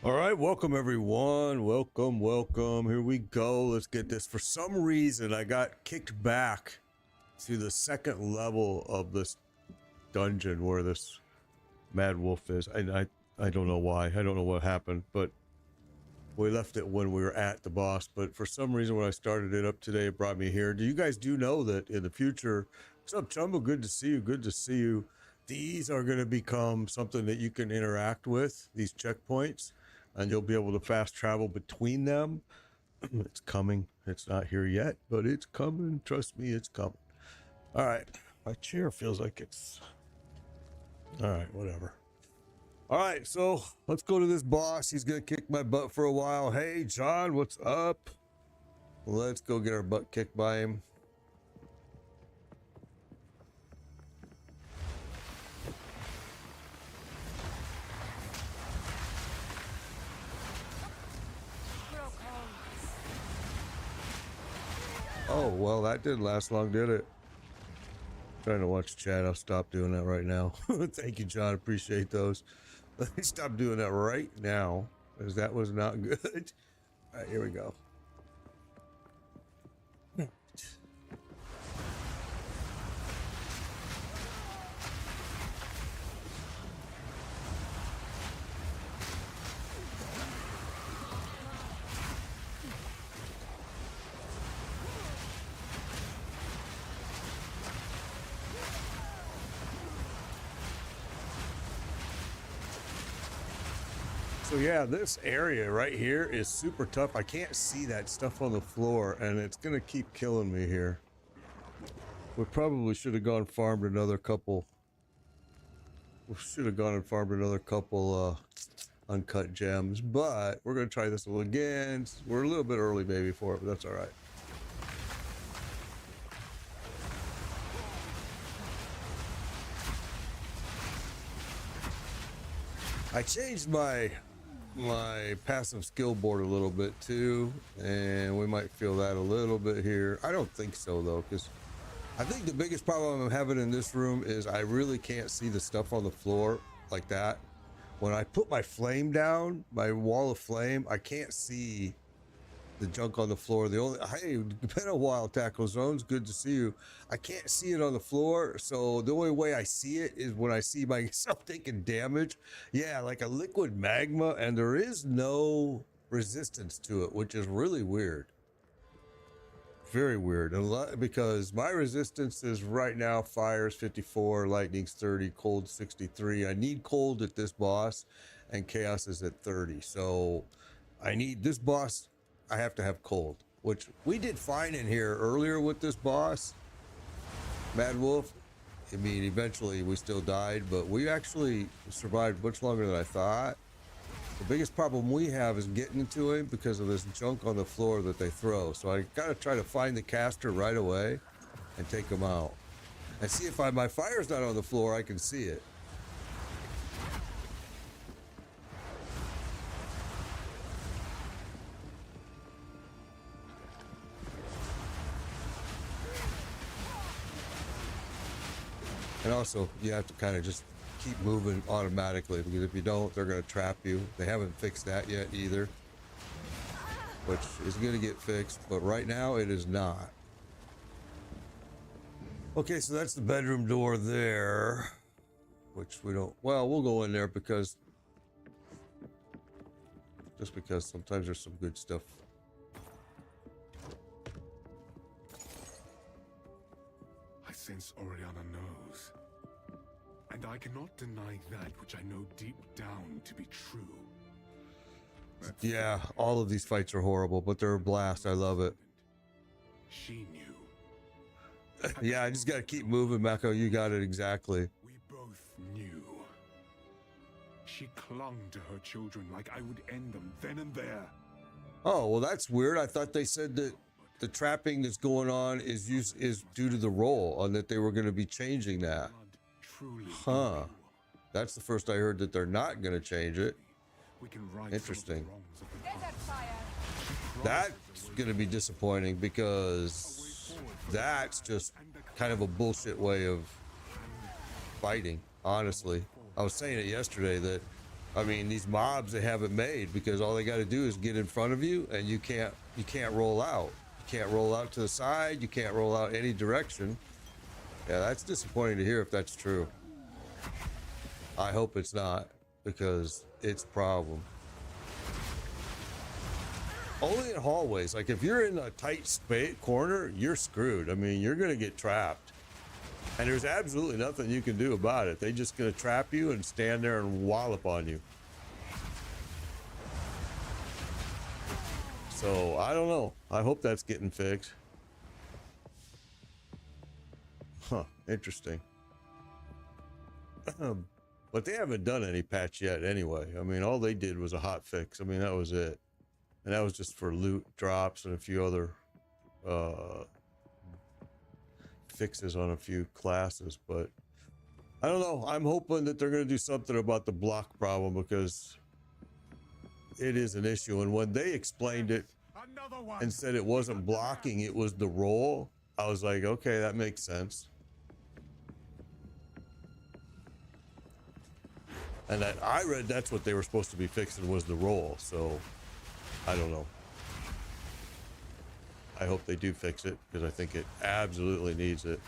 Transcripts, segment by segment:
All right, welcome everyone. Welcome. Here we go. Let's get this. For some reason, I got kicked back to the second level of this dungeon where this mad wolf is. I don't know why. I don't know what happened, but we left it when we were at the boss. But for some reason, when I started it up today, it brought me here. Do you guys know that in the future? What's up, Chumbo? Good to see you. Good to see you. These are going to become something that you can interact with, these checkpoints, and you'll be able to fast travel between them. It's coming. It's not here yet, but it's coming. Trust me, it's coming. All right. My chair feels like it's... All right, whatever. All right, so let's go to this boss. He's going to kick my butt for a while. Hey, John, what's up? Let's go get our butt kicked by him. Oh, well, that didn't last long, did it? Trying to watch chat. I'll stop doing that right now. Thank you, John. Appreciate those. Let me stop doing that right now, because that was not good. All right, here we go. So yeah, this area right here is super tough. I can't see that stuff on the floor, and it's gonna keep killing me here. We probably should have gone farmed another couple. We should have gone and farmed another couple uncut gems, but we're gonna try this one again. We're a little bit early maybe for it, but that's all right. I changed my passive skill board a little bit too, and we might feel that a little bit here. I don't think so though, because I think the biggest problem I'm having in this room is I really can't see the stuff on the floor like that. When I put my flame down, my wall of flame, I can't see the junk on the floor. The only, hey, been a while, Tackle Zones, good to see you. I can't see it on the floor, so the only way I see it is when I see myself taking damage. Yeah, like a liquid magma, and there is no resistance to it, which is really weird. Very weird. Because my resistance is right now fire's 54, lightning's 30, cold 63. I need cold at this boss, and chaos is at 30. So I need this boss. I have to have cold, which we did fine in here earlier with this boss, Mad Wolf. I mean, eventually we still died, but we actually survived much longer than I thought. The biggest problem we have is getting to him because of this junk on the floor that they throw. So I gotta try to find the caster right away and take him out. And see if my fire's not on the floor, I can see it. And also, you have to kind of just keep moving automatically, because if you don't, they're going to trap you. They haven't fixed that yet either, which is going to get fixed, but right now it is not. Okay, so that's the bedroom door there, which we don't, well, we'll go in there because sometimes there's some good stuff. I sense Oriana knows. And I cannot deny that which I know deep down to be true. Yeah, all of these fights are horrible, but they're a blast. I love it. She knew. Yeah, I just got to keep moving, Mako. You got it exactly. We both knew. She clung to her children like I would end them then and there. Oh, well, that's weird. I thought they said that the trapping that's going on is due to the roll, and that they were going to be changing that. Huh. That's the first I heard that they're not going to change it. Interesting. That's going to be disappointing, because that's just kind of a bullshit way of fighting, honestly. I was saying it yesterday that I mean, these mobs, they have it made because all they got to do is get in front of you, and you can't roll out. You can't roll out to the side. You can't roll out any direction. Yeah, that's disappointing to hear if that's true. I hope it's not, because it's a problem. Only in hallways. Like, if you're in a tight space corner, you're screwed. I mean, you're gonna get trapped, and there's absolutely nothing you can do about it. They're just gonna trap you and stand there and wallop on you. So I don't know. I hope that's getting fixed. Huh, interesting. But they haven't done any patch yet anyway. I mean, all they did was a hot fix. I mean, that was it. And that was just for loot drops and a few other fixes on a few classes. But I don't know. I'm hoping that they're going to do something about the block problem, because it is an issue. And when they explained it and said it wasn't blocking, it was the roll, I was like, okay, that makes sense. And I read that's what they were supposed to be fixing, was the roll. So I don't know. I hope they do fix it, because I think it absolutely needs it.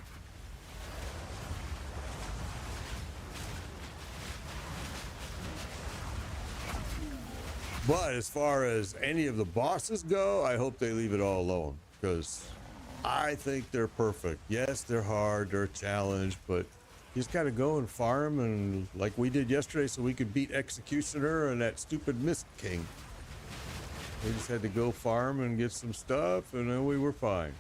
But as far as any of the bosses go, I hope they leave it all alone, because I think they're perfect. Yes, they're hard, they're a challenge, but you just gotta go and farm, and like we did yesterday, so we could beat Executioner and that stupid Mist King. We just had to go farm and get some stuff, and then we were fine.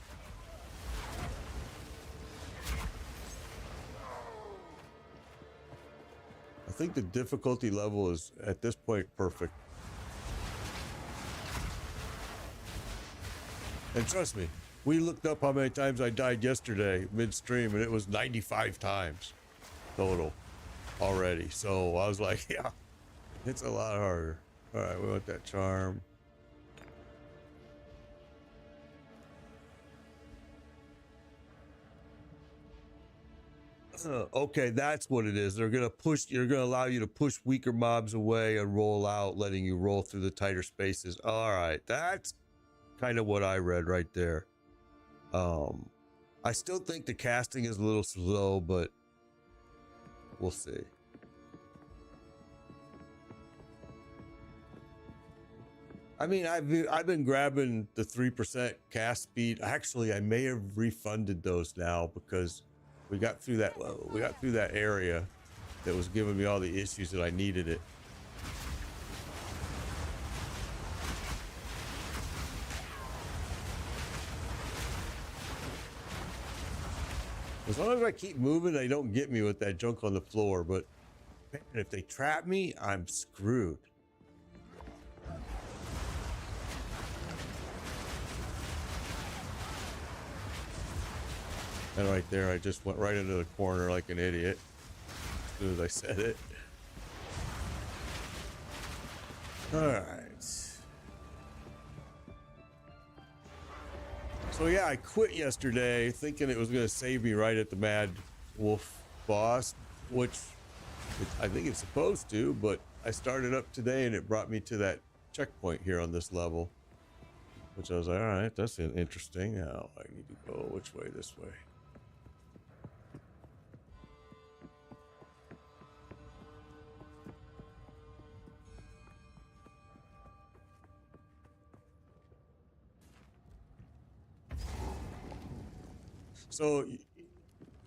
I think the difficulty level is, at this point, perfect. And trust me, we looked up how many times I died yesterday midstream, and it was 95 times total already. So I was like, yeah, it's a lot harder. All right, we want that charm. Okay, that's what it is. They're gonna push. You're gonna allow you to push weaker mobs away and roll out, letting you roll through the tighter spaces. All right, that's kind of what I read right there. I still think the casting is a little slow, but we'll see. I mean, I've been grabbing the 3% cast speed. Actually, I may have refunded those now, because we got through that area that was giving me all the issues that I needed it. As long as I keep moving, they don't get me with that junk on the floor. But man, if they trap me, I'm screwed. And right there, I just went right into the corner like an idiot as soon as I said it. All right. So yeah, I quit yesterday thinking it was going to save me right at the Mad Wolf boss, which I think it's supposed to, but I started up today and it brought me to that checkpoint here on this level, which I was like, all right, that's interesting. Now I need to go which way? This way. So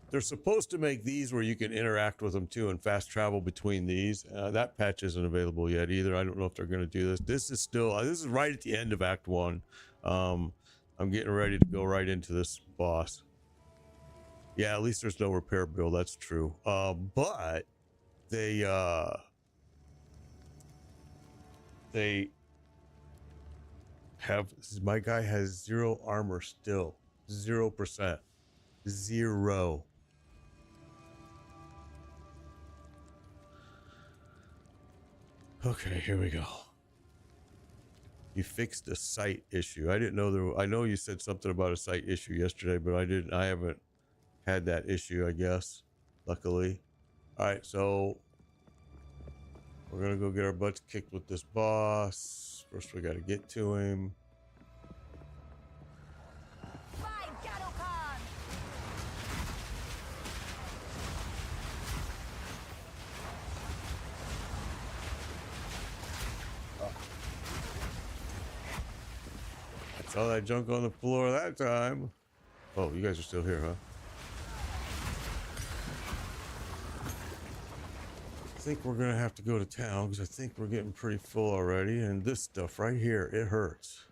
they're supposed to make these where you can interact with them too and fast travel between these. That patch isn't available yet either. I don't know if they're going to do this. This is right at the end of Act 1. I'm getting ready to go right into this boss. Yeah, at least there's no repair bill. That's true. But they have, my guy has 0 armor still. 0%. 0. Okay, here we go. You fixed a site issue. I didn't know I know you said something about a site issue yesterday, but I haven't had that issue, I guess, luckily. All right, so We're gonna go get our butts kicked with this boss. First, we got to get to him. I saw that junk on the floor that time. Oh, you guys are still here, huh? I think we're gonna have to go to town because I think we're getting pretty full already, and this stuff right here, it hurts.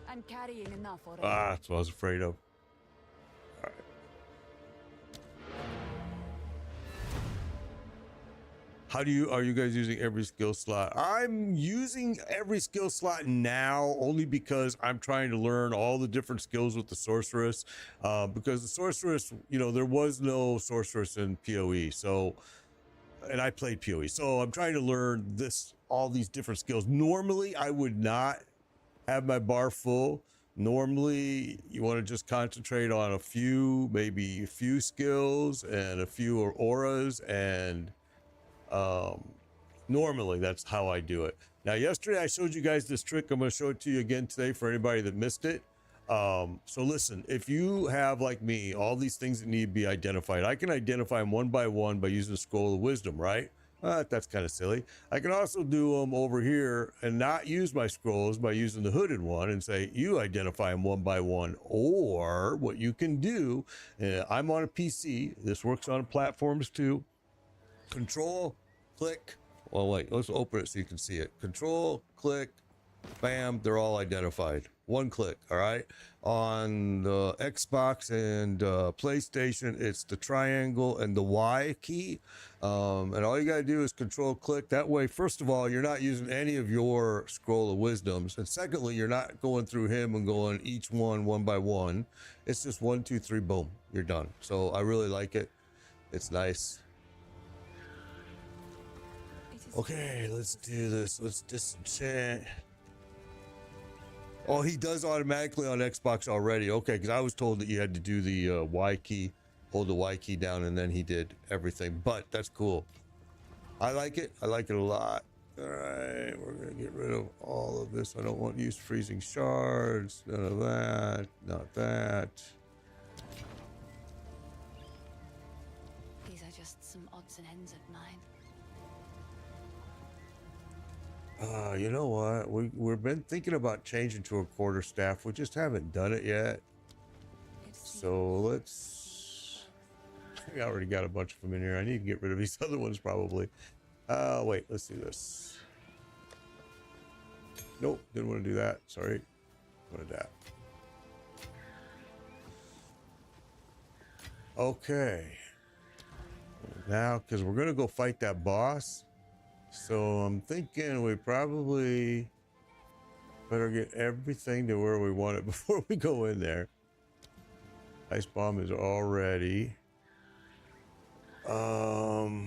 I'm carrying enough already. Ah, that's what I was afraid of. All right. Are you guys using every skill slot? I'm using every skill slot now only because I'm trying to learn all the different skills with the sorceress. Because the sorceress, you know, there was no sorceress in PoE. So, and I played PoE. So I'm trying to learn all these different skills. Normally, I would not have my bar full. Normally, you want to just concentrate on maybe a few skills and a few auras, and normally that's how I do it. Now, yesterday I showed you guys this trick. I'm going to show it to you again today for anybody that missed it. So listen, if you have, like me, all these things that need to be identified, I can identify them one by one by using the scroll of wisdom, right? That's kind of silly. I can also do them over here and not use my scrolls by using the hooded one and say, you identify them one by one. Or what you can do, I'm on a PC. This works on platforms too. Control, click. Well, wait, let's open it so you can see it. Control, click, bam, they're all identified. One click, all right? On the Xbox and PlayStation, it's the triangle and the Y key. And all you got to do is control click. That way, first of all, you're not using any of your scroll of wisdoms. And secondly, you're not going through him and going each one by one. It's just 1, 2, 3, boom, you're done. So I really like it. It's nice. Okay, let's do this. Let's disenchant. Oh, he does automatically on Xbox already. Okay, because I was told that you had to do the Y key, hold the Y key down, and then he did everything. But that's cool. I like it. I like it a lot. All right, we're going to get rid of all of this. I don't want to use freezing shards. None of that. Not that. These are just some odds and ends of mine. You know what? We've been thinking about changing to a quarterstaff. We just haven't done it yet. So let's... I already got a bunch of them in here. I need to get rid of these other ones probably. Wait, let's do this. Nope, didn't want to do that. Sorry. Wanted that. Okay. Now, because we're going to go fight that boss. So I'm thinking we probably better get everything to where we want it before we go in there. Ice bomb is all ready. I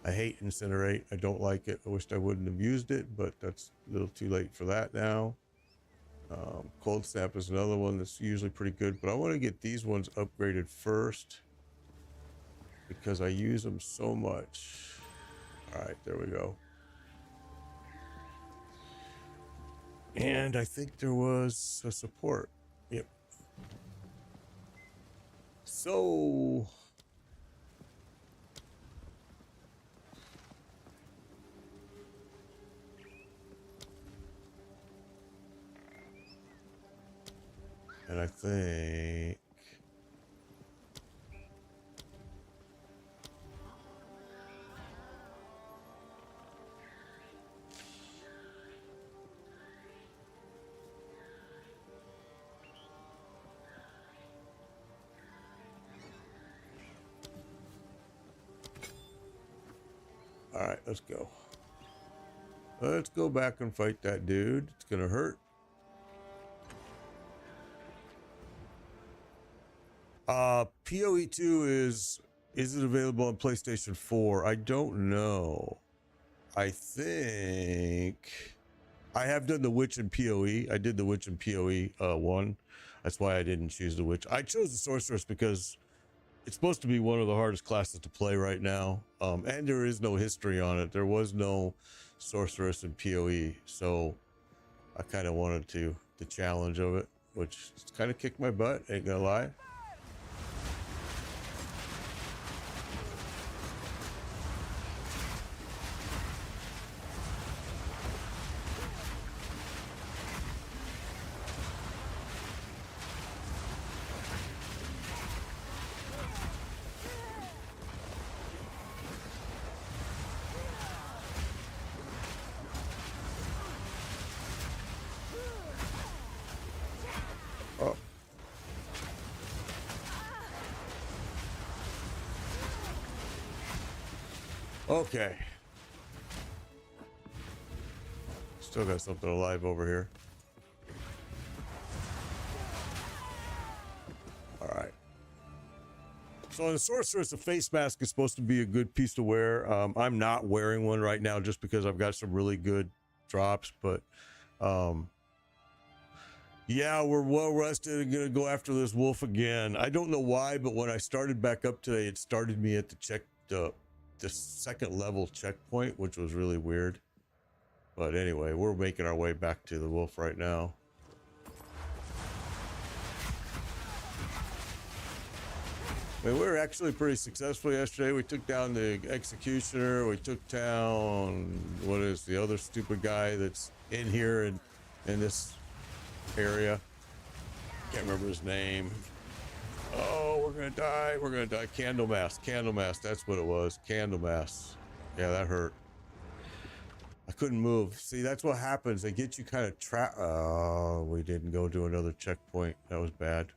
hate incinerate. I don't like it. I wished I wouldn't have used it, but that's a little too late for that now. Cold snap is another one that's usually pretty good, but I want to get these ones upgraded first, because I use them so much. All right, there we go. And I think there was a support. Yep. So... and I think... all right, let's go. Let's go back and fight that dude. It's gonna hurt. PoE 2 is it available on PlayStation 4? I don't know. I think I have done the Witch in PoE. I did the Witch in PoE 1. That's why I didn't choose the Witch. I chose the Sorceress because it's supposed to be one of the hardest classes to play right now. And there is no history on it. There was no Sorceress in PoE. So I kind of wanted the challenge of it, which kind of kicked my butt, ain't gonna lie. Oh. Okay. Still got something alive over here. All right. So in the Sorceress, a face mask is supposed to be a good piece to wear. I'm not wearing one right now just because I've got some really good drops, but yeah, we're well rested and gonna go after this wolf again. I don't know why, but when I started back up today, it started me at the second level checkpoint, which was really weird. But anyway, we're making our way back to the wolf right now. I mean, we were actually pretty successful yesterday. We took down the executioner. We took down, what is the other stupid guy that's in here in this area? Can't remember his name. Oh, we're gonna die. We're gonna die. Candlemass. Candlemass. That's what it was. Candlemass. Yeah, that hurt. I couldn't move. See, that's what happens. They get you kind of trapped. Oh, we didn't go to another checkpoint. That was bad.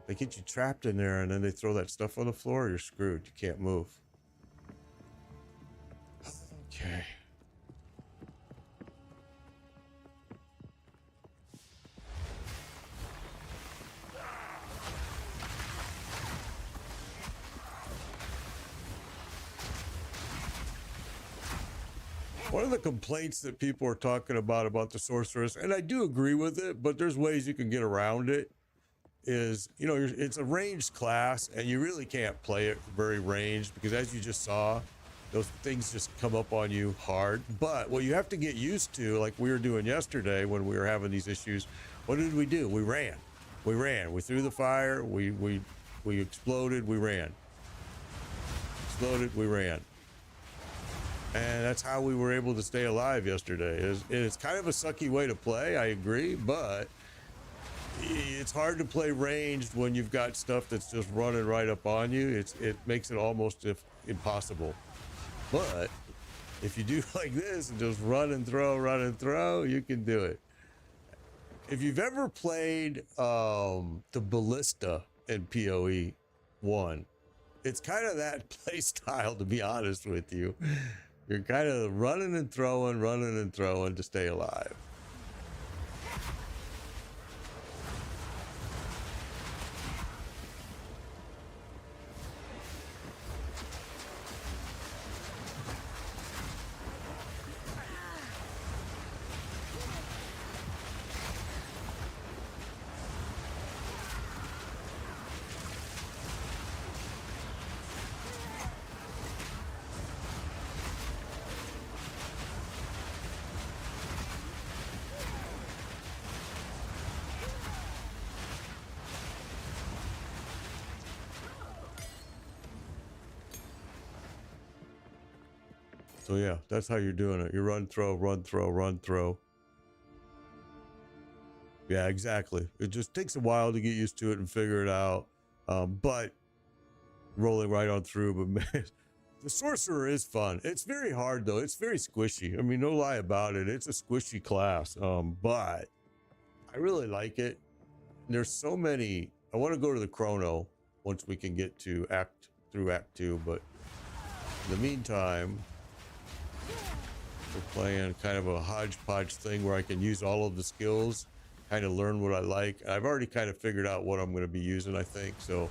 They get you trapped in there and then they throw that stuff on the floor. You're screwed. You can't move. Okay. One of the complaints that people are talking about the Sorceress, and I do agree with it, but there's ways you can get around it, is, you know, it's a ranged class and you really can't play it very ranged because, as you just saw, those things just come up on you hard. But what you have to get used to, like we were doing yesterday when we were having these issues, what did we do? We ran. We threw the fire, we exploded, we ran. Exploded, we ran. And that's how we were able to stay alive yesterday. It's kind of a sucky way to play, I agree, but it's hard to play ranged when you've got stuff that's just running right up on you. It makes it almost impossible. But if you do like this and just run and throw, you can do it. If you've ever played the Ballista in PoE 1, it's kind of that play style, to be honest with you. You're kind of running and throwing to stay alive. So yeah, that's how you're doing it. You run, throw. Yeah, exactly. It just takes a while to get used to it and figure it out. But rolling right on through. But man, the Sorcerer is fun. It's very hard though. It's very squishy. I mean, no lie about it. It's a squishy class. But I really like it. There's so many. I want to go to the chrono once we can get to Act 2, but in the meantime, we're playing kind of a hodgepodge thing where I can use all of the skills kind of learn what I like. I've already kind of figured out what I'm going to be using, I think. So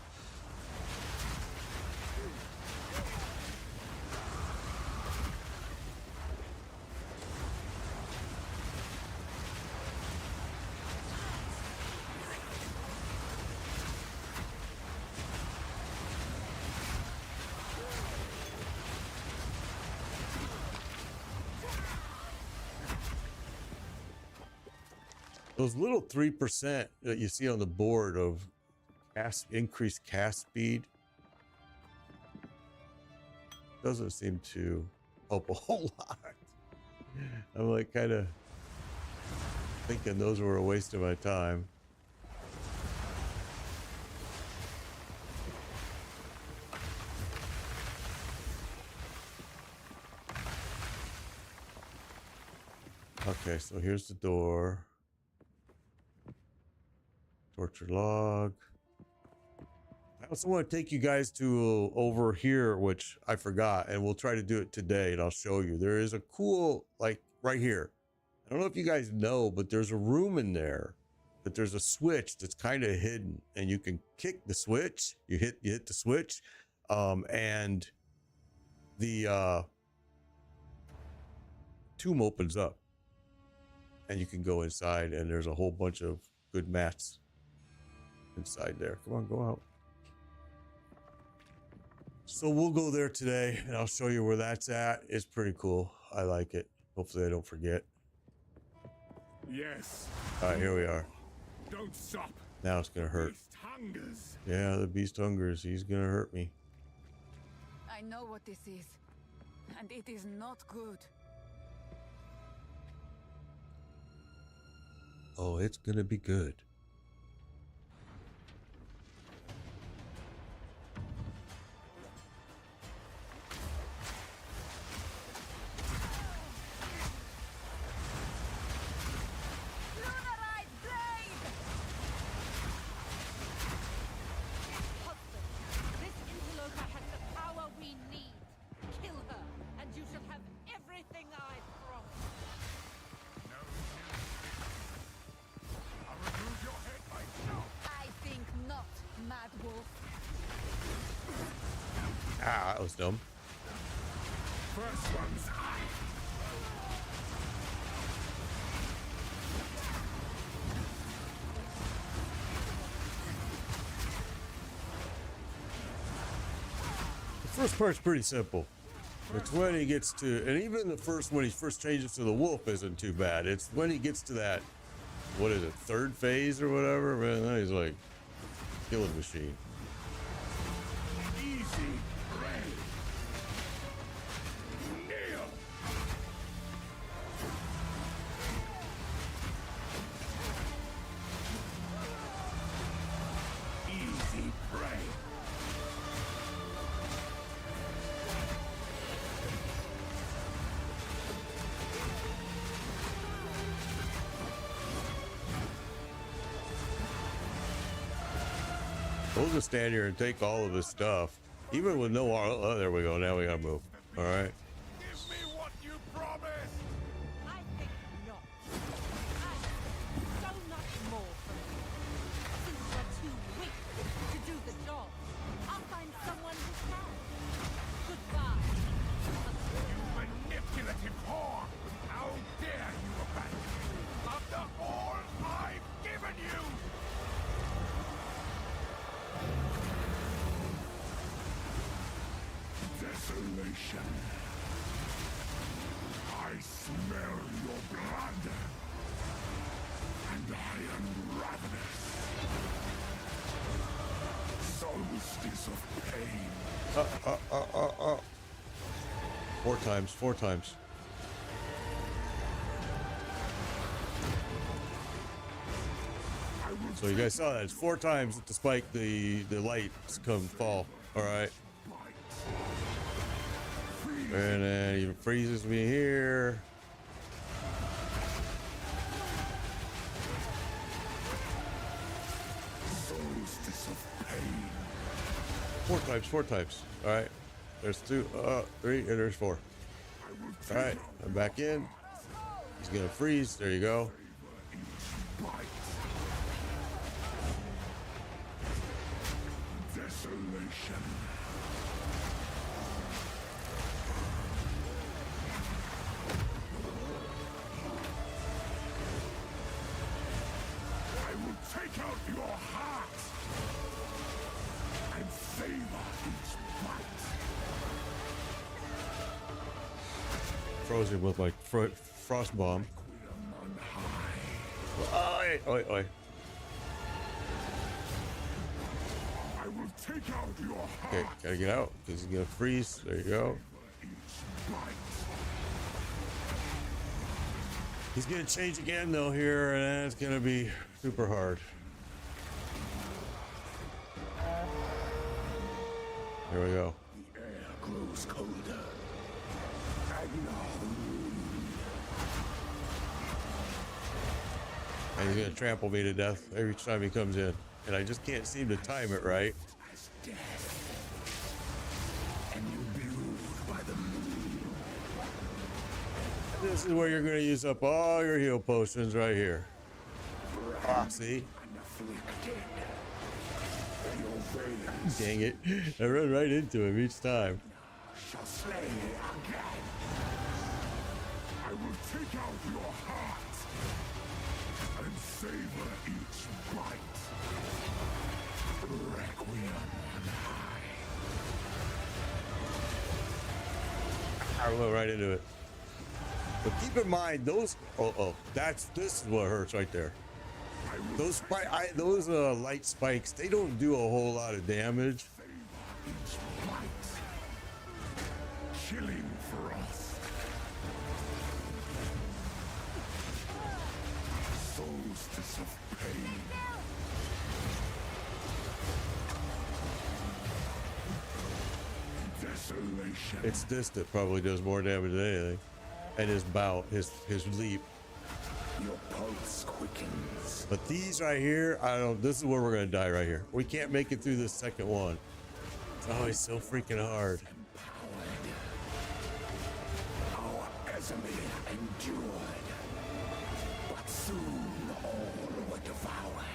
those little 3% that you see on the board of increased cast speed doesn't seem to help a whole lot. I'm like kind of thinking those were a waste of my time. Okay, so here's the door. Torture log. I also want to take you guys to over here, which I forgot, and we'll try to do it today, and I'll show you. There is a cool, like right here. I don't know if you guys know, but there's a room in there, but there's a switch that's kind of hidden, and you can kick the switch. You hit the switch, and the tomb opens up, and you can go inside, and there's a whole bunch of good mats inside there. Come on, go out. So we'll go there today, and I'll show you where that's at. It's pretty cool. I like it. Hopefully I don't forget. Yes. All right, here we are. Don't stop. Now it's gonna hurt. Beast hungers. Yeah, the beast hungers. He's gonna hurt me. I know what this is, and it is not good. Oh, it's gonna be good. Ah, that was dumb. First one's high. The first part's pretty simple. It's when he gets to, and even the first, when he first changes to the wolf isn't too bad. It's when he gets to that, what is it, third phase or whatever, man, then he's like, killing machine. Easy prey. Kneel. Easy prey. We'll just stand here and take all of his stuff, even with no. Oh, there we go. Now we gotta move. All right. Give me what you promised. I think not. I so much more from you. Since you're too weak to do the job, I'll find someone who can. Goodbye. You manipulative whore! How dare you abandon me after all I've given you! Desolation. I smell your blood. And I am ravenous. Solstice of pain. Four times. Four times. I will So you guys saw that. It's four times that the spike, the lights come fall. All right. bite. And then he freezes me here. Solstice of pain. Four times. Four times. All right. There's two, three, and there's four. I will All right. I'm back in. He's gonna freeze. There you go. each bite. Desolation. I will take out your heart and savor each bite. Frozen with my frost bomb. Requiem on high. Oi, oi, oi. I will take out your heart. Okay, gotta get out because he's gonna freeze. There you go. Each bite. He's gonna change again though here, and it's gonna be super hard. Here we go. The air grows colder. And now And he's gonna trample me to death every time he comes in, and I just can't seem to time it right. as death. And you'll be ruled by the moon. This is where you're gonna use up all your heal potions right here. Ah, see? And afflicted. Your veins Dang it! I run right into him each time. shall slay again. I will take out your heart and savor each bite. Requiem on high. I went right into it. But keep in mind those. This is what hurts right there. Those light spikes. They don't do a whole lot of damage. Each bite. Chilling frost. Solstice of pain. Desolation. It's this that probably does more damage than anything. And his bout, his leap. Your pulse quickens. But these right here, I don't. This is where we're gonna die right here. We can't make it through this second one. It's always so freaking hard. Empowered. Our Casimir endured. But soon all were devoured.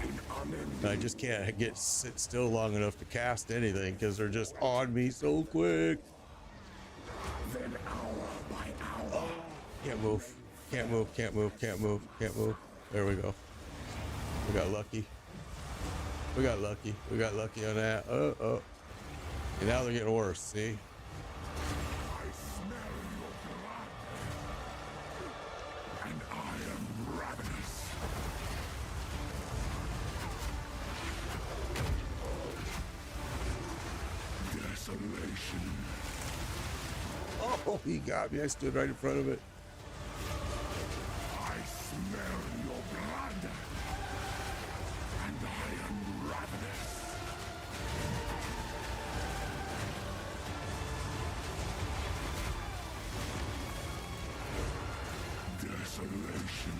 In unending I just can't sit still long enough to cast anything because they're just on me so quick. then hour by hour. Can't move. Can't move. Can't move. Can't move. Can't move. There we go. We got lucky. We got lucky. We got lucky on that. Oh. And now they're getting worse. See? I smell your blood. And I am ravenous. Desolation. Oh, he got me. I stood right in front of it. I smell your blood. And I am ravenous. Desolation.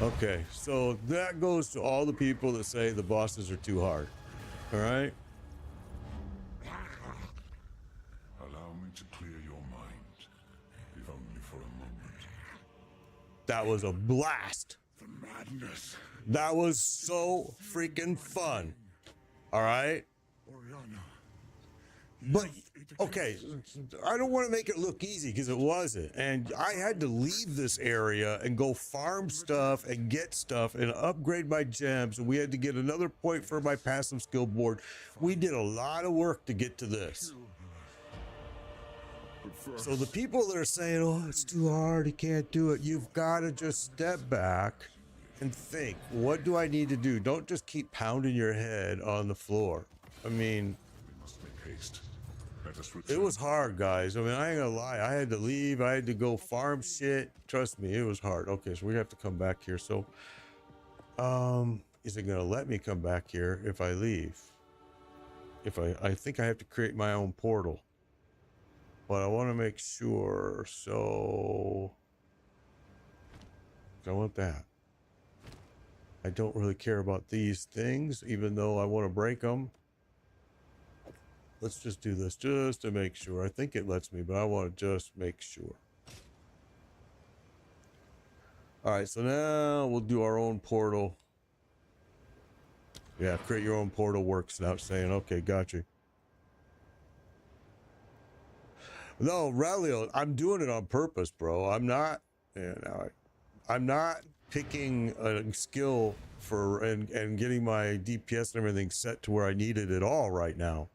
Okay, so that goes to all the people that say the bosses are too hard. All right? Allow me to clear your mind, if only for a moment. That was a blast. The madness. That was so freaking fun. All right? Oriana. But okay, I don't want to make it look easy because it wasn't. And I had to leave this area and go farm stuff and get stuff and upgrade my gems. And we had to get another point for my passive skill board. We did a lot of work to get to this. So the people that are saying, oh, it's too hard, you can't do it, you've got to just step back and think, what do I need to do? Don't just keep pounding your head on the floor. I mean, We must make haste. Let us return. it was hard, guys. I mean, I ain't gonna lie. I had to leave. I had to go farm shit. Trust me, it was hard. Okay, so we have to come back here. So, is it gonna let me come back here if I leave? If I think I have to create my own portal. But I want to make sure. So, I want that. I don't really care about these things, even though I want to break them. Let's just do this just to make sure. I think it lets me, but I want to just make sure. All right, so now we'll do our own portal. Yeah, create your own portal works without saying, okay, gotcha. No, Relio, I'm doing it on purpose, bro. I'm not, I'm not picking a skill for and getting my DPS and everything set to where I need it at all right now.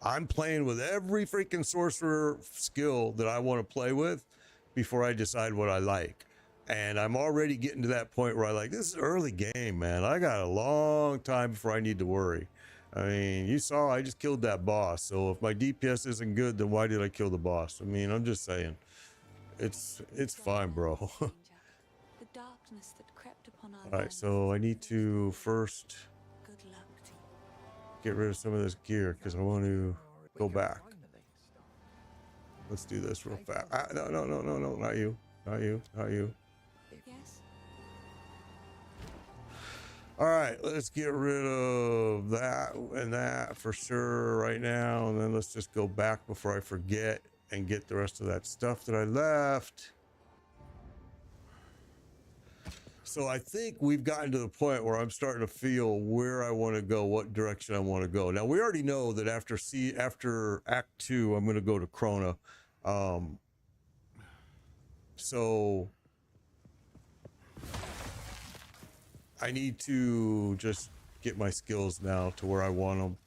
I'm playing with every freaking sorcerer skill that I want to play with before I decide what I like. And I'm already getting to that point where I like, this is early game, man. I got a long time before I need to worry. I mean, you saw I just killed that boss. So if my DPS isn't good, then why did I kill the boss? I mean, I'm just saying, it's fine, bro. The darkness that crept upon our All right, lands so I is need to first good luck to you. get rid of some of this gear because I want to go back. Let's do this real fast. No, not you, not you, not you. Yes? All right, let's get rid of that and that for sure right now, and then let's just go back before I forget and get the rest of that stuff that I left. So I think we've gotten to the point where I'm starting to feel where I want to go, what direction I want to go. Now we already know that after Act 2, I'm going to go to Krona. So I need to just get my skills now to where I want them.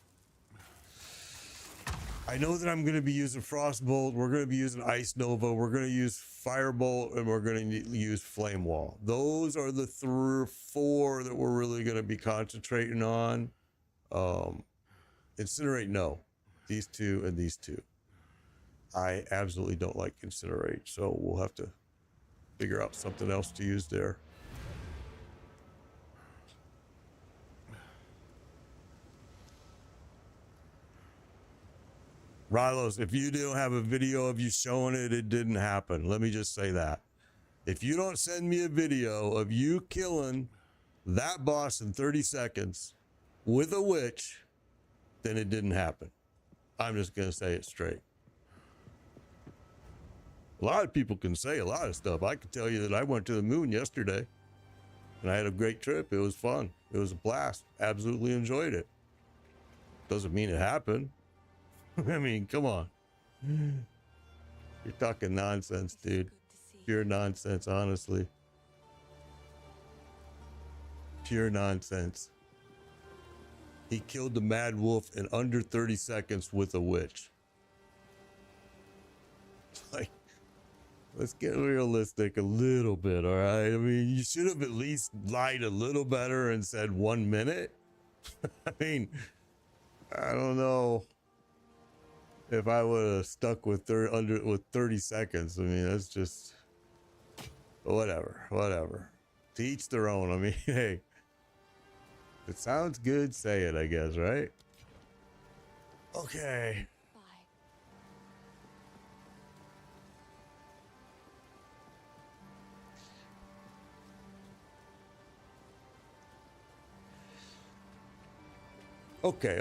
I know that I'm going to be using Frostbolt. We're going to be using Ice Nova. We're going to use Firebolt, and we're going to use Flame Wall. Those are the 3 or 4 that we're really going to be concentrating on. Incinerate, no. These 2 and these 2. I absolutely don't like Incinerate, so we'll have to figure out something else to use there. Rylos, if you don't have a video of you showing it, it didn't happen. Let me just say that. If you don't send me a video of you killing that boss in 30 seconds with a witch, then it didn't happen. I'm just going to say it straight. A lot of people can say a lot of stuff. I can tell you that I went to the moon yesterday and I had a great trip. It was fun. It was a blast. Absolutely enjoyed it. Doesn't mean it happened. I mean, come on. You're talking nonsense, dude. Pure nonsense, honestly. Pure nonsense. He killed the Mad Wolf in under 30 seconds with a witch. Like, let's get realistic a little bit, all right? I mean, you should have at least lied a little better and said 1 minute. I mean, I don't know. If I would have stuck with 30 seconds, I mean, that's just whatever. To each their own. I mean, hey, if it sounds good, say it, I guess, right? Okay. Bye. Okay.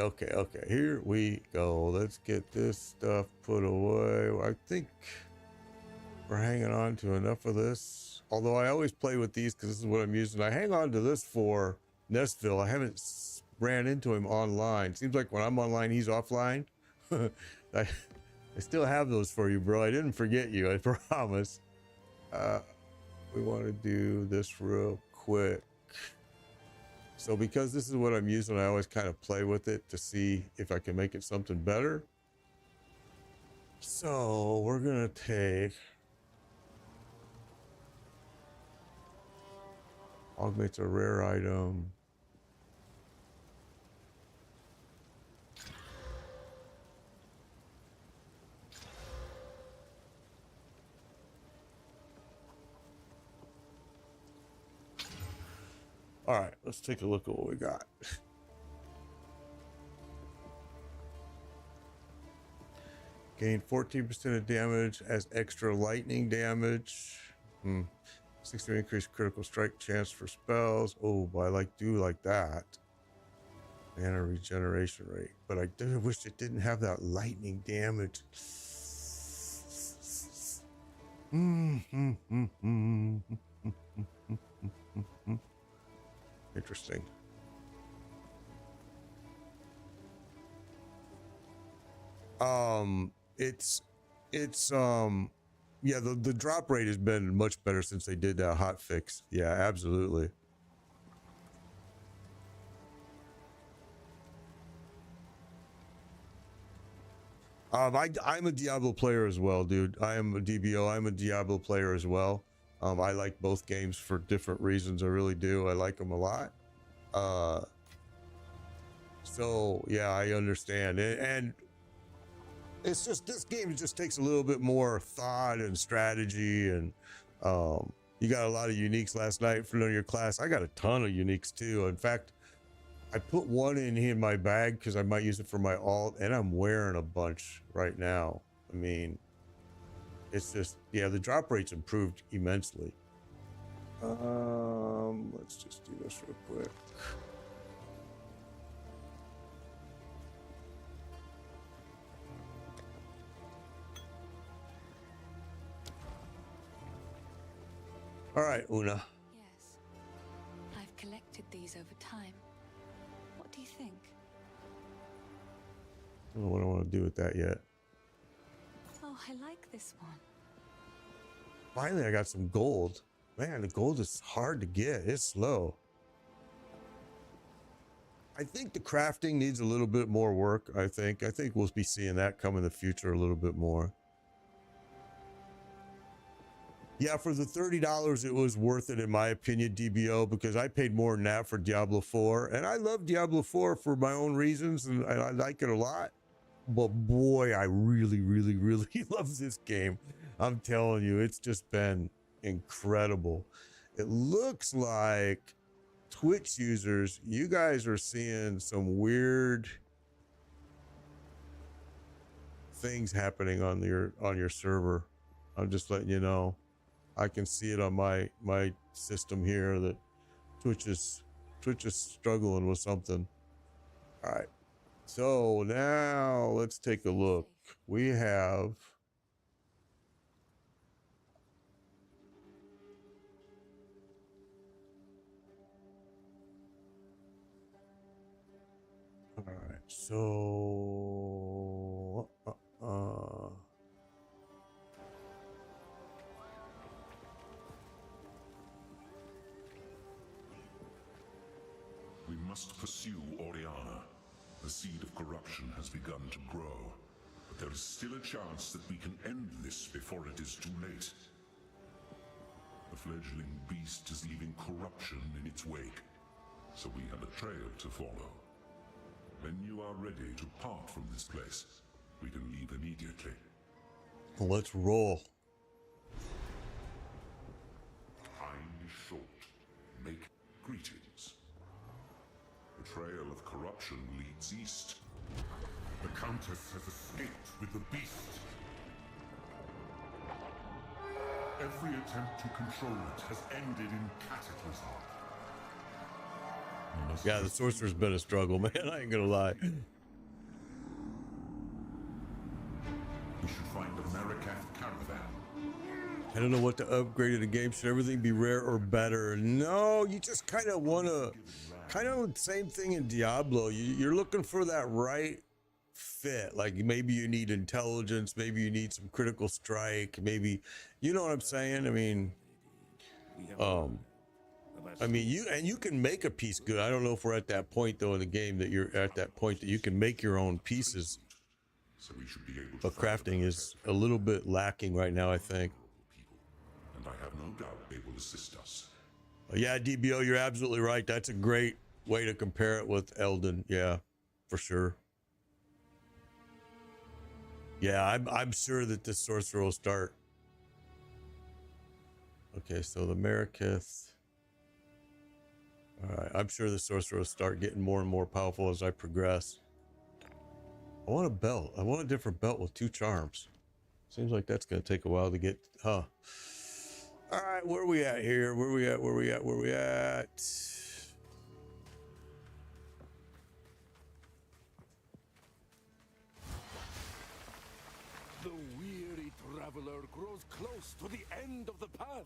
Here we go. Let's get this stuff put away. I think we're hanging on to enough of this. Although I always play with these because this is what I'm using. I hang on to this for Nestville. I haven't ran into him online. Seems like when I'm online, he's offline. I still have those for you, bro. I didn't forget you. I promise. We want to do this real quick. So because this is what I'm using, I always kind of play with it to see if I can make it something better. So we're going to take augments a rare item. All right, let's take a look at what we got. Gain 14% of damage as extra lightning damage. 60 increased critical strike chance for spells. Oh, but I do like that. Mana regeneration rate. But I do wish it didn't have that lightning damage. Interesting. Yeah, the drop rate has been much better since they did that hot fix. Yeah, absolutely. I'm a Diablo player as well, dude. I am a DBO. I'm a Diablo player as well. I like both games for different reasons. I really do. I like them a lot. So yeah, I understand. And it's just, this game just takes a little bit more thought and strategy, and you got a lot of uniques last night for your class. I got a ton of uniques too. In fact, I put one in here in my bag because I might use it for my alt, and I'm wearing a bunch right now. I mean, it's just, yeah, the drop rate's improved immensely. Let's just do this real quick. All right, Una. Yes. I've collected these over time. What do you think? I don't know what I want to do with that yet. Oh, I like this one. Finally, I got some gold. Man, the gold is hard to get. It's slow. I think the crafting needs a little bit more work, I think. I think we'll be seeing that come in the future a little bit more. Yeah, for the $30, it was worth it in my opinion, DBO, because I paid more than that for Diablo 4. And I love Diablo 4 for my own reasons, and I like it a lot. But boy, I really, really, really love this game. I'm telling you, it's just been incredible. It looks like Twitch users, you guys are seeing some weird things happening on your server. I'm just letting you know. I can see it on my system here that Twitch is struggling with something. All right. So now let's take a look. We have all right. So We must pursue Oriana. The seed of corruption has begun to grow, but there is still a chance that we can end this before it is too late. The fledgling beast is leaving corruption in its wake, so we have a trail to follow. When you are ready to part from this place, we can leave immediately. let's roll. Time is short. Make greetings. The trail of corruption leads east. The Countess has escaped with the beast. Every attempt to control it has ended in cataclysm. Yeah, the sorcerer's been a struggle, man. I ain't gonna lie. We should find the Marikath caravan. I don't know what to upgrade in the game. Should everything be rare or better? No, you just kind of want to, kind of same thing in Diablo. You're looking for that right fit. Like maybe you need intelligence, maybe you need some critical strike, maybe, you know what I'm saying? I mean, you can make a piece good. I don't know if we're at that point though in the game that you're at that point that you can make your own pieces. So we should be able to But crafting is a little bit lacking right now, I think. and I have no doubt they will assist us. Yeah, DBO, you're absolutely right. That's a great way to compare it with Elden. Yeah, for sure. Yeah, I'm sure that this sorcerer will start. Okay, so the Marikath. All right, I'm sure the sorcerer will start getting more and more powerful as I progress. I want a belt. I want a different belt with 2 charms. Seems like that's going to take a while to get, huh? All right, where are we at here? Where are we at? Where are we at? Where are we at? The weary traveler grows close to the end of the path.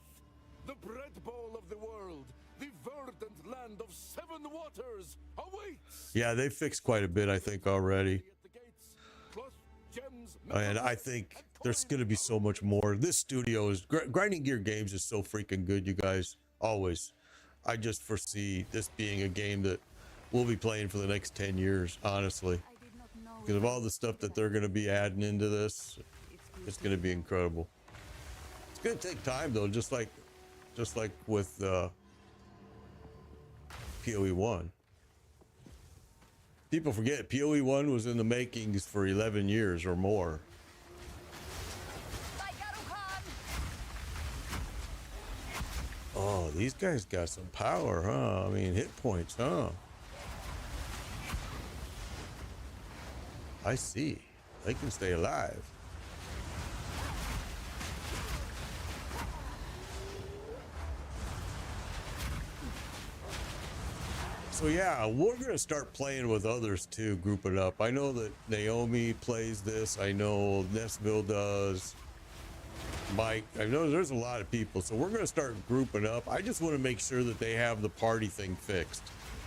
The bread bowl of the world, the verdant land of 7 waters, awaits. Yeah, they fixed quite a bit, I think, already. At the gates, plus gems, And I think there's going to be so much more. This studio is Grinding Gear Games is so freaking good, you guys. Always. I just foresee this being a game that we'll be playing for the next 10 years, honestly. I did not know Because of all the stuff that they're going to be adding into this, it's going to be incredible. It's going to take time, though, just like with PoE 1. People forget PoE 1 was in the makings for 11 years or more. Oh, these guys got some power, huh? I mean, hit points, huh? I see. They can stay alive. So yeah, we're going to start playing with others too, group it up. I know that Naomi plays this. I know Nesville does. Mike, I know there's a lot of people. So we're going to start grouping up. I just want to make sure that they have the party thing fixed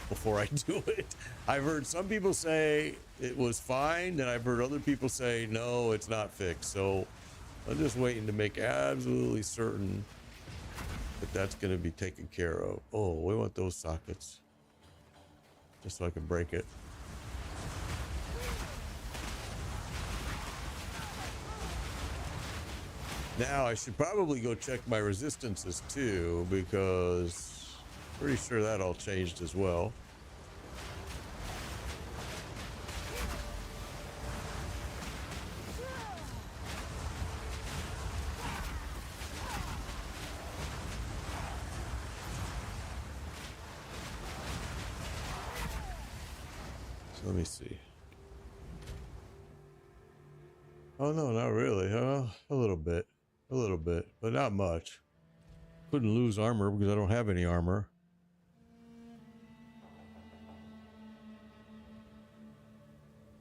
before I do it. I've heard some people say it was fine, and I've heard other people say, no, it's not fixed. So I'm just waiting to make absolutely certain that that's going to be taken care of. Oh, we want those sockets. Just so I can break it. Now I should probably go check my resistances too, because I'm pretty sure that all changed as well. Let me see. Oh no, not really. A little bit, but not much. Couldn't lose armor because I don't have any armor.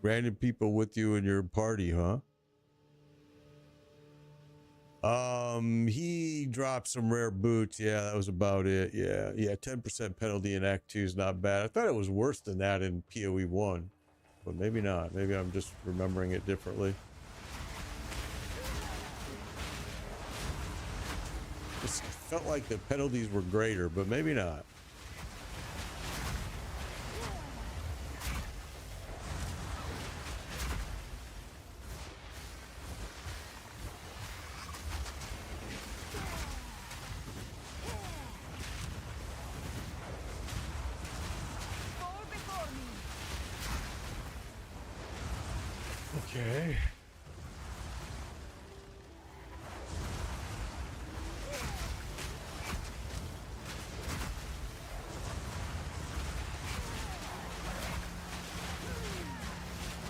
Random people with you in your party, huh? He dropped some rare boots. Yeah, that was about it. Yeah, 10% penalty in Act 2 is not bad. I thought it was worse than that in PoE 1, but maybe not. Maybe I'm just remembering it differently. It felt like the penalties were greater, but maybe not. Okay.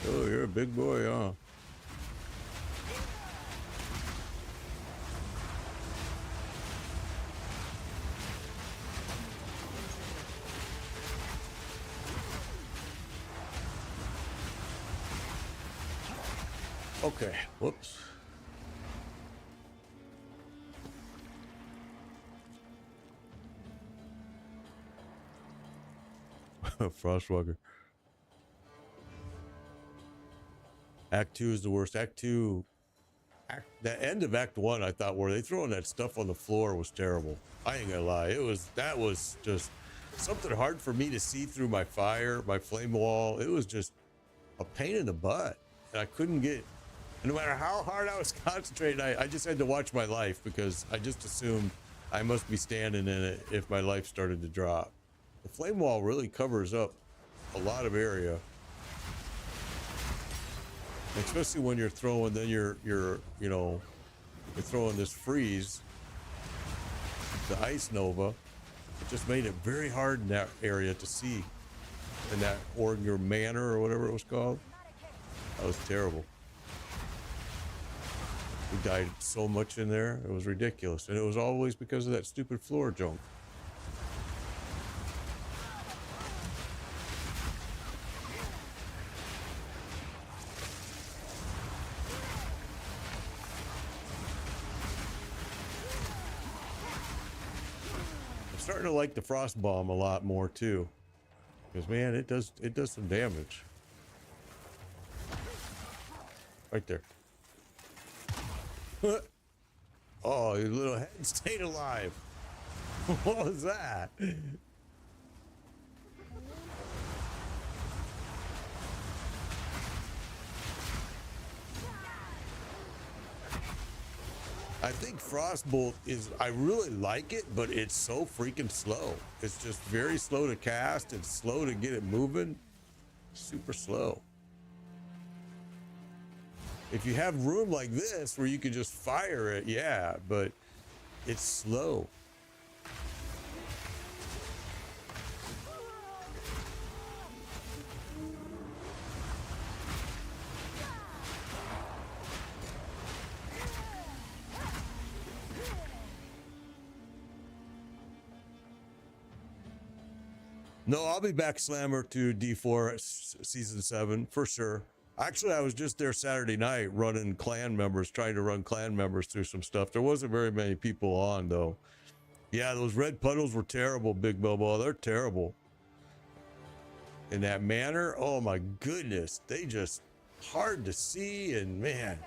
Oh, you're a big boy, huh? Okay, whoops. Frostwalker. Act 2 is the worst. Act 2, the end of Act 1, I thought, where they throwing that stuff on the floor was terrible. I ain't gonna lie. That was just something hard for me to see through my flame wall. It was just a pain in the butt. And I couldn't get, no matter how hard I was concentrating, I just had to watch my life because I just assumed I must be standing in it if my life started to drop. The flame wall really covers up a lot of area. Especially when you're throwing, then you're throwing this freeze, the ice nova. It just made it very hard in that area to see, in that Orgner Manor or whatever it was called. That was terrible. We died so much in there, it was ridiculous, and it was always because of that stupid floor junk. starting to like the frost bomb a lot more too, because man, it does some damage. Right there. Oh, your little head stayed alive. What was that? I think Frostbolt is, I really like it, but it's so freaking slow. It's just very slow to cast. It's slow to get it moving. Super slow. If you have room like this where you can just fire it, yeah, but it's slow. No, I'll be back Slammer to D4 season 7 for sure. Actually, I was just there Saturday night running clan members, trying to run clan members through some stuff. There wasn't very many people on though. Yeah, those red puddles were terrible, Big Bobo. They're terrible. In that manner, oh my goodness, they just hard to see, and man.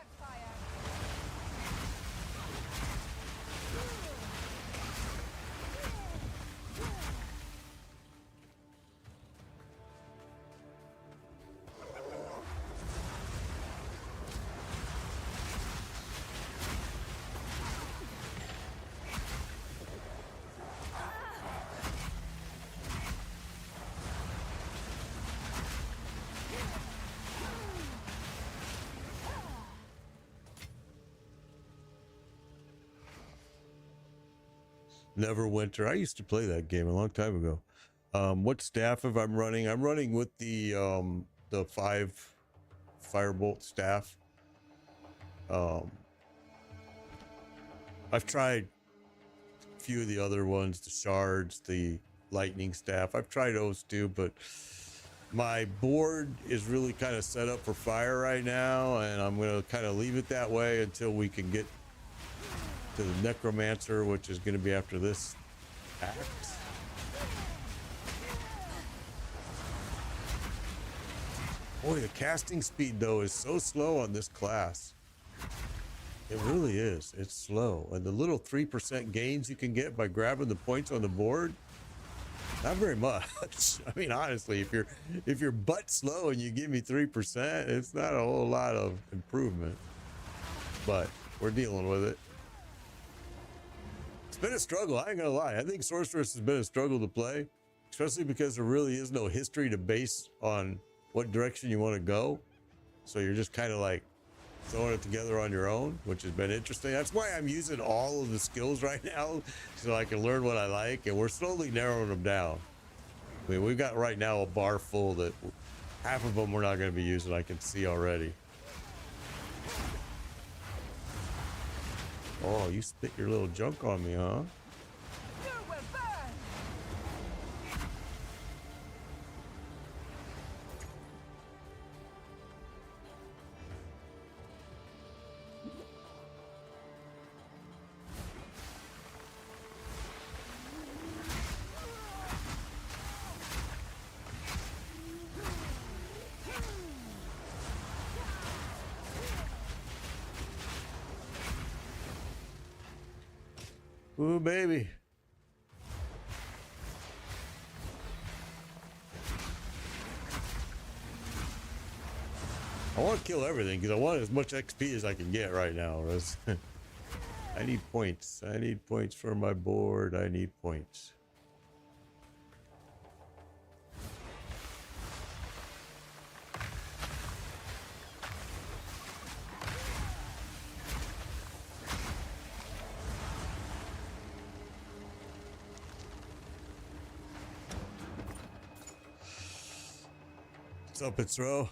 Neverwinter. I used to play that game a long time ago. What staff if I'm running? I'm running with the 5 Firebolt staff. I've tried a few of the other ones, the shards, the lightning staff. I've tried those too, but my board is really kind of set up for fire right now, and I'm going to kind of leave it that way until we can get to the Necromancer, which is going to be after this act. Boy, the casting speed though is so slow on this class. It really is. It's slow, and the little 3% gains you can get by grabbing the points on the board, not very much. I mean, honestly, if you're butt slow and you give me 3%, it's not a whole lot of improvement. But we're dealing with it. It's been a struggle, I ain't gonna lie. I think Sorceress has been a struggle to play, especially because there really is no history to base on what direction you want to go. So you're just kind of like throwing it together on your own, which has been interesting. That's why I'm using all of the skills right now, so I can learn what I like, and we're slowly narrowing them down. I mean, we've got right now a bar full that half of them we're not going to be using, I can see already. Oh, you spit your little junk on me, huh? Ooh, baby. I want to kill everything because I want as much XP as I can get right now. I need points. I need points for my board. I need points. What's up, it's Ro?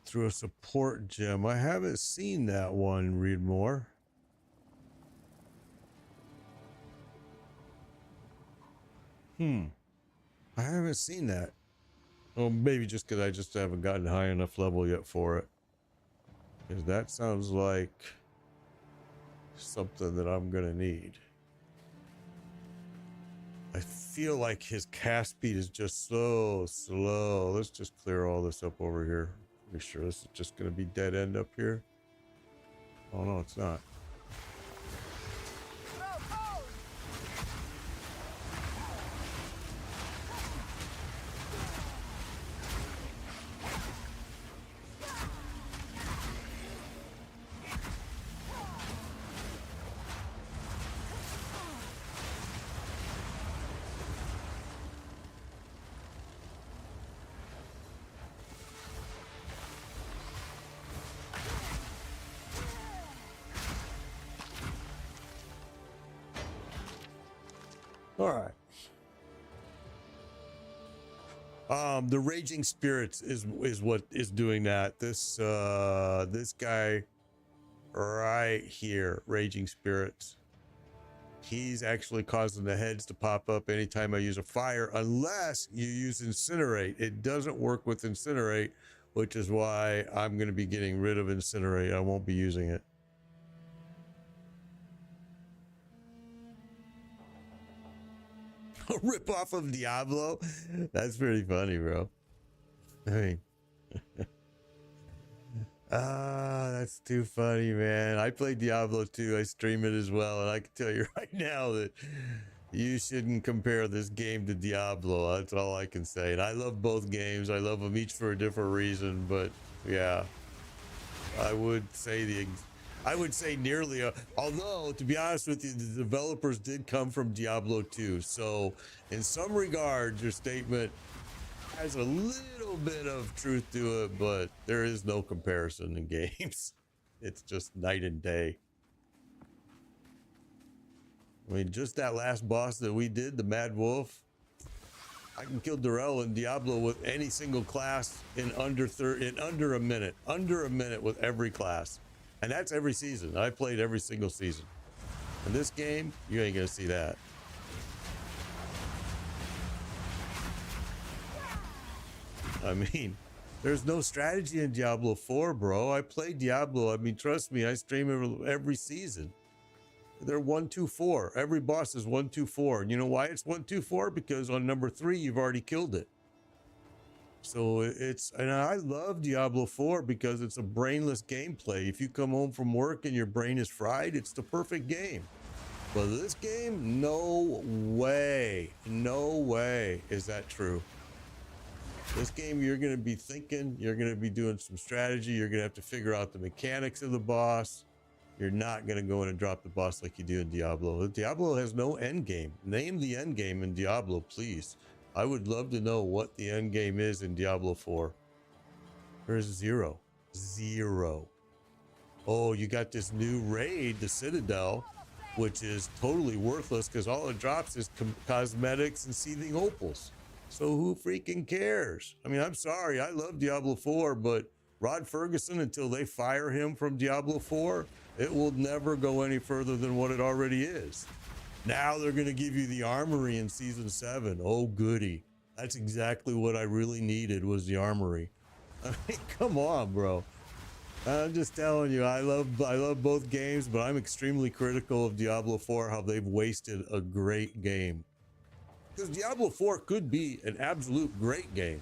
Through a support gem. I haven't seen that one, read more. I haven't seen that. Well, maybe just because I just haven't gotten high enough level yet for it. Because that sounds like something that I'm gonna need. I feel like his cast speed is just so slow. Let's just clear all this up over here. Make sure this is just gonna be dead end up here. Oh no, it's not. All right. The Raging Spirits is what is doing that. This guy right here, Raging Spirits. He's actually causing the heads to pop up anytime I use a fire, unless you use Incinerate. It doesn't work with Incinerate, which is why I'm going to be getting rid of Incinerate. I won't be using it. A rip off of Diablo? That's pretty funny, bro. I mean, that's too funny, man. I play Diablo 2. I stream it as well, and I can tell you right now that you shouldn't compare this game to Diablo. That's all I can say. And I love both games. I love them each for a different reason, but yeah, I would say nearly, although to be honest with you, the developers did come from Diablo 2. So in some regards, your statement has a little bit of truth to it, but there is no comparison in games. It's just night and day. I mean, just that last boss that we did, the Mad Wolf, I can kill Durrell in Diablo with any single class in under a minute with every class. And that's every season. I played every single season. In this game, you ain't gonna see that. I mean, there's no strategy in Diablo 4, bro. I play Diablo. I mean, trust me, I stream it every season. They're 1, 2, 4. Every boss is 1, 2, 4. And you know why it's 1, 2, 4? Because on number 3, you've already killed it. So and I love Diablo 4 because it's a brainless gameplay. If you come home from work and your brain is fried, it's the perfect game. But this game, no way is that true. This game, you're going to be thinking, you're going to be doing some strategy, you're going to have to figure out the mechanics of the boss. You're not going to go in and drop the boss like you do in Diablo. Diablo has no end game. Name the end game in Diablo, please. I would love to know what the end game is in Diablo 4. There's zero. Oh, you got this new raid, the Citadel, which is totally worthless because all it drops is cosmetics and seething opals. So who freaking cares? I mean, I'm sorry, I love Diablo 4, but Rod Ferguson, until they fire him from Diablo 4, it will never go any further than what it already is. Now they're going to give you the armory in season 7. Oh, goody. That's exactly what I really needed, was the armory. I mean, come on, bro. I'm just telling you, I love both games, but I'm extremely critical of Diablo 4, how they've wasted a great game. Because Diablo 4 could be an absolute great game,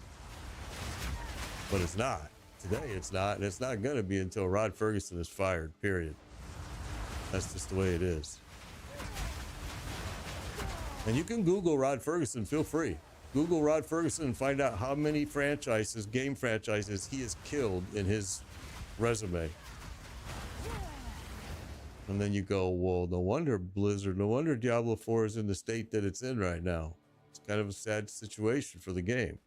but it's not. Today it's not, and it's not going to be until Rod Ferguson is fired, period. That's just the way it is. And you can Google Rod Ferguson, feel free. Google Rod Ferguson and find out how many franchises, game franchises, he has killed in his resume. And then you go, well, no wonder Blizzard, no wonder Diablo 4 is in the state that it's in right now. It's kind of a sad situation for the game.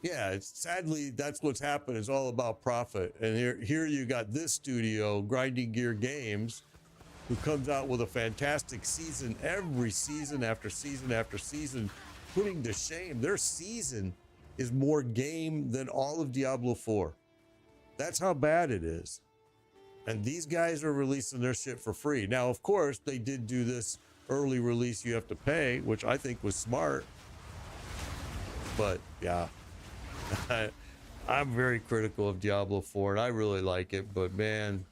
Yeah, sadly, that's what's happened. It's all about profit. And here you got this studio, Grinding Gear Games, who comes out with a fantastic season every season after season after season, putting to shame. Their season is more game than all of Diablo 4. That's how bad it is. And these guys are releasing their shit for free. Now, of course, they did do this early release you have to pay, which I think was smart. But yeah, I'm very critical of Diablo 4 and I really like it, but man,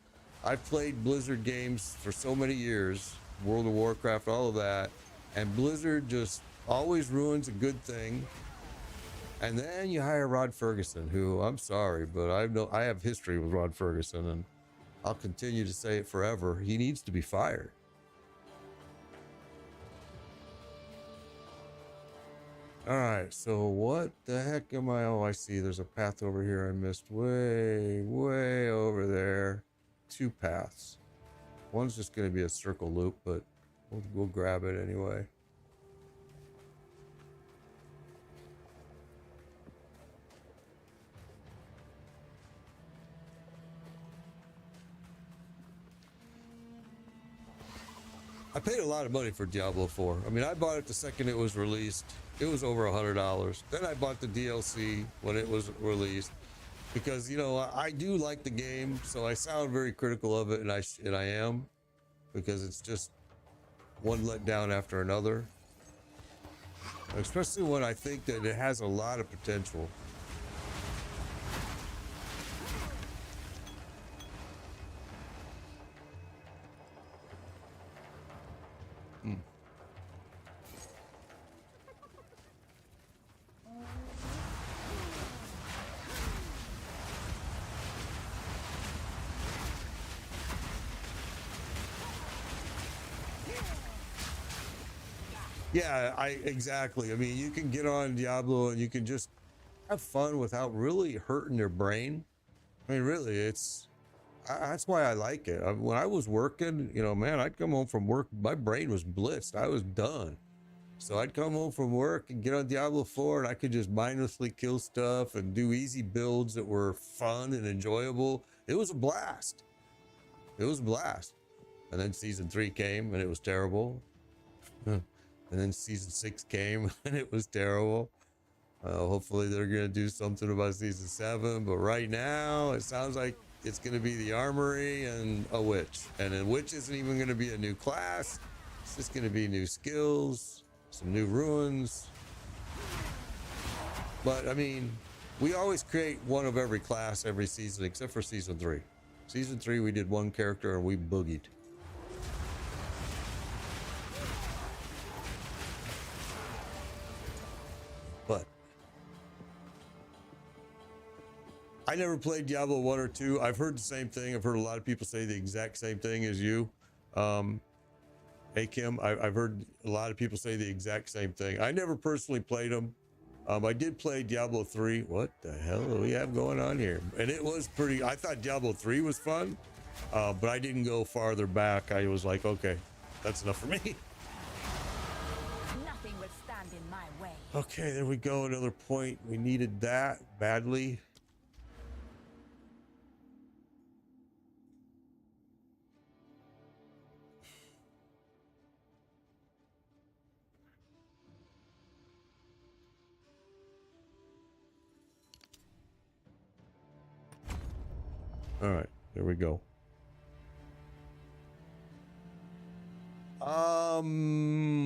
I've played Blizzard games for so many years, World of Warcraft, all of that, and Blizzard just always ruins a good thing. And then you hire Rod Ferguson, who, I'm sorry, but I have history with Rod Ferguson, and I'll continue to say it forever. He needs to be fired. All right, so what the heck am I? Oh, I see. There's a path over here I missed way over there. 2 paths. One's just going to be a circle loop, but we'll grab it anyway. I paid a lot of money for Diablo 4. I mean, I bought it the second it was released. It was over $100. Then I bought the DLC when it was released because, you know, I do like the game, so I sound very critical of it, and I am, because it's just one letdown after another. Especially when I think that it has a lot of potential. Yeah, exactly. I mean, you can get on Diablo and you can just have fun without really hurting your brain. I mean, really, that's why I like it. When I was working, you know, man, I'd come home from work, my brain was blitzed. I was done. So I'd come home from work and get on Diablo 4 and I could just mindlessly kill stuff and do easy builds that were fun and enjoyable. It was a blast. It was a blast. And then season 3 came and it was terrible. And then season 6 came and it was terrible. Hopefully they're going to do something about season 7. But right now it sounds like it's going to be the armory and a witch. And a witch isn't even going to be a new class. It's just going to be new skills, some new ruins. But I mean, we always create one of every class every season except for season 3. Season 3 we did one character and we boogied. But I never played Diablo 1 or 2. I've heard the same thing. I've heard a lot of people say the exact same thing as you. Hey, Kim, I've heard a lot of people say the exact same thing. I never personally played them. I did play Diablo 3. What the hell do we have going on here? And it was pretty, I thought Diablo 3 was fun, but I didn't go farther back. I was like, okay, that's enough for me. Nothing will stand in my way. Okay, there we go. Another point. We needed that badly. All right, there we go.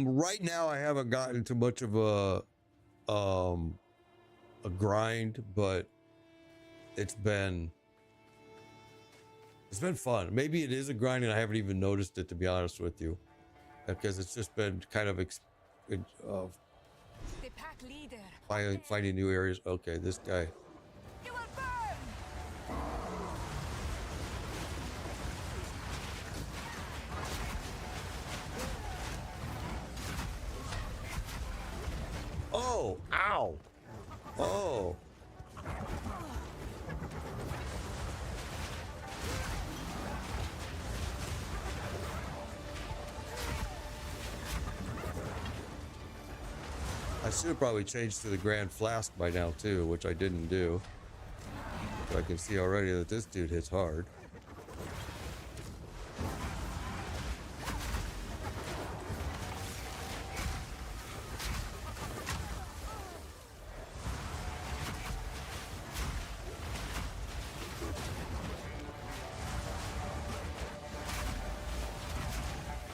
Right now I haven't gotten too much of a grind, but it's been fun. Maybe it is a grind and I haven't even noticed it, to be honest with you, because it's just been kind of The pack leader. finding new areas. Okay, this guy. You will burn. Oh, ow. Oh. I should have probably changed to the Grand Flask by now too, which I didn't do. But I can see already that this dude hits hard.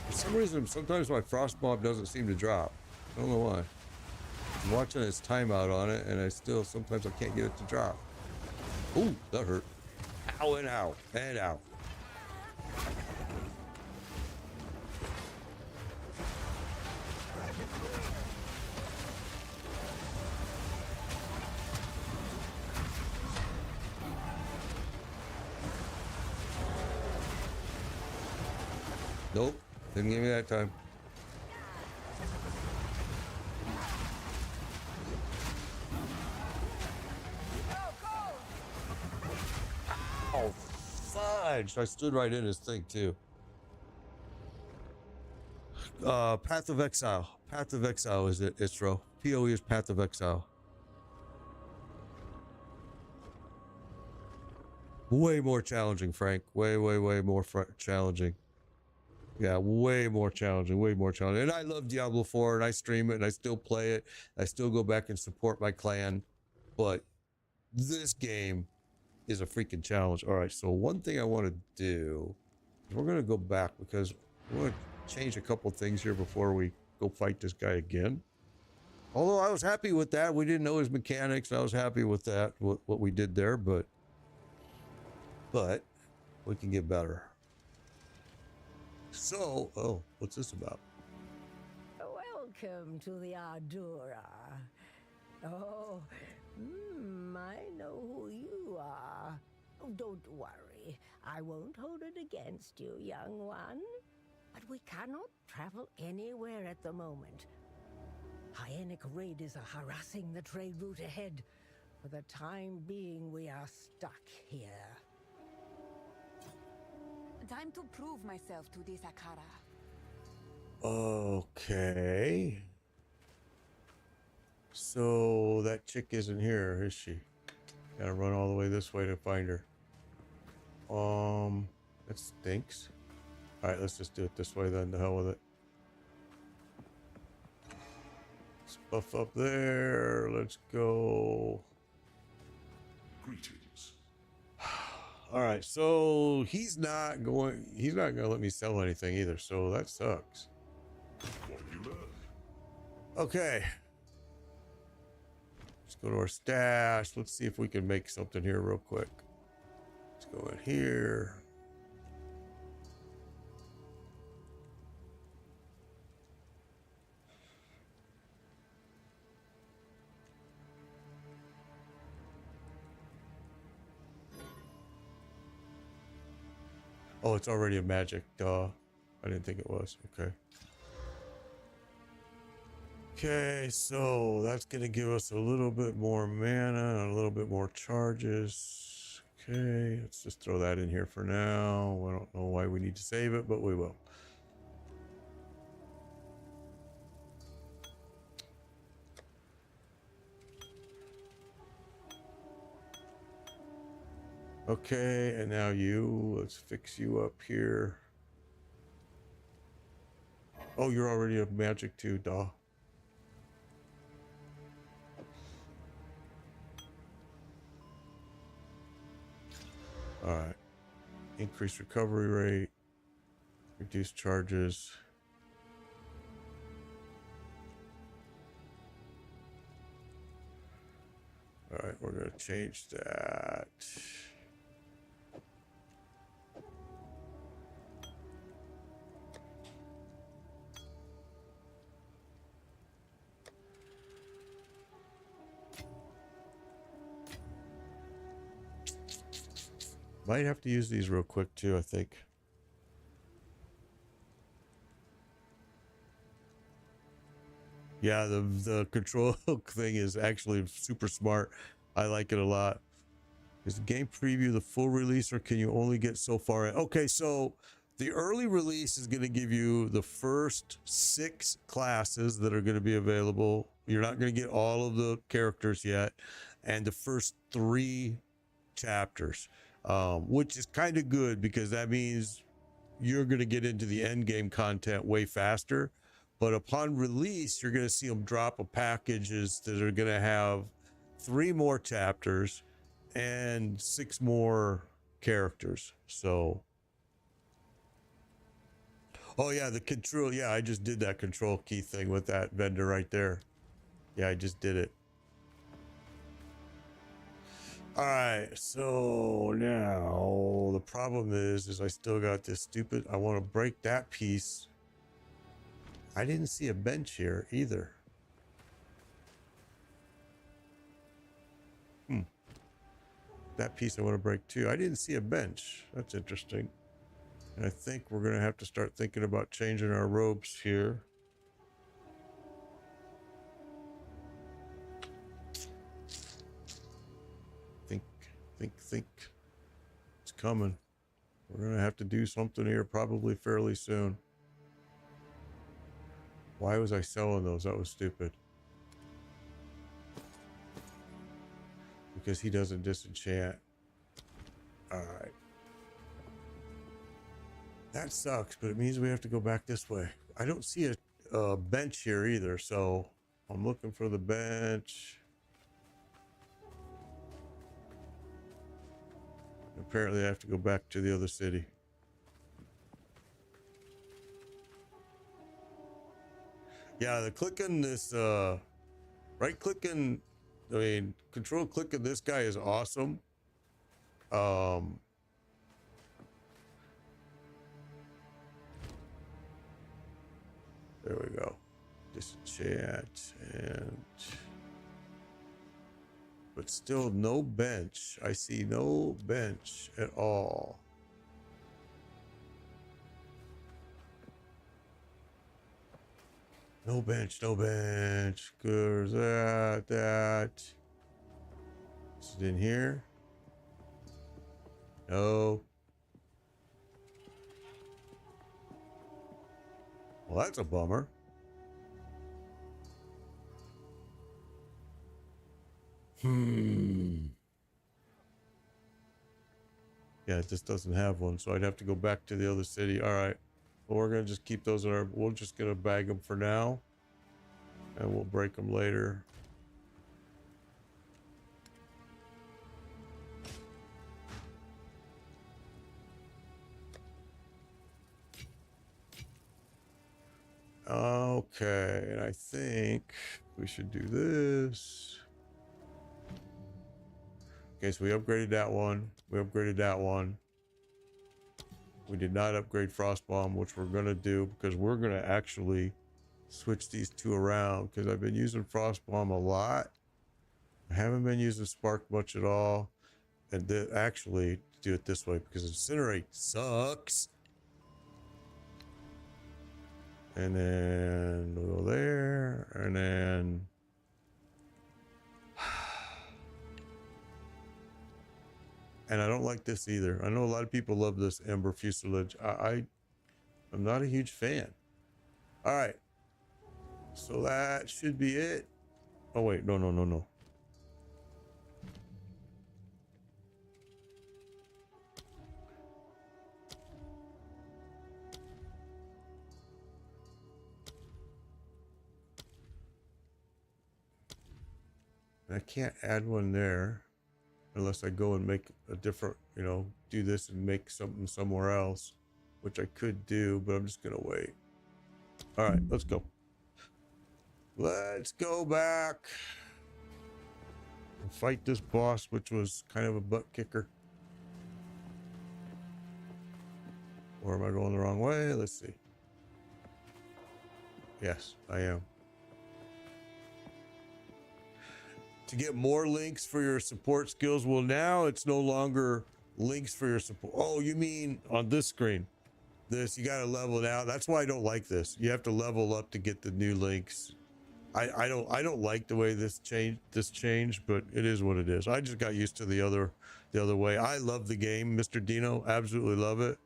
For some reason, sometimes my frost mob doesn't seem to drop. I don't know why. I'm watching its timeout on it, and I still sometimes I can't get it to drop. Ooh, that hurt. Ow and ow and ow. Nope, didn't give me that time. Oh, fudge! I stood right in his thing too. Path of Exile. Path of Exile is it, Istro. PoE is Path of Exile. Way more challenging, Frank. Way more challenging. Yeah, way more challenging, way more challenging. And I love Diablo 4, and I stream it, and I still play it. I still go back and support my clan. But this game is a freaking challenge. All right, so one thing I want to do is we're going to go back because we want to change a couple things here before we go fight this guy again. Although I was happy with that. We didn't know his mechanics. I was happy with that, what we did there, but we can get better. So, oh, what's this about? Welcome to the Ardura. Oh, I know who you are. Oh, don't worry. I won't hold it against you, young one. But we cannot travel anywhere at the moment. Hyenic raiders are harassing the trade route ahead. For the time being, we are stuck here. Time to prove myself to this Akara. Okay. So that chick isn't here, is she? Gotta run all the way this way to find her. That stinks. All right, let's just do it this way then. The hell with it. Let's buff up there. Let's go. Greetings. All right, so he's not gonna let me sell anything either, so that sucks. What have you learned? Okay. Let's go to our stash. Let's see if we can make something here real quick. Let's go in here. Oh, it's already a magic. Duh. I didn't think it was. Okay. Okay, so that's going to give us a little bit more mana and a little bit more charges. Okay, let's just throw that in here for now. I don't know why we need to save it, but we will. Okay, and now let's fix you up here. Oh, you're already a magic too, duh. All right. Increase recovery rate. Reduce charges. All right, we're going to change that. Might have to use these real quick too, I think. Yeah, the control thing is actually super smart. I like it a lot. Is the game preview the full release, or can you only get so far in? Okay, so the early release is going to give you the first 6 classes that are going to be available. You're not going to get all of the characters yet, and the first 3 chapters. Which is kind of good because that means you're going to get into the end game content way faster. But upon release, you're going to see them drop a packages that are going to have 3 more chapters and 6 more characters. So, oh yeah, the control. Yeah, I just did that control key thing with that vendor right there. Yeah, I just did it. All right, so now the problem is I still got this stupid, I want to break that piece. I didn't see a bench here either. That piece I want to break too. I didn't see a bench. That's interesting. And I think we're going to have to start thinking about changing our ropes here. Think. It's coming. We're going to have to do something here probably fairly soon. Why was I selling those? That was stupid. Because he doesn't disenchant. Alright. That sucks, but it means we have to go back this way. I don't see a bench here either, so I'm looking for the bench. Apparently I have to go back to the other city. Yeah, the clicking this, right clicking, I mean, control clicking this guy is awesome. There we go. Disenchant and... But still no bench. I see no bench at all. No bench, no bench. Good. That. Is it in here? No. Well, that's a bummer. Yeah, it just doesn't have one, so I'd have to go back to the other city. All right. Well, we're gonna just keep those in our. We're just gonna bag them for now, and we'll break them later. Okay, and I think we should do this. Okay, so we upgraded that one. We upgraded that one. We did not upgrade Frostbomb, which we're going to do because we're going to actually switch these two around because I've been using Frostbomb a lot. I haven't been using Spark much at all. And actually do it this way because Incinerate sucks. And then we'll go there, and then and I don't like this either. I know a lot of people love this Ember Fuselage. I'm not a huge fan. All right, so that should be it. Oh wait, no. I can't add one there unless I go and make a different, do this and make something somewhere else, which I could do, but I'm just going to wait. All right, let's go. Let's go back and fight this boss, which was kind of a butt kicker. Or am I going the wrong way? Let's see. Yes, I am. To get more links for your support skills, well, now it's no longer links for your support. Oh, you mean on this screen? This, you got to level it out. That's why I don't like this. You have to level up to get the new links. I don't like the way this changed, but it is what it is. I just got used to the other way. I love the game, Mr. Dino. Absolutely love it.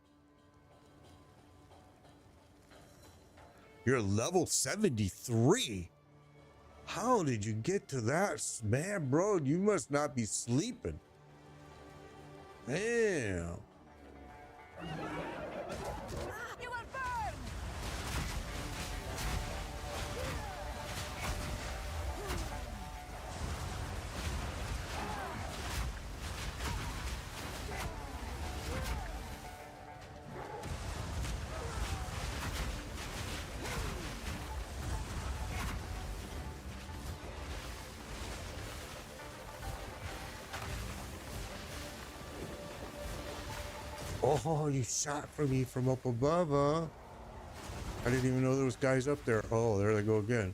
You're level 73. How did you get to that, man, bro? You must not be sleeping. Damn. You will burn! Oh, you shot for me from up above, huh? I didn't even know there was guys up there. Oh, there they go again.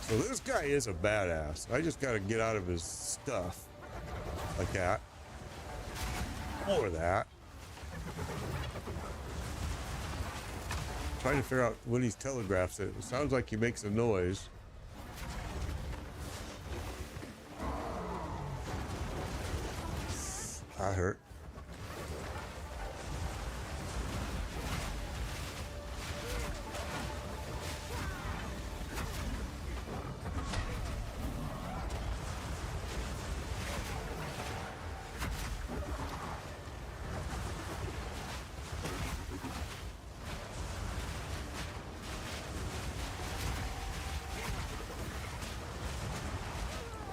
So this guy is a badass. I just gotta get out of his stuff. Like that. Or that. Trying to figure out when he telegraphs it. It sounds like he makes a noise. I hurt.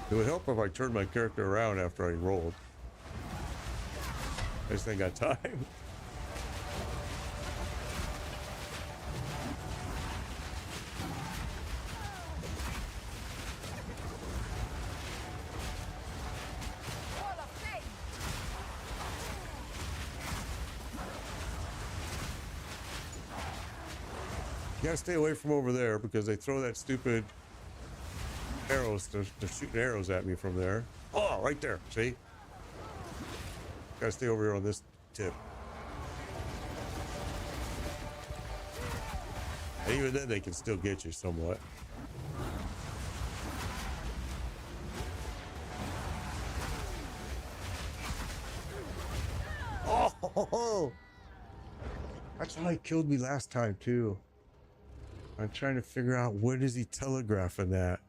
It would help if I turned my character around after I rolled. I just ain't got time. You gotta stay away from over there because they throw that stupid arrows. They're shooting arrows at me from there. Oh, right there. See? Gotta stay over here on this tip. And even then, they can still get you somewhat. Oh! That's how he killed me last time, too. I'm trying to figure out when is he telegraphing that.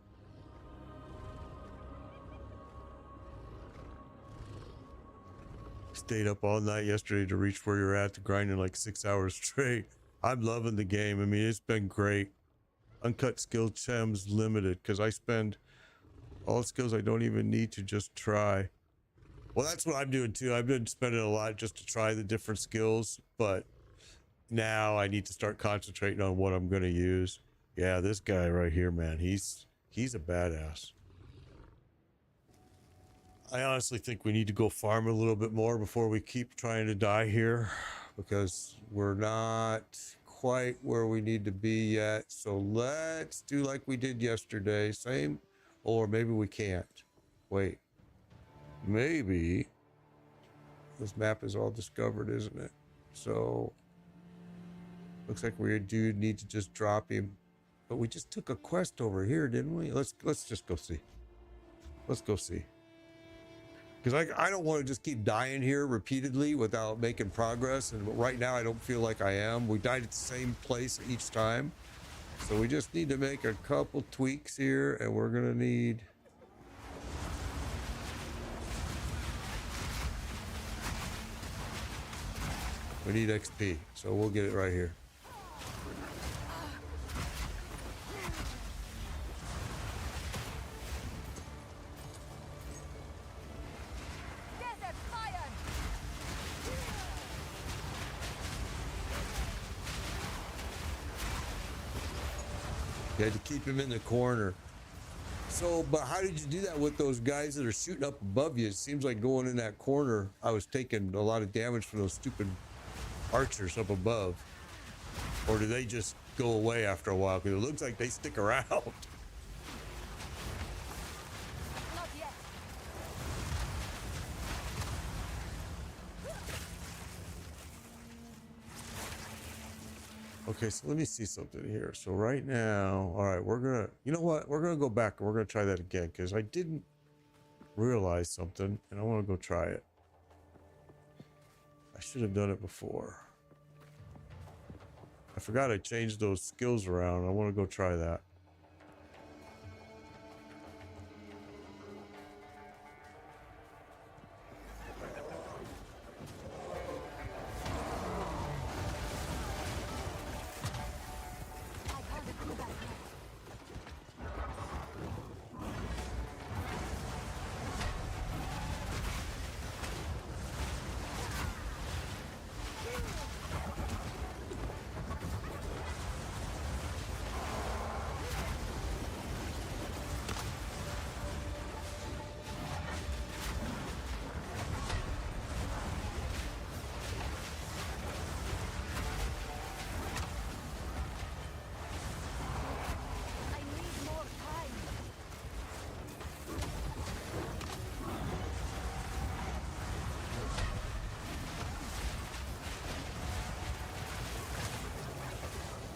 Stayed up all night yesterday to reach where you're at, to grinding like 6 hours straight. I'm loving the game. I mean, it's been great. Uncut skill gems limited because I spend all skills I don't even need to just try. Well, that's what I'm doing too. I've been spending a lot just to try the different skills, but now I need to start concentrating on what I'm going to use. Yeah, this guy right here, man, he's a badass. I honestly think we need to go farm a little bit more before we keep trying to die here, because we're not quite where we need to be yet. So let's do like we did yesterday. Same, or maybe we can't. Wait. Maybe this map is all discovered, isn't it? So looks like we do need to just drop him. But we just took a quest over here, didn't we? Let's just go see. Let's go see. Because I don't want to just keep dying here repeatedly without making progress. And right now I don't feel like I am. We died at the same place each time. So we just need to make a couple tweaks here, and we're going to need... We need XP, so we'll get it right here. You had to keep him in the corner. So, but how did you do that with those guys that are shooting up above you? It seems like going in that corner, I was taking a lot of damage from those stupid archers up above. Or do they just go away after a while? Because it looks like they stick around. Not yet. Okay, so let me see something here. So right now, all right, we're gonna, you know what? We're gonna go back and we're gonna try that again because I didn't realize something and I want to go try it. I should have done it before. I forgot I changed those skills around. I want to go try that.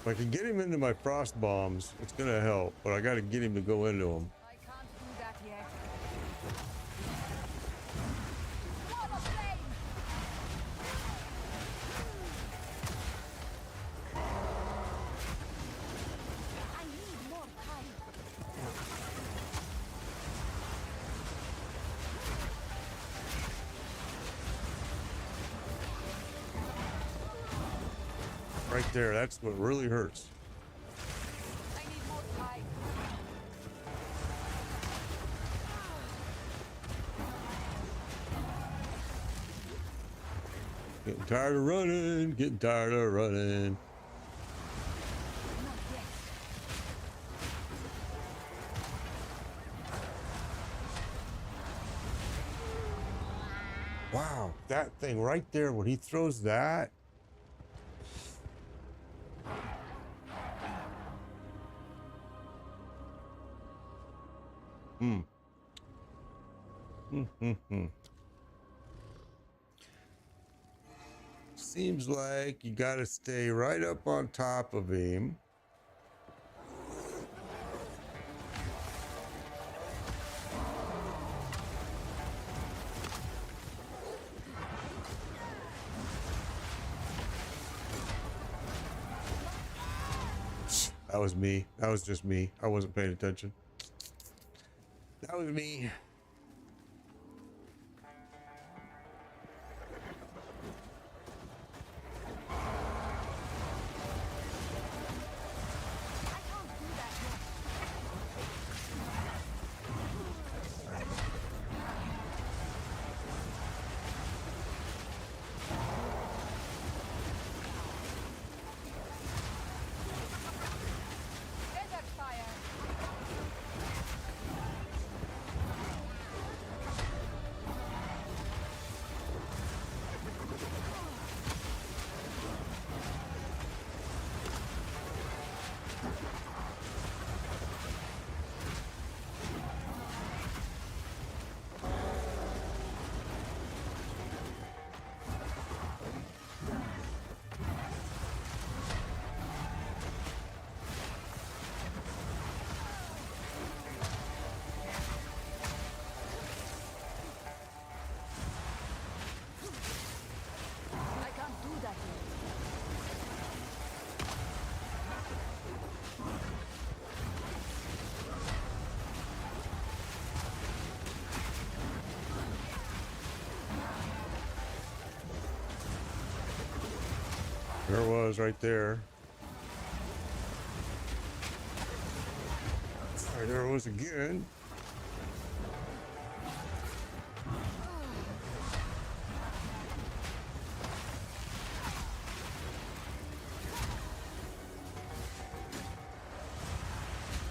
If I can get him into my frost bombs, it's gonna help, but I gotta get him to go into them. I can't do that yet. Wall of flame! I need more time. Right there, that's what really hurts. I need more time. Getting tired of running, getting tired of running. Not yet. Wow, that thing right there, when he throws that. Seems like you gotta stay right up on top of him. That was me. That was just me. I wasn't paying attention. That was me. I can't do that yet. Desert fire! I can't do that yet. There it was right there. Sorry, there it was again.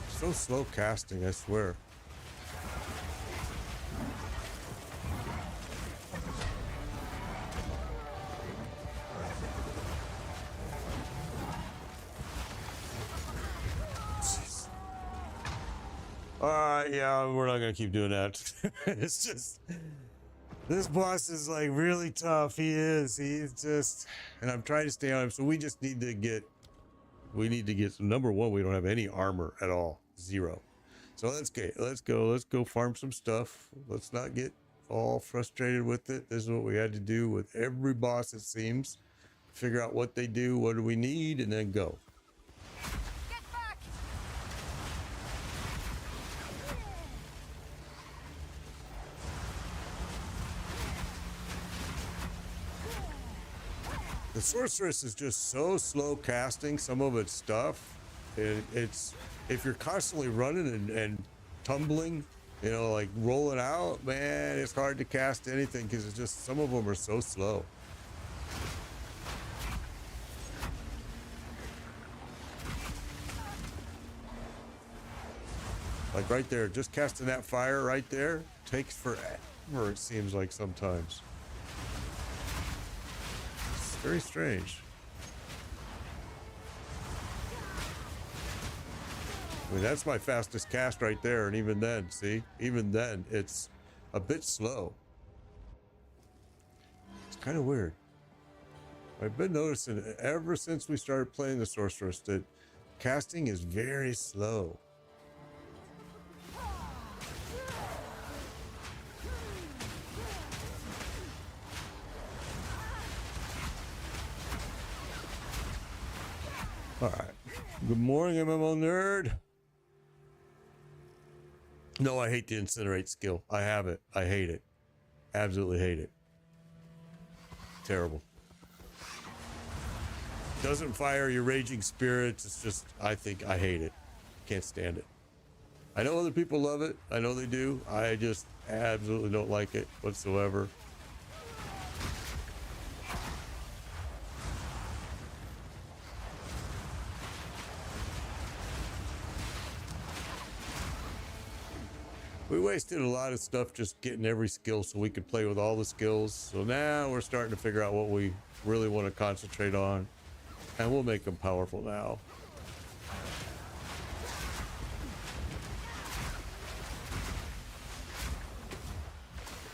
So slow casting, I swear. Jeez. All right, yeah, we're not gonna keep doing that. It's just this boss is like really tough. He is. He's just, and I'm trying to stay on him. So we just need to get. We need to get some. Number one, we don't have any armor at all. Zero. So let's go. Let's go farm some stuff. Let's not get all frustrated with it. This is what we had to do with every boss, it seems. Figure out what they do, what do we need, and then go. Get back! The Sorceress is just so slow casting some of its stuff. It's if you're constantly running and tumbling, you know, like rolling out, man, it's hard to cast anything because it's just some of them are so slow. Like right there, just casting that fire right there takes forever, it seems like sometimes. It's very strange. I mean, that's my fastest cast right there, and even then, see? Even then, it's a bit slow. It's kind of weird. I've been noticing ever since we started playing the Sorceress that casting is very slow. All right. Good morning, MMO nerd. No, I hate the incinerate skill. I have it. I hate it. Absolutely hate it. Terrible. Doesn't fire your raging spirits. It's just, I think I hate it. Can't stand it. I know other people love it. I know they do. I just absolutely don't like it whatsoever. We wasted a lot of stuff just getting every skill so we could play with all the skills. So now we're starting to figure out what we really want to concentrate on. And we'll make them powerful now.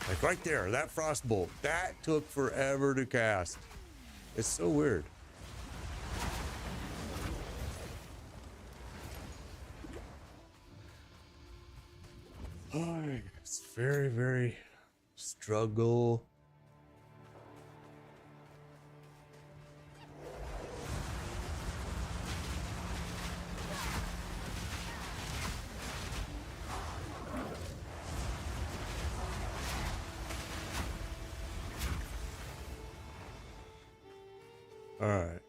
Like right there, that frostbolt, that took forever to cast. It's so weird. Oh, it's very, very struggle. All right.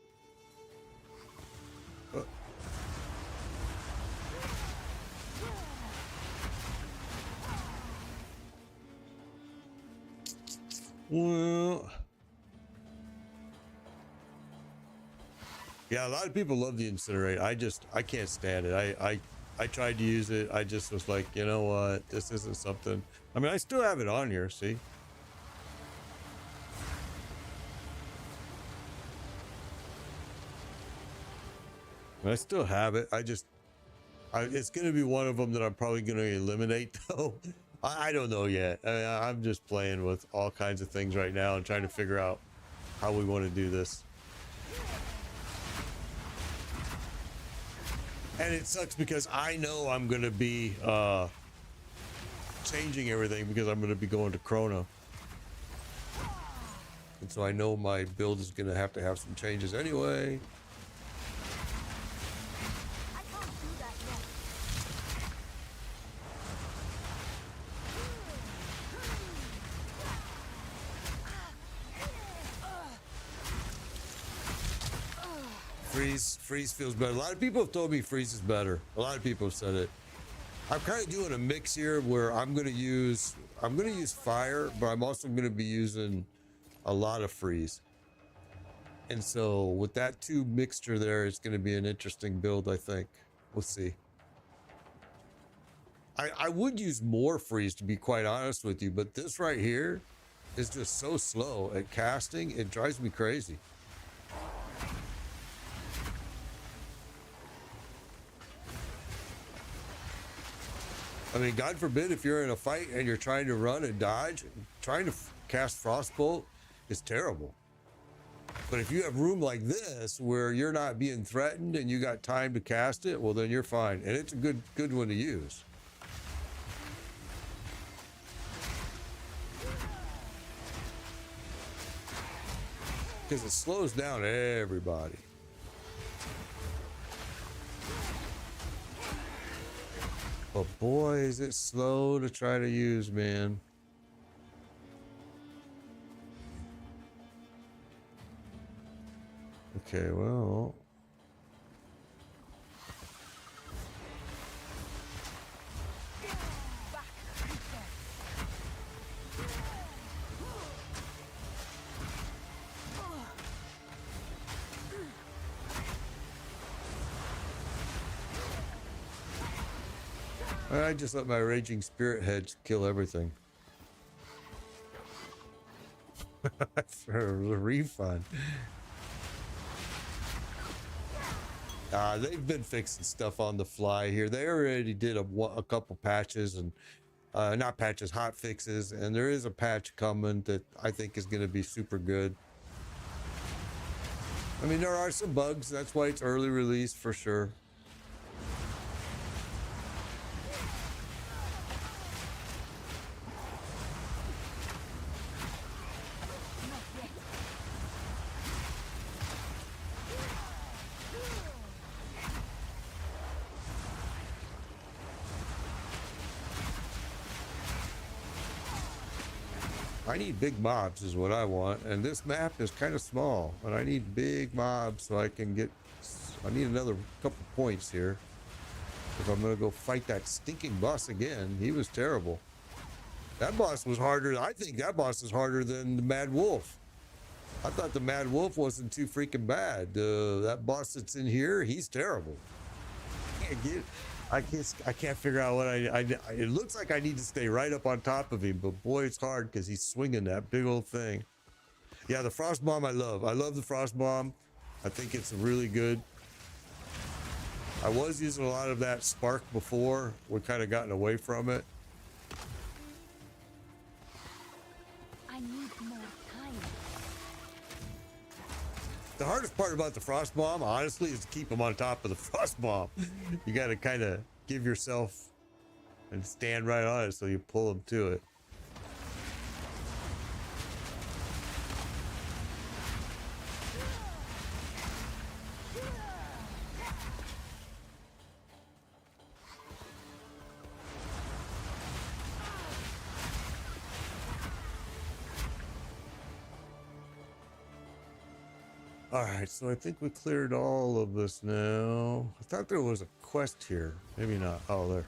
Well, yeah, a lot of people love the incinerate. I can't stand it. I tried to use it. I just was like, you know what? This isn't something. I mean, I still have it on here. See? I still have it. It's going to be one of them that I'm probably going to eliminate, though. I don't know yet. I'm just playing with all kinds of things right now and trying to figure out how we want to do this. And it sucks because I know I'm going to be changing everything because I'm going to be going to Chrono. And so I know my build is going to have some changes anyway. Freeze feels better. A lot of people have told me freeze is better. A lot of people have said it. I'm kind of doing a mix here where I'm going to use fire, but I'm also going to be using a lot of freeze. And so with that two mixture there, it's going to be an interesting build, I think. We'll see. I would use more freeze, to be quite honest with you, but this right here is just so slow at casting. It drives me crazy. I mean, God forbid if you're in a fight and you're trying to run and dodge, trying to cast Frostbolt is terrible. But if you have room like this where you're not being threatened and you got time to cast it, well, then you're fine. And it's a good one to use. Because it slows down everybody. But boy, is it slow to try to use, man. Okay, well. I just let my raging spirit heads kill everything. For a refund. They've been fixing stuff on the fly here. They already did a couple patches and not patches, hot fixes, and there is a patch coming that I think is going to be super good. I mean, there are some bugs. That's why it's early release for sure. I need big mobs is what I want, and this map is kind of small, and I need big mobs so I can get. I need another couple points here if I'm gonna go fight that stinking boss again. He was terrible. That boss was harder. I think that boss is harder than the Mad Wolf. I thought the Mad Wolf wasn't too freaking bad. That boss that's in here, he's terrible. I can't figure out what it looks like I need to stay right up on top of him, but boy, it's hard because he's swinging that big old thing. Yeah, the Frost Bomb I love the Frost Bomb. I think it's really good. I was using a lot of that Spark before. We've kind of gotten away from it. I need more time. The hardest part about the Frost Bomb, honestly, is to keep them on top of the Frost Bomb. You got to kind of give yourself and stand right on it so you pull them to it. All right, so I think we cleared all of this now. I thought there was a quest here. Maybe not. Oh, there.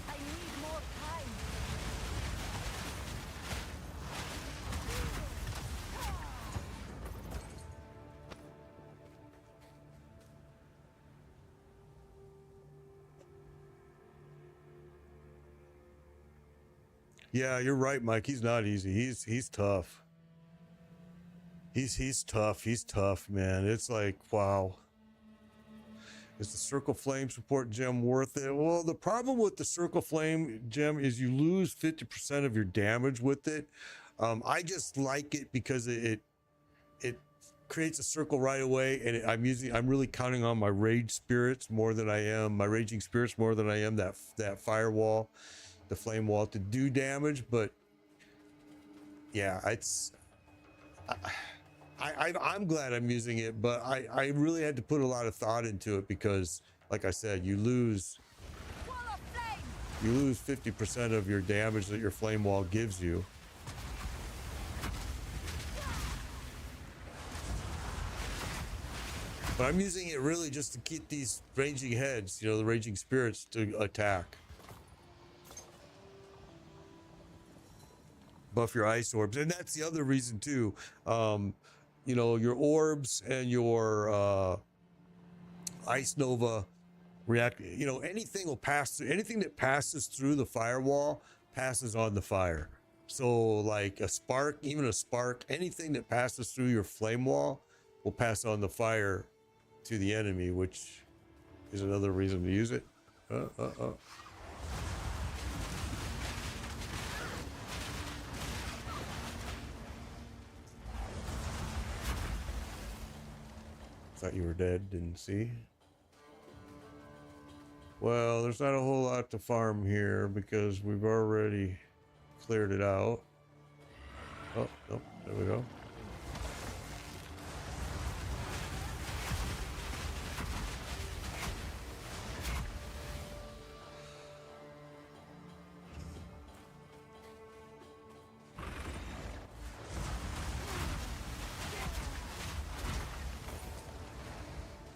I need more time. Yeah, you're right, Mike. He's not easy. He's tough. He's tough. He's tough, man. It's like, wow. Is the Circle Flame support gem worth it? Well, the problem with the Circle Flame gem is you lose 50% of your damage with it. I just like it because it creates a circle right away, and I'm really counting on my rage spirits more than I am my raging spirits more than I am that firewall, the flame wall to do damage. But yeah, I'm glad I'm using it, but I really had to put a lot of thought into it because, like I said, you lose 50% of your damage that your flame wall gives you. But I'm using it really just to keep these raging heads, the raging spirits to attack. Buff your ice orbs. And that's the other reason too. Your orbs and your ice nova react, anything will pass through, anything that passes through the firewall passes on the fire. So like a spark, anything that passes through your flame wall will pass on the fire to the enemy, which is another reason to use it. Thought you were dead, didn't see. Well, there's not a whole lot to farm here because we've already cleared it out. Oh, nope, there we go.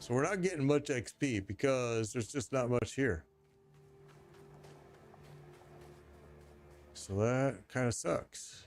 So we're not getting much XP because there's just not much here. So that kind of sucks.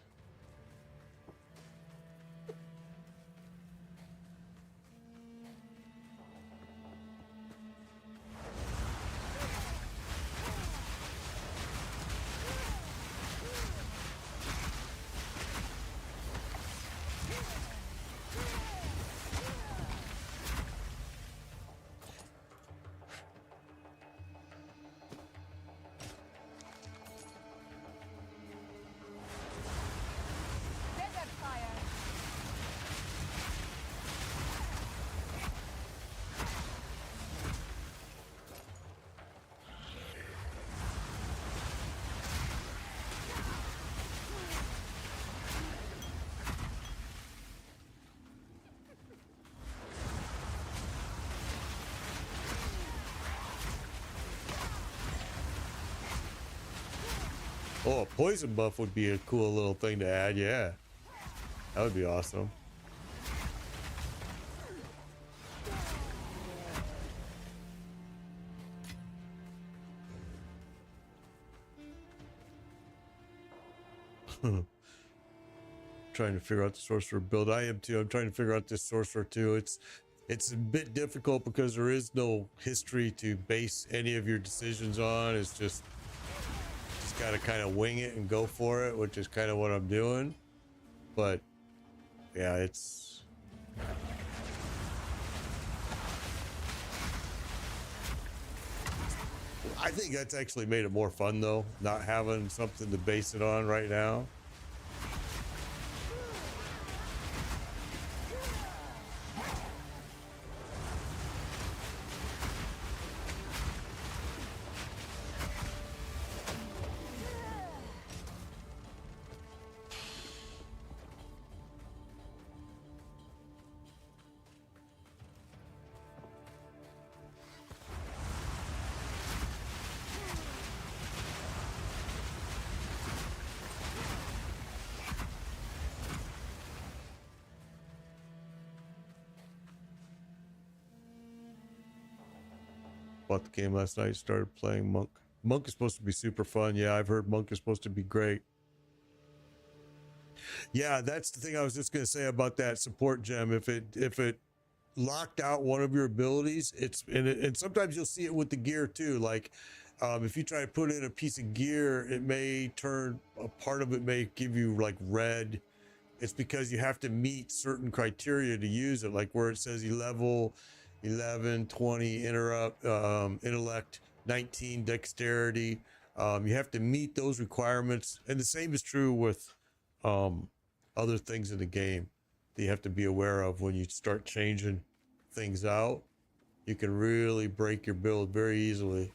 Oh, a poison buff would be a cool little thing to add. Yeah, that would be awesome. Trying to figure out the sorcerer build. I am too. I'm trying to figure out this sorcerer too. It's a bit difficult because there is no history to base any of your decisions on. It's just gotta kind of wing it and go for it, which is kind of what I'm doing. But yeah, it's I think that's actually made it more fun though, not having something to base it on right now. Bought the game last night, started playing Monk. Monk is supposed to be super fun. Yeah, I've heard Monk is supposed to be great. Yeah, that's the thing I was just going to say about that support gem. If it locked out one of your abilities, and sometimes you'll see it with the gear too. Like if you try to put in a piece of gear, it may turn a part of it may give you like red. It's because you have to meet certain criteria to use it, like where it says you level 11, 20 intellect, 19 dexterity. You have to meet those requirements, and the same is true with other things in the game that you have to be aware of. When you start changing things out, you can really break your build very easily.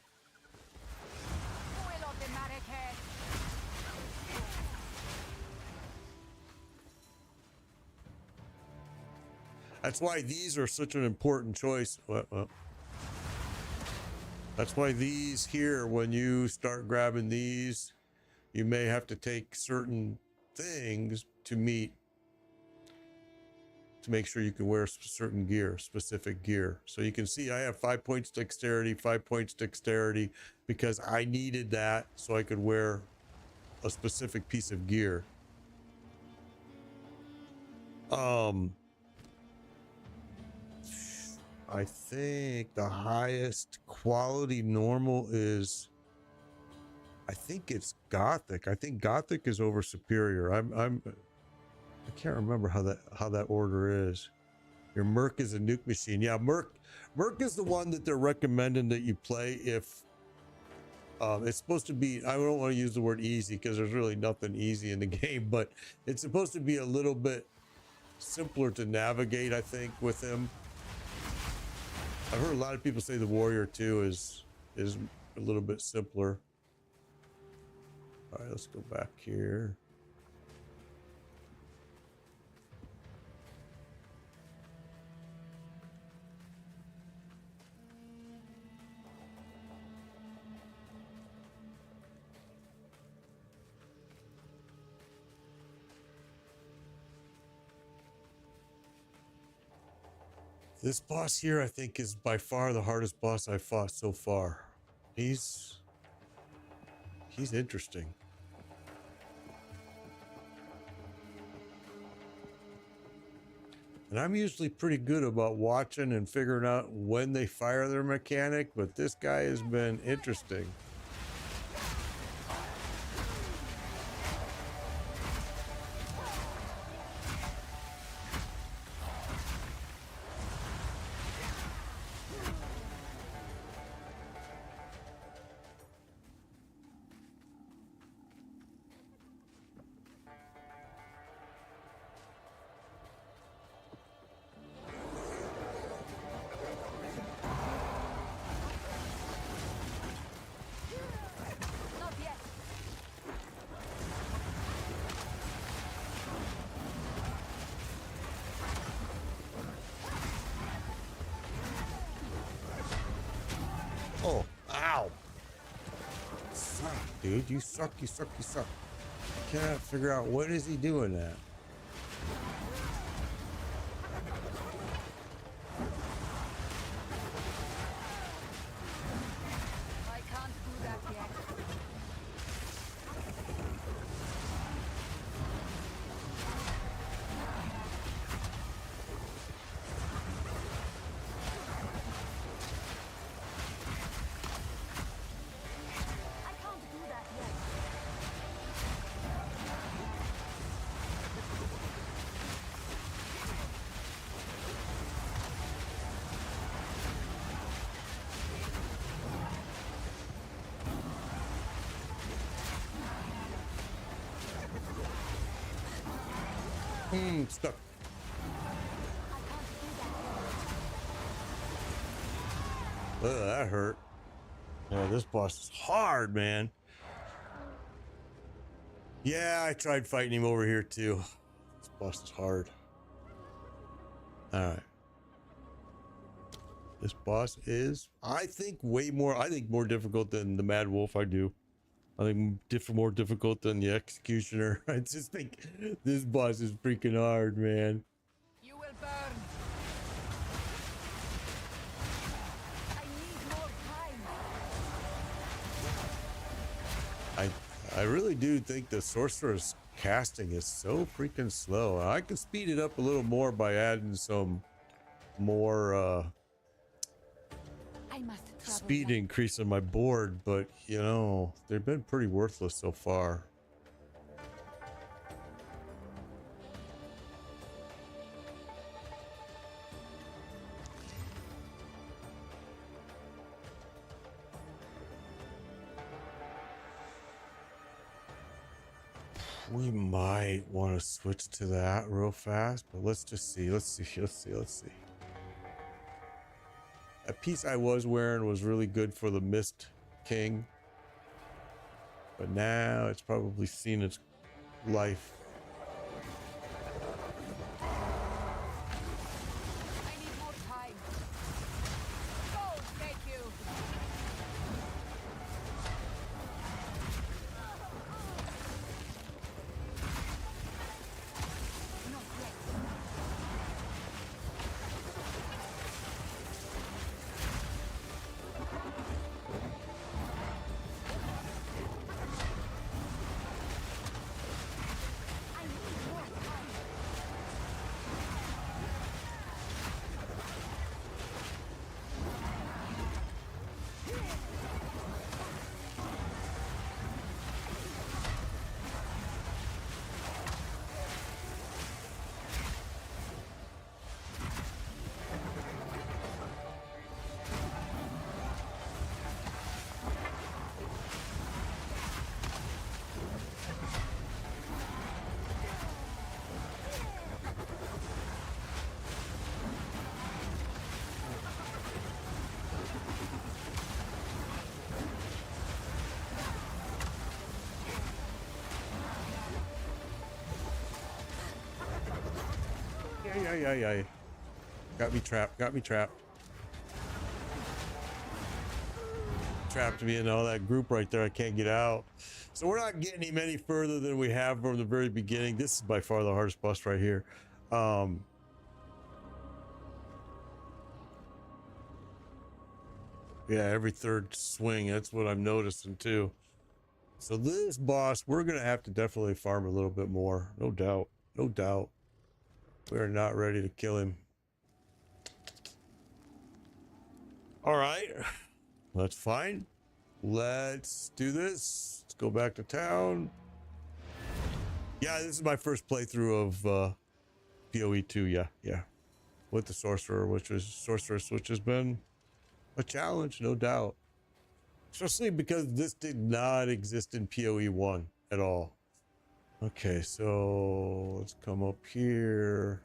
That's why these are such an important choice. That's why these here, when you start grabbing these, you may have to take certain things to make sure you can wear certain gear, specific gear. So you can see I have 5 points dexterity, 5 points dexterity, because I needed that so I could wear a specific piece of gear. I think the highest quality normal is, I think it's Gothic. I think Gothic is over Superior. I can't remember how that order is. Your Merc is a nuke machine. Yeah, Merc is the one that they're recommending that you play if it's supposed to be, I don't want to use the word easy because there's really nothing easy in the game, but it's supposed to be a little bit simpler to navigate, I think, with him. I've heard a lot of people say the Warrior too is a little bit simpler. All right, let's go back here. This boss here, I think, is by far the hardest boss I've fought so far. He's interesting. And I'm usually pretty good about watching and figuring out when they fire their mechanic, but this guy has been interesting. dude. You suck, you suck, you suck. I cannot figure out what is he doing at. I can't do that yet. I can't do that yet. Stuck. Ugh, that hurt. Yeah, this boss is hard, man. Yeah, I tried fighting him over here too. This boss is hard. Alright. This boss is, I think, more difficult than the Mad Wolf. I do. I think more difficult than the Executioner. I just think this boss is freaking hard, man. You will burn. I need more time. I really do think the Sorceress casting is so freaking slow. I could speed it up a little more by adding some more I must travel speed back. increase on my board, but you know, they've been pretty worthless so far. We might want to switch to that real fast, but let's just see. Let's see. A piece I was wearing was really good for the Mist King, but now it's probably seen its life. I need more time. Go, thank you. Not yet. I need more time. Yeah. Got me trapped. Trapped me in all that group right there. I can't get out. So we're not getting him any further than we have from the very beginning. This is by far the hardest boss right here. Yeah, every third swing. That's what I'm noticing too. So this boss, we're going to have to definitely farm a little bit more. No doubt. We're not ready to kill him. All right. That's fine. Let's do this. Let's go back to town. Yeah, this is my first playthrough of PoE 2. Yeah. With the Sorceress, which has been a challenge, no doubt. Especially because this did not exist in PoE 1 at all. Okay, so let's come up here.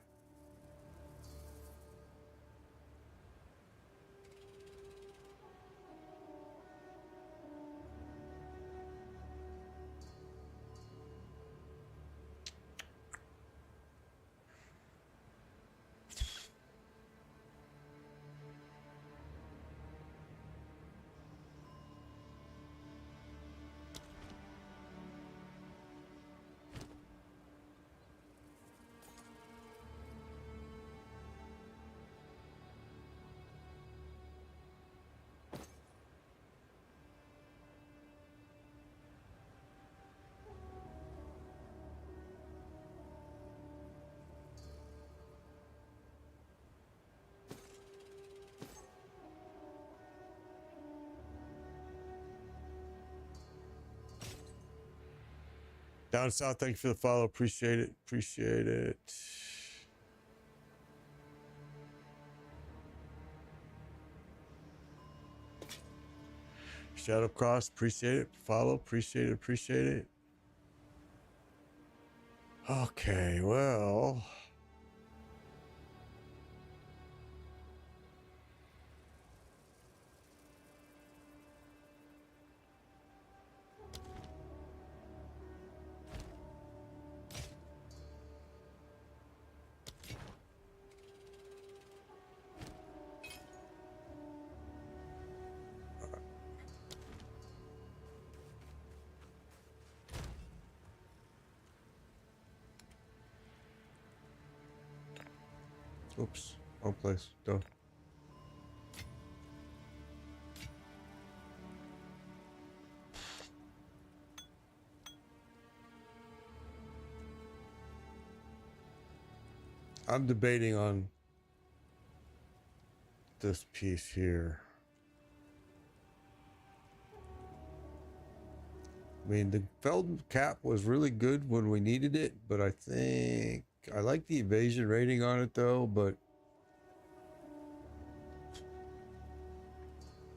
Down south, thanks for the follow. Appreciate it. Appreciate it. Shadow Cross, appreciate it. Follow, appreciate it. Appreciate it. Okay, well. Oops, wrong place. Go. I'm debating on this piece here. I mean, the Feld cap was really good when we needed it, but I think I like the evasion rating on it though, but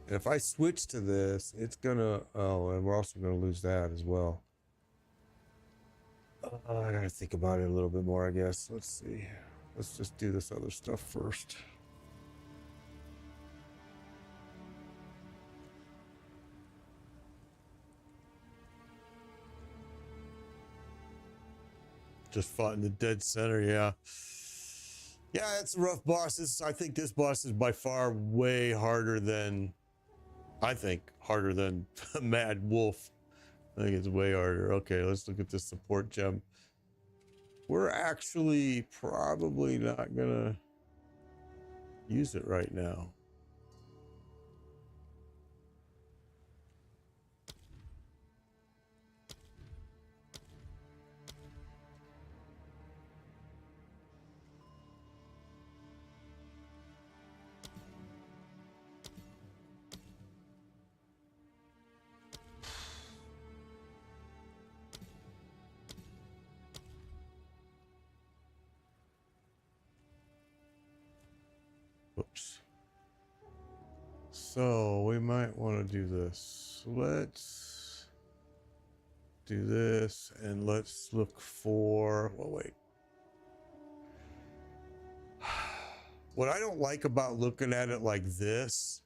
if I switch to this, it's gonna, oh, and we're also gonna lose that as well. I gotta think about it a little bit more, I guess. Let's see. Let's just do this other stuff first. Just fought in the dead center, yeah. Yeah, it's a rough boss. I think this boss is by far way harder than, harder than Mad Wolf. I think it's way harder. Okay, let's look at this support gem. We're actually probably not gonna use it right now. Whoops. So we might want to do this. Let's do this and let's look for, well, wait. What I don't like about looking at it like this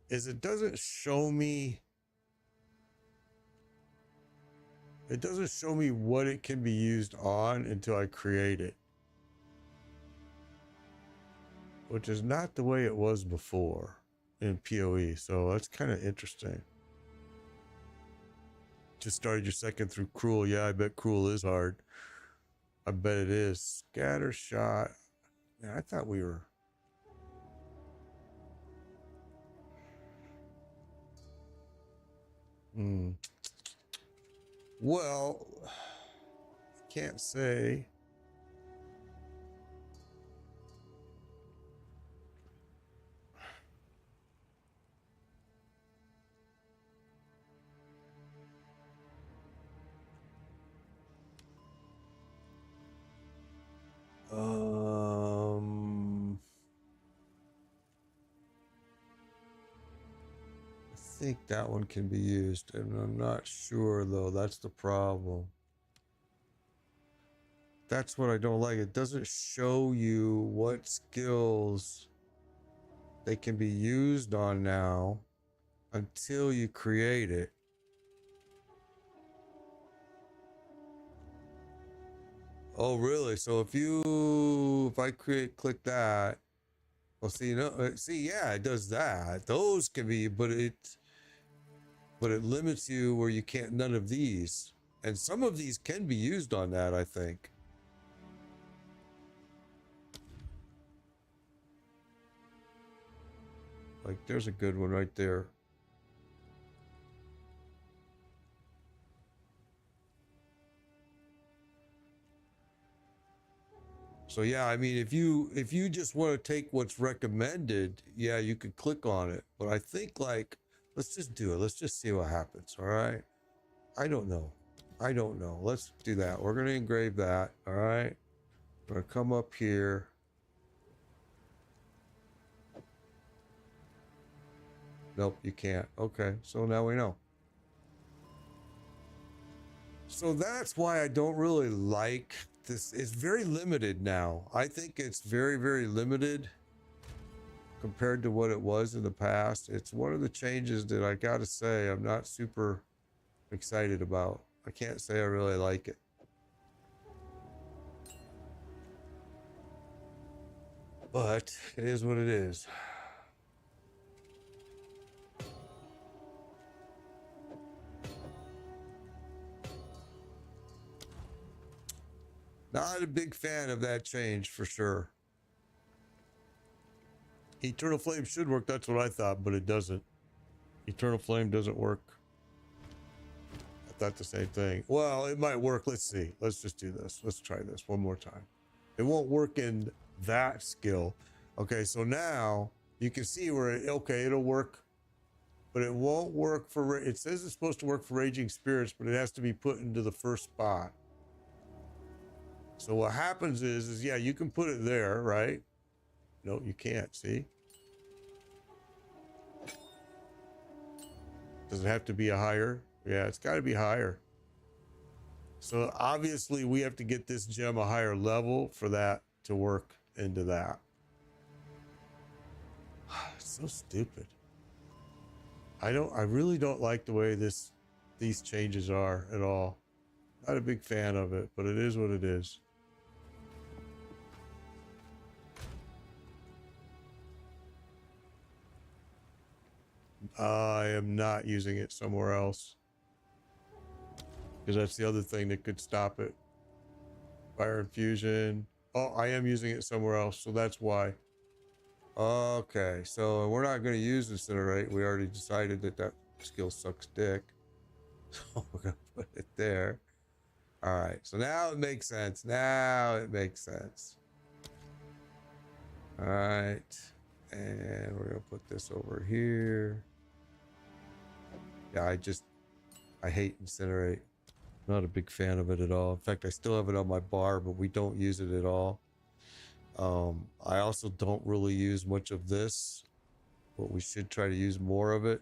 is it doesn't show me what it can be used on until I create it. Which is not the way it was before in PoE, so that's kind of interesting. Just started your second through Cruel. Yeah, I bet Cruel is hard. I bet it is. Scatter shot. Man, I thought we were... Well, I can't say... I think that one can be used, and I'm not sure though. That's the problem. That's what I don't like. It doesn't show you what skills they can be used on now until you create it. Oh, really? So if I click that, well, see, yeah, it does that. Those can be, but it limits you where you can't, none of these. And some of these can be used on that, I think. Like, there's a good one right there. So yeah, I mean, if you just want to take what's recommended, yeah, you could click on it. But I think, like, let's just do it. Let's just see what happens. All right. I don't know. I don't know. Let's do that. We're going to engrave that. All right. We're going to come up here. Nope, you can't. Okay, so now we know. So that's why I don't really like this. It's very limited now. I think it's very, very limited compared to what it was in the past. It's one of the changes that I gotta say I'm not super excited about. I can't say I really like it. But it is what it is. Not a big fan of that change for sure. Eternal Flame should work. That's what I thought, but it doesn't. Eternal Flame doesn't work. I thought the same thing. Well, it might work. Let's see. Let's just do this. Let's try this one more time. It won't work in that skill. Okay, so now you can see where it'll work, but it won't work for. It says it's supposed to work for Raging Spirits, but it has to be put into the first spot. So what happens is yeah, you can put it there, right? No, you can't. See? Does it have to be a higher? Yeah, it's got to be higher. So obviously we have to get this gem a higher level for that to work into that. It's so stupid. I really don't like the way these changes are at all. Not a big fan of it, but it is what it is. I am not using it somewhere else. Because that's the other thing that could stop it. Fire infusion. Oh, I am using it somewhere else, so that's why. Okay, so we're not going to use Incinerate. We already decided that skill sucks dick. So we're going to put it there. All right, so now it makes sense. Now it makes sense. All right, and we're going to put this over here. Yeah, I hate Incinerate. Not a big fan of it at all. In fact, I still have it on my bar, but we don't use it at all. I also don't really use much of this, but we should try to use more of it.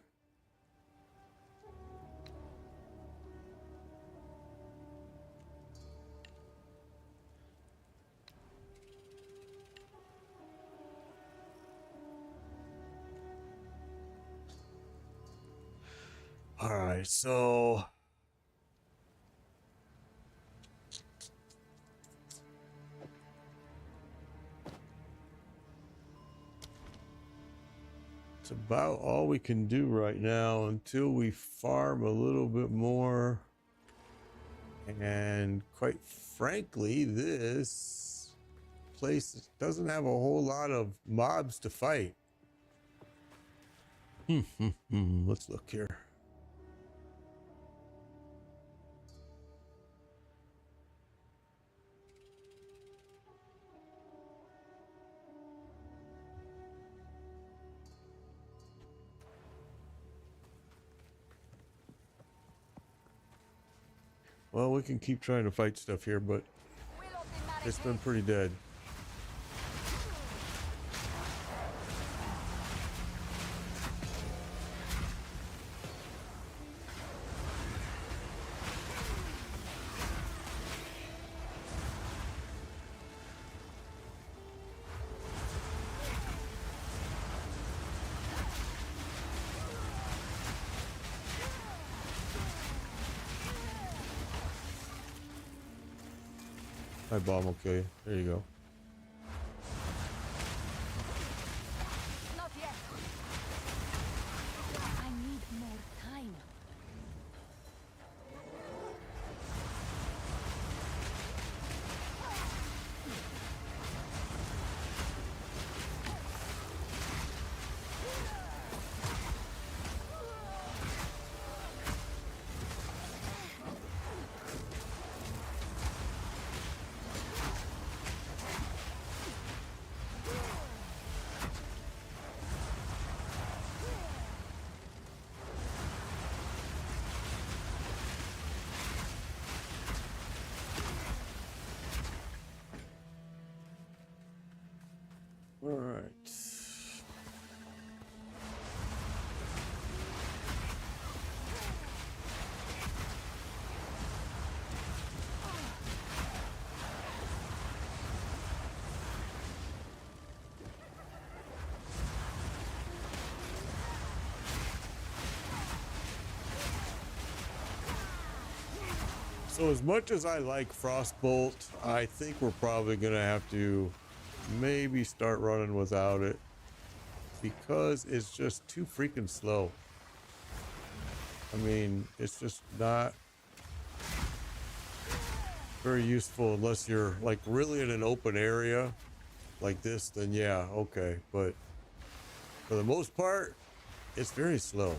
All right, so it's about all we can do right now until we farm a little bit more. And quite frankly, this place doesn't have a whole lot of mobs to fight. Let's look here. Well, we can keep trying to fight stuff here, but it's been pretty dead. My bomb will kill you. There you go. Not yet. I need more time. So as much as I like Frostbolt, I think we're probably gonna have to maybe start running without it because it's just too freaking slow. I mean, it's just not very useful unless you're like really in an open area like this, then yeah, okay. But for the most part, it's very slow.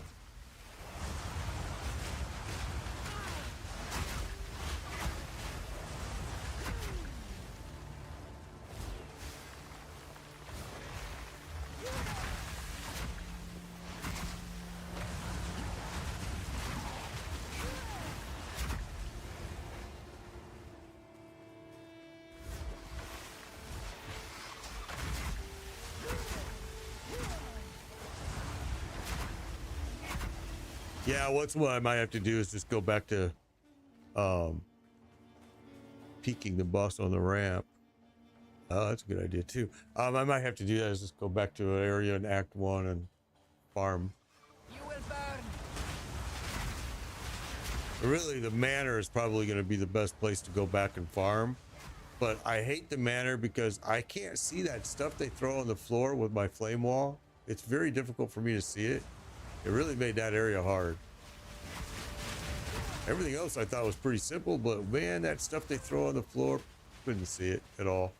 Yeah, what's what I might have to do is just go back to peeking the boss on the ramp. Oh, that's a good idea too. I might have to do that is just go back to an area in Act 1 and farm. You will burn. Really, the manor is probably going to be the best place to go back and farm. But I hate the manor because I can't see that stuff they throw on the floor with my flame wall. It's very difficult for me to see it. It really made that area hard. Everything else I thought was pretty simple, but man, that stuff they throw on the floor, couldn't see it at all.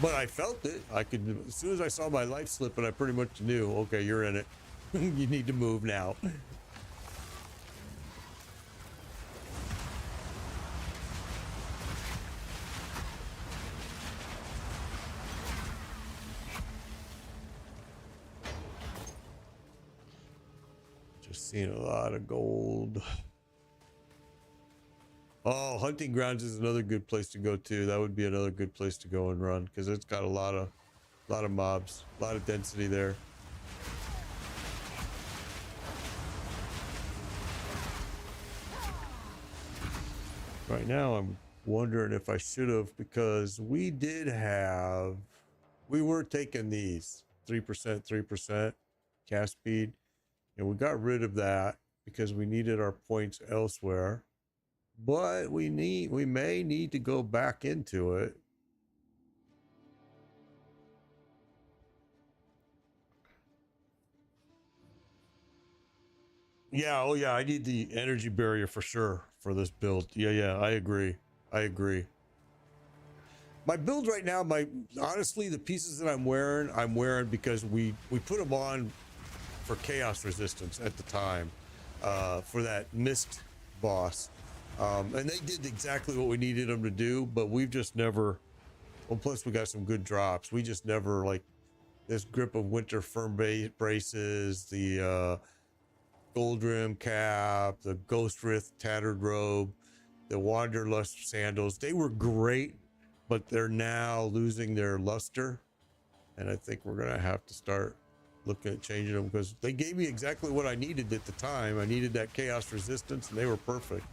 But I felt it. I could, as soon as I saw my life slipping, I pretty much knew, okay, you're in it. You need to move now. Seeing a lot of gold. Oh, hunting grounds is another good place to go to. That would be another good place to go and run because it's got a lot of mobs, a lot of density there. Right now, I'm wondering if I should have because we were taking these 3%, cast speed. And we got rid of that because we needed our points elsewhere. But we may need to go back into it. Yeah, oh yeah, I need the energy barrier for sure for this build. Yeah, I agree. My build right now, honestly, the pieces that I'm wearing because we put them on for chaos resistance at the time for that mist boss, and they did exactly what we needed them to do, but we've just never, well, plus we got some good drops, we just never, like this grip of winter firm braces, the gold rim cap, the ghost writh tattered robe, the wanderlust sandals, they were great, but they're now losing their luster, and I think we're gonna have to start looking at changing them because they gave me exactly what I needed at the time. I needed that chaos resistance and they were perfect.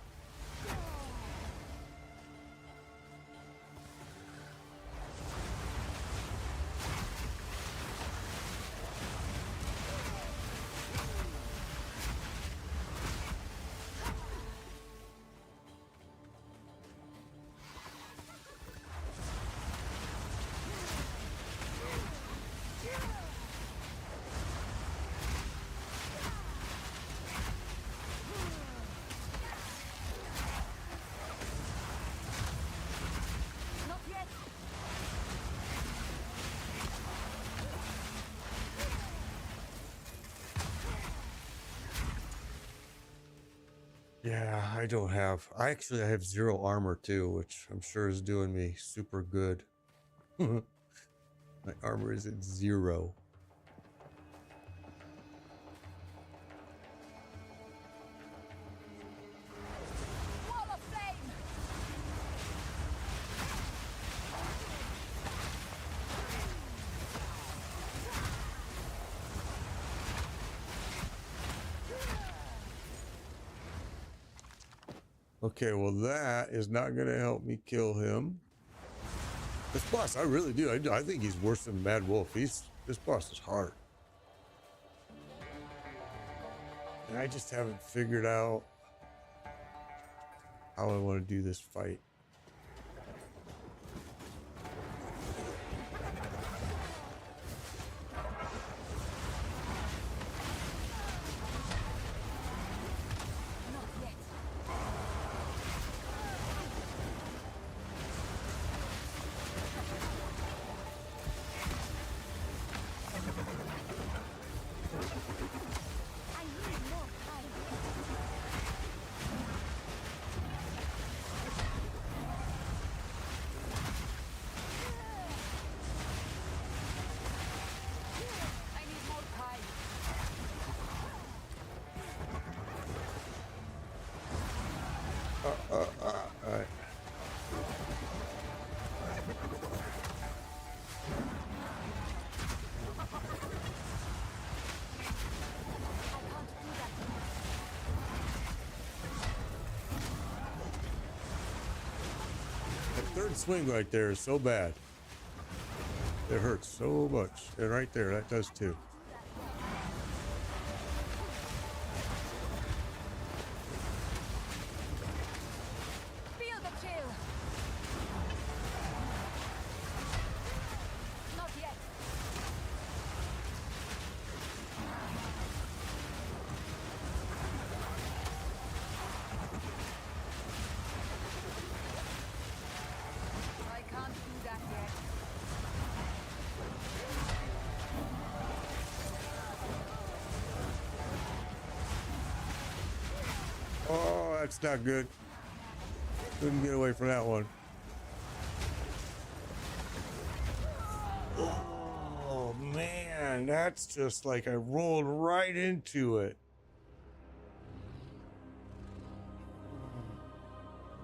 Yeah, I actually have 0 armor too, which I'm sure is doing me super good. My armor is at 0. Wall of flame. Okay, well that is not going to help me kill him. This boss, I really do. I think he's worse than Mad Wolf. This boss is hard. And I just haven't figured out how I want to do this fight. All right. That third swing right there is so bad. It hurts so much. And right there, that does too. Feel the chill. Not yet. I can't do that yet. Oh, that's not good. Couldn't get away from that one. Oh, man. That's just like I rolled right into it.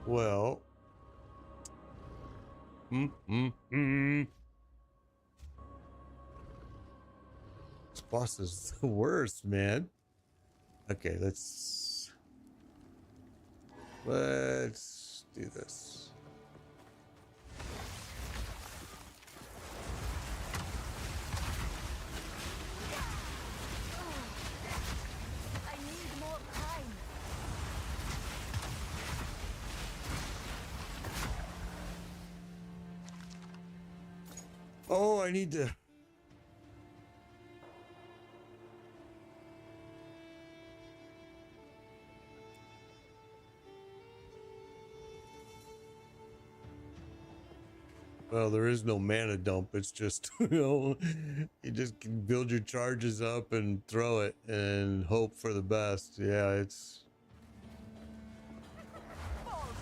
Well. This boss is the worst, man. Okay, let's do this. I need more time. Oh, I need to. Well, there is no mana dump. It's just, you just can build your charges up and throw it and hope for the best. Yeah, it's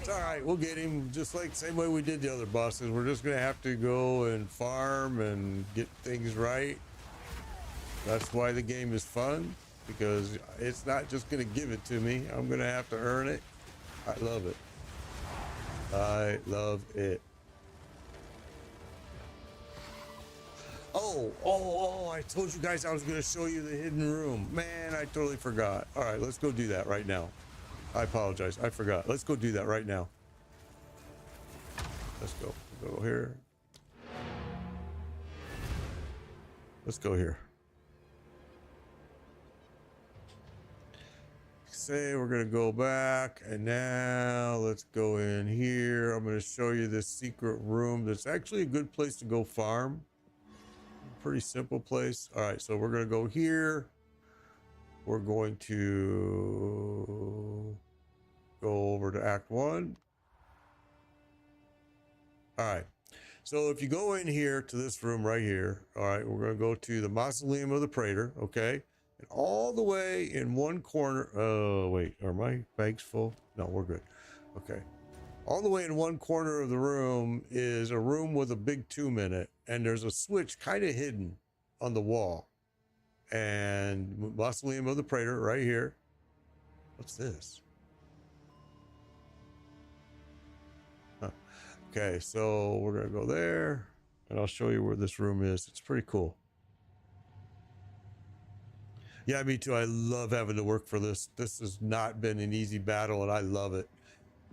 all right. We'll get him just like same way we did the other bosses. We're just going to have to go and farm and get things right. That's why the game is fun, because it's not just going to give it to me. I'm going to have to earn it. I love it. I love it. Oh, I told you guys I was going to show you the hidden room. Man, I totally forgot. All right, let's go do that right now. I apologize. I forgot. Let's go do that right now. Let's go. Go here. Let's go here. Say we're going to go back, and now let's go in here. I'm going to show you this secret room that's actually a good place to go farm. Pretty simple place. All right, so we're going to go here. We're going to go over to Act 1. All right, so if you go in here to this room right here, all right, we're going to go to the Mausoleum of the Praetor, okay? And all the way in one corner, oh, wait, are my bags full? No, we're good. Okay. All the way in one corner of the room is a room with a big tomb in it, and there's a switch kind of hidden on the wall. And Mausoleum of the Praetor right here. What's this? Huh. Okay, so we're gonna go there, and I'll show you where this room is. It's pretty cool. Yeah, me too. I love having to work for this. This has not been an easy battle, and I love it.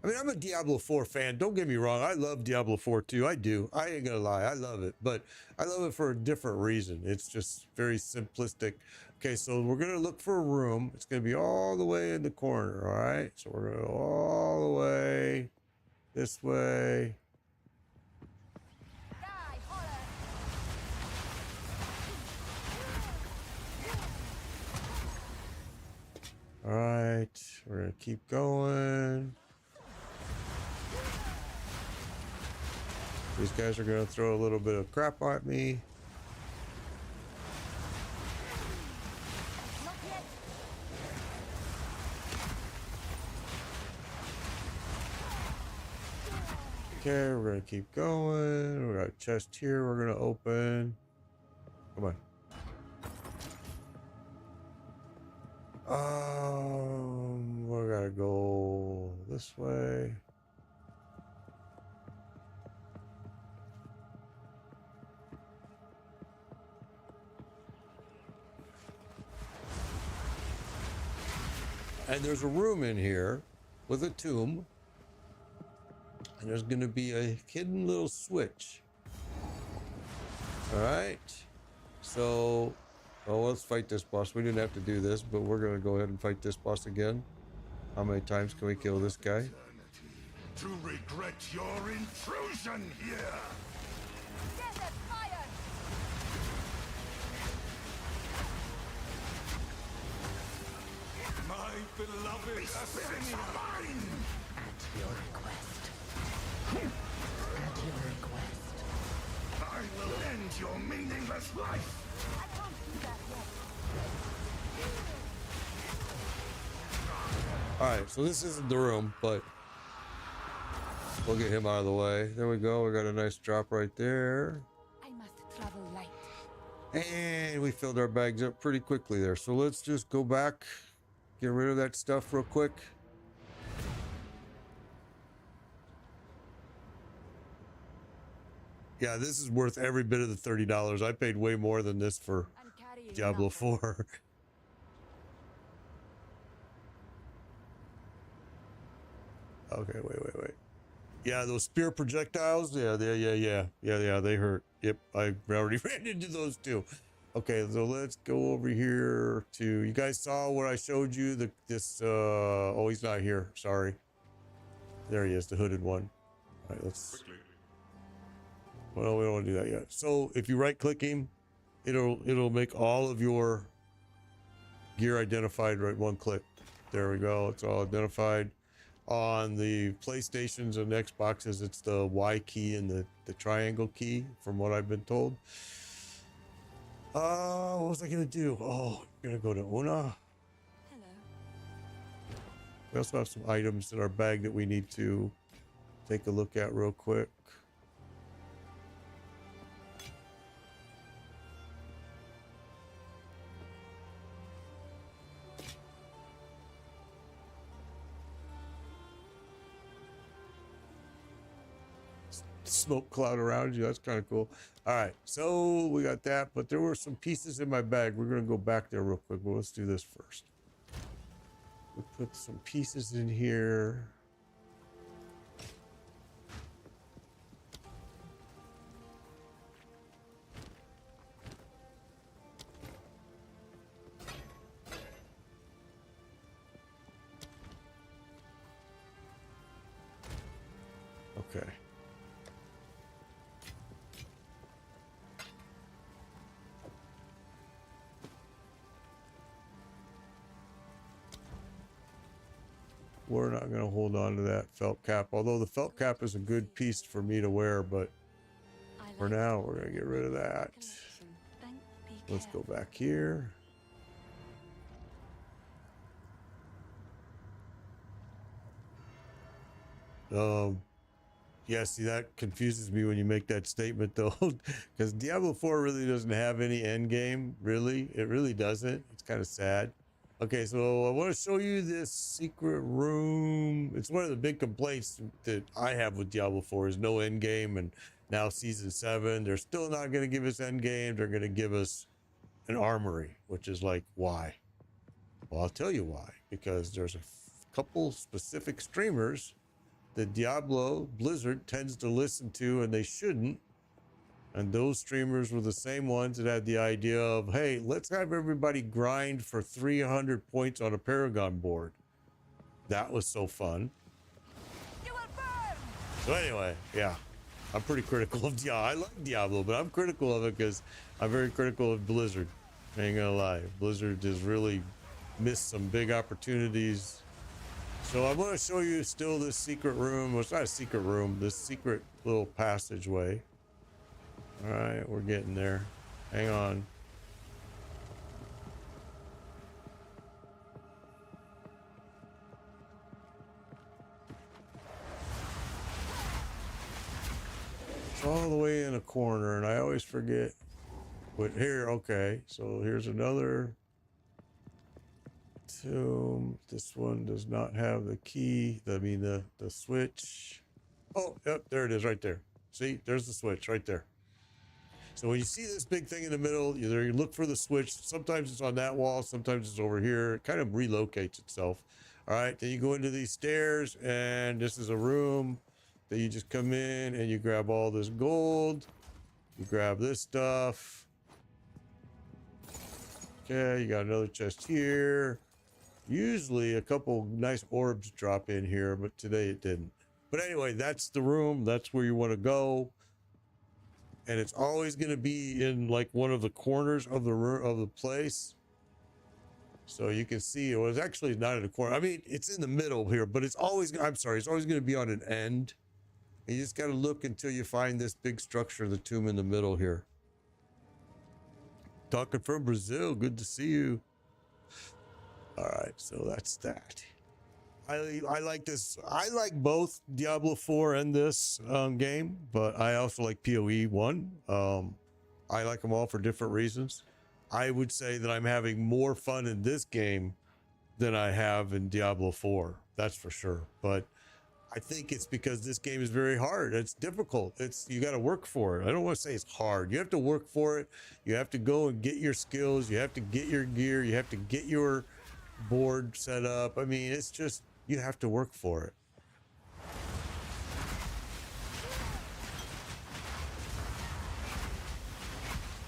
I mean, I'm a Diablo 4 fan. Don't get me wrong. I love Diablo 4 too. I do. I ain't gonna lie. I love it, but I love it for a different reason. It's just very simplistic Okay, so we're gonna look for a room. It's gonna be all the way in the corner, all right? So we're gonna go all the way this way. All right, we're gonna keep going. These guys are gonna throw a little bit of crap at me. Okay, we're gonna keep going. We got a chest here we're gonna open. Come on. We gotta go this way. And there's a room in here with a tomb. And there's gonna be a hidden little switch. All right. So, let's fight this boss. We didn't have to do this, but we're gonna go ahead and fight this boss again. How many times can we kill this guy? To regret your intrusion here! Desert fire! My beloved Assyria! At your request. At your request. I will end your meaningless life! I can't do that yet. All right, so this isn't the room, but we'll get him out of the way. There we go. We got a nice drop right there. I must travel light. And we filled our bags up pretty quickly there. So let's just go back, get rid of that stuff real quick. Yeah, this is worth every bit of the $30. I paid way more than this for I'm carrying Diablo nothing. 4. Okay, wait. Yeah, those spear projectiles. Yeah, they hurt. Yep, I already ran into those too. Okay, so let's go over here to. You guys saw what I showed you. Oh, he's not here. Sorry. There he is, the hooded one. All right, let's. Quickly. Well, we don't want to do that yet. So if you right-click him, it'll make all of your gear identified right one click. There we go. It's all identified. On the PlayStations and Xboxes, it's the Y key and the triangle key, from what I've been told. What was I gonna do? Oh, I'm gonna go to Una. Hello. We also have some items in our bag that we need to take a look at real quick. Smoke cloud around you. That's kind of cool. All right, so we got that, but there were some pieces in my bag. We're gonna go back there real quick, but let's do this first. We put some pieces in here. Okay. We're not going to hold on to that felt cap, although the felt cap is a good piece for me to wear, but for now we're going to get rid of that. Let's go back here. Yeah, see, that confuses me when you make that statement, though, because Diablo 4 really doesn't have any end game, really. It really doesn't. It's kind of sad. Okay, so I want to show you this secret room. It's one of the big complaints that I have with Diablo 4 is no end game, and now Season 7, they're still not going to give us end game. They're going to give us an armory, which is like, why? Well, I'll tell you why. Because there's a couple specific streamers that Diablo Blizzard tends to listen to, and they shouldn't. And those streamers were the same ones that had the idea of, hey, let's have everybody grind for 300 points on a Paragon board. That was so fun. You will burn! So anyway, yeah, I'm pretty critical of Diablo. I like Diablo, but I'm critical of it because I'm very critical of Blizzard. I ain't gonna lie. Blizzard has really missed some big opportunities. So I'm gonna show you still this secret room. Well, it's not a secret room, this secret little passageway. All right, we're getting there. Hang on. It's all the way in a corner, and I always forget. But here, okay, so here's another tomb. This one does not have the key. The switch. Oh, yep, there it is right there. See, there's the switch right there. So when you see this big thing in the middle, you look for the switch. Sometimes it's on that wall, sometimes it's over here. It kind of relocates itself. All right, then you go into these stairs, and this is a room that you just come in and you grab all this gold. You grab this stuff. Okay, you got another chest here. Usually a couple nice orbs drop in here, but today it didn't. But anyway, that's the room. That's where you want to go. And it's always going to be in like one of the corners of the room of the place. So you can see it was actually not in the corner. I mean, it's in the middle here, but it's always, I'm sorry, it's always going to be on an end. And you just got to look until you find this big structure, the tomb in the middle here. Talking from Brazil, good to see you. All right, so that's that. I like this. I like both Diablo 4 and this game, but I also like PoE 1. I like them all for different reasons. I would say that I'm having more fun in this game than I have in Diablo 4. That's for sure. But I think it's because this game is very hard. It's difficult. You got to work for it. I don't want to say it's hard. You have to work for it. You have to go and get your skills. You have to get your gear. You have to get your board set up. I mean, it's just, you have to work for it.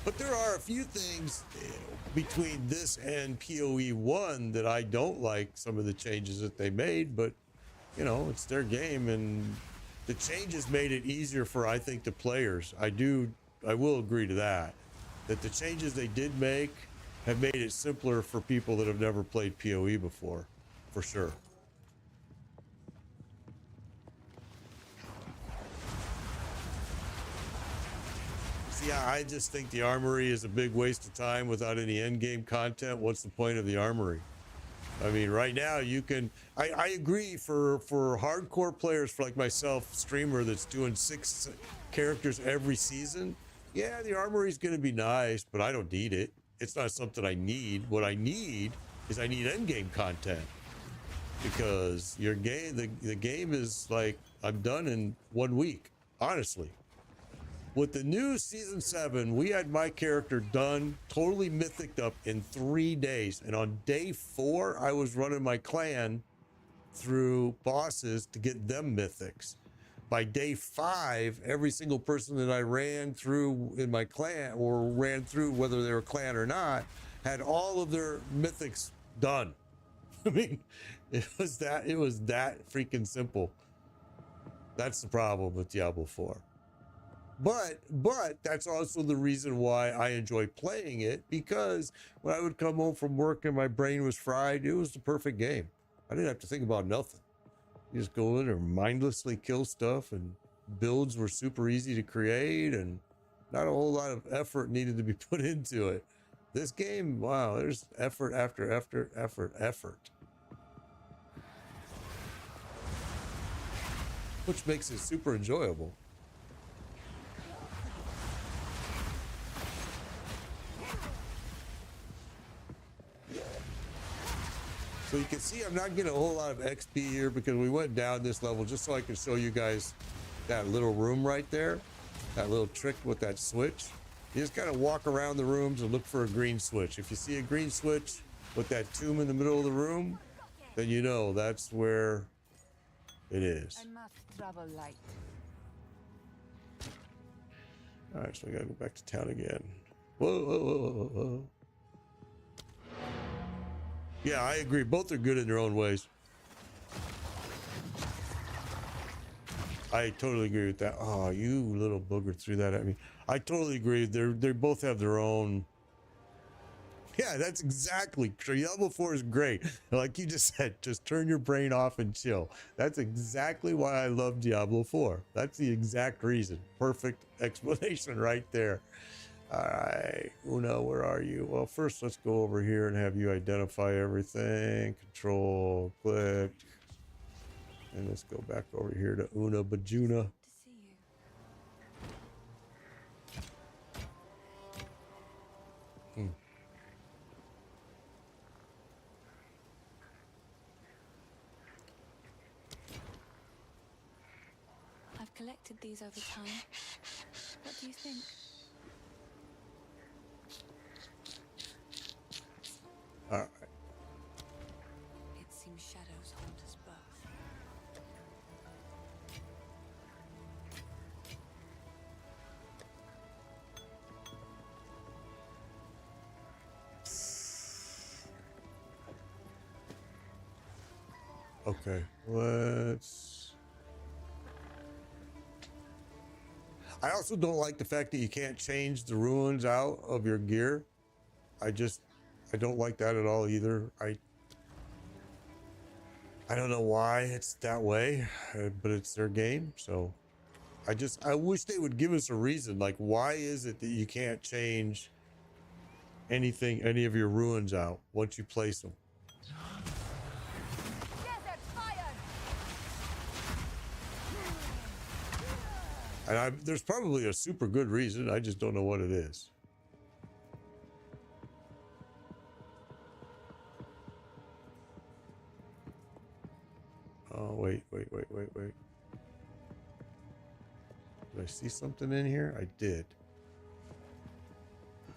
But there are a few things between this and PoE 1 that I don't like, some of the changes that they made, but you know, it's their game, and the changes made it easier for, I think, the players. I will agree to that the changes they did make have made it simpler for people that have never played PoE before, for sure. See, I just think the armory is a big waste of time without any end game content. What's the point of the armory? I mean, right now you can, I agree for hardcore players, for like myself, streamer that's doing 6 characters every season. Yeah, the armory is going to be nice, but I don't need it. It's not something I need. What I need is I need end game content, because your game, the game is like, I'm done in 1 week, honestly. With the new season 7, we had my character done, totally mythicked up in 3 days. And on day 4, I was running my clan through bosses to get them mythics. By day 5, every single person that I ran through in my clan, or ran through whether they were clan or not, had all of their mythics done. I mean, it was that freaking simple. That's the problem with Diablo 4. But that's also the reason why I enjoy playing it, because when I would come home from work and my brain was fried, it was the perfect game. I didn't have to think about nothing. You just go in and mindlessly kill stuff, and builds were super easy to create, and not a whole lot of effort needed to be put into it. This game, wow, there's effort after effort. Which makes it super enjoyable. So you can see I'm not getting a whole lot of XP here, because we went down this level just so I can show you guys that little room right there, that little trick with that switch. You just gotta walk around the rooms and look for a green switch. If you see a green switch with that tomb in the middle of the room, then you know that's where it is. I must travel light. All right, so I gotta go back to town again. Whoa, whoa, whoa, whoa, whoa. Yeah, I agree. Both are good in their own ways. I totally agree with that. Oh, you little booger threw that at me. I totally agree. They both have their own. Yeah, that's exactly. Diablo 4 is great. Like you just said, just turn your brain off and chill. That's exactly why I love Diablo 4. That's the exact reason. Perfect explanation right there. All right, Una, where are you? Well, first let's go over here and have you identify everything. Control, click. And let's go back over here to Una Bajuna. To see you. I've collected these over time. What do you think? All right. It seems shadows haunt us both. Okay, let's. I also don't like the fact that you can't change the ruins out of your gear. I don't like that at all either. I don't know why it's that way, but it's their game. So I wish they would give us a reason. Like, why is it that you can't change anything, any of your ruins out once you place them? Desert fire! And there's probably a super good reason. I just don't know what it is. Oh, wait. Did I see something in here? I did.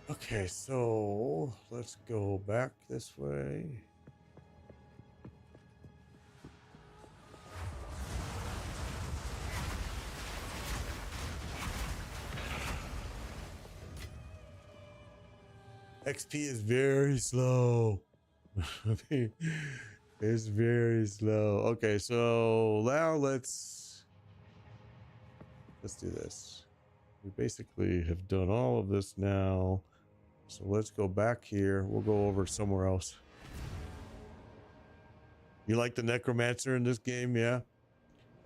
Okay, so let's go back this way. XP is very slow. It's very slow. Okay, so now let's do this. We basically have done all of this now. So let's go back here. We'll go over somewhere else. You like the Necromancer in this game? Yeah.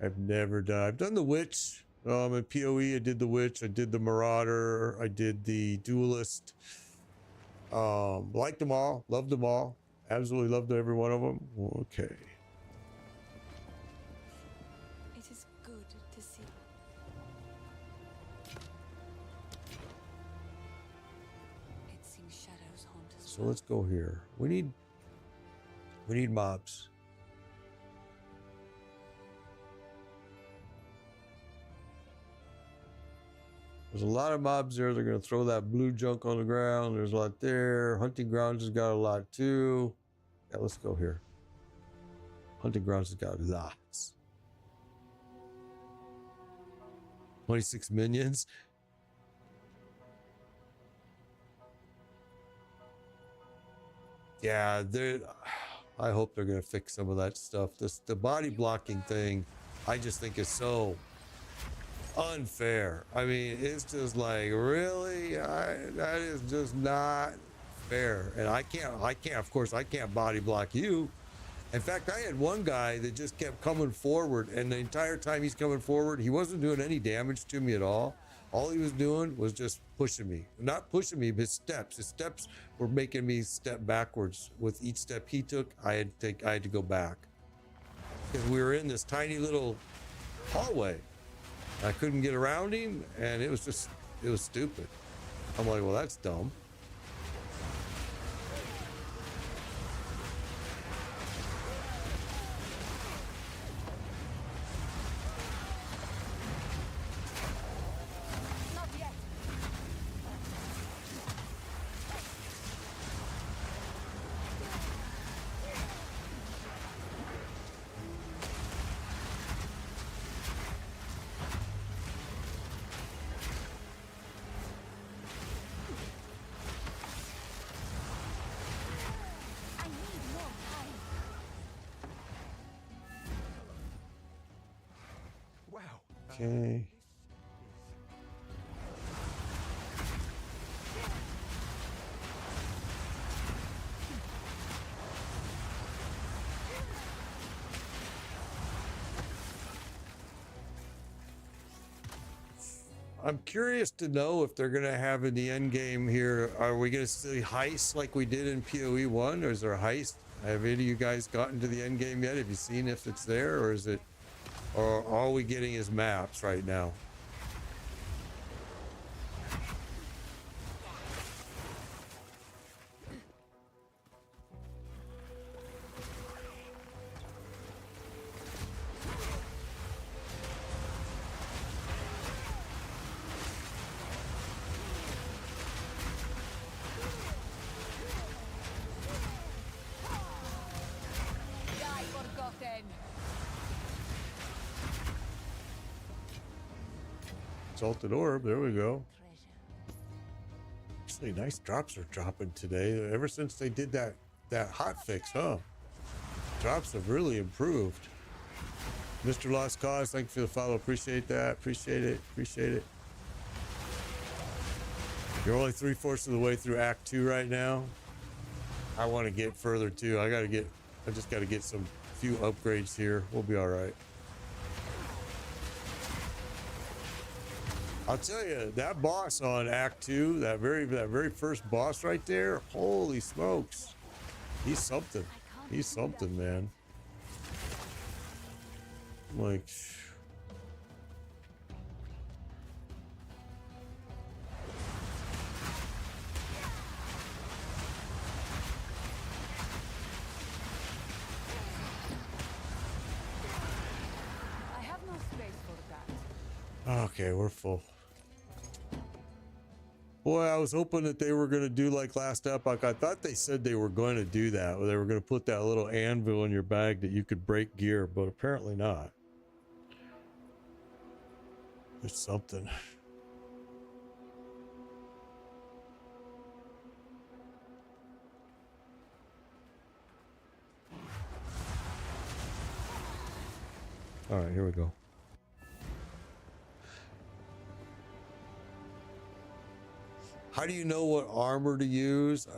I've done the Witch. In PoE, I did the Witch. I did the Marauder. I did the Duelist. Liked them all. Loved them all. Absolutely loved every one of them. Okay. It is good to see. It seems shadows haunt us. So let's go here. We need mobs. There's a lot of mobs there. They're going to throw that blue junk on the ground. There's a lot there. Hunting Grounds has got a lot too. Yeah, let's go here. Hunting Grounds has got lots. 26 minions. Yeah, I hope they're going to fix some of that stuff. The body blocking thing, I just think is so unfair. I mean, it's just like, really? That is just not fair. And I can't, of course, I can't body block you. In fact, I had one guy that just kept coming forward, and the entire time he's coming forward, he wasn't doing any damage to me at all. All he was doing was just pushing me. Not pushing me, but his steps. His steps were making me step backwards. With each step he took, I had to go back. Because we were in this tiny little hallway. I couldn't get around him, and it was stupid. I'm like, well, that's dumb. Not yet. Okay. I'm curious to know if they're going to have in the end game here. Are we going to see heists like we did in PoE 1, or is there a heist? Have any of you guys gotten to the end game yet? Have you seen if it's there, or is it, or all we getting is maps right now? Die forgotten. Salted orb, there we go. Actually, nice drops are dropping today. Ever since they did that hot fix, huh? Drops have really improved. Mr. Lost Cause, thank you for the follow. Appreciate that. Appreciate it. Appreciate it. You're only 3/4 of the way through Act 2 right now. I want to get further too. I just got to get some few upgrades here. We'll be all right. I'll tell you, that boss on Act 2, that very first boss right there, holy smokes. He's something. He's something, man. Like, I have no space for that. okay, we're full. Boy, I was hoping that they were going to do like last epoch. I thought they said they were going to do that, where they were going to put that little anvil in your bag that you could break gear, but apparently not. It's something. All right, here we go. How do you know what armor to use? That's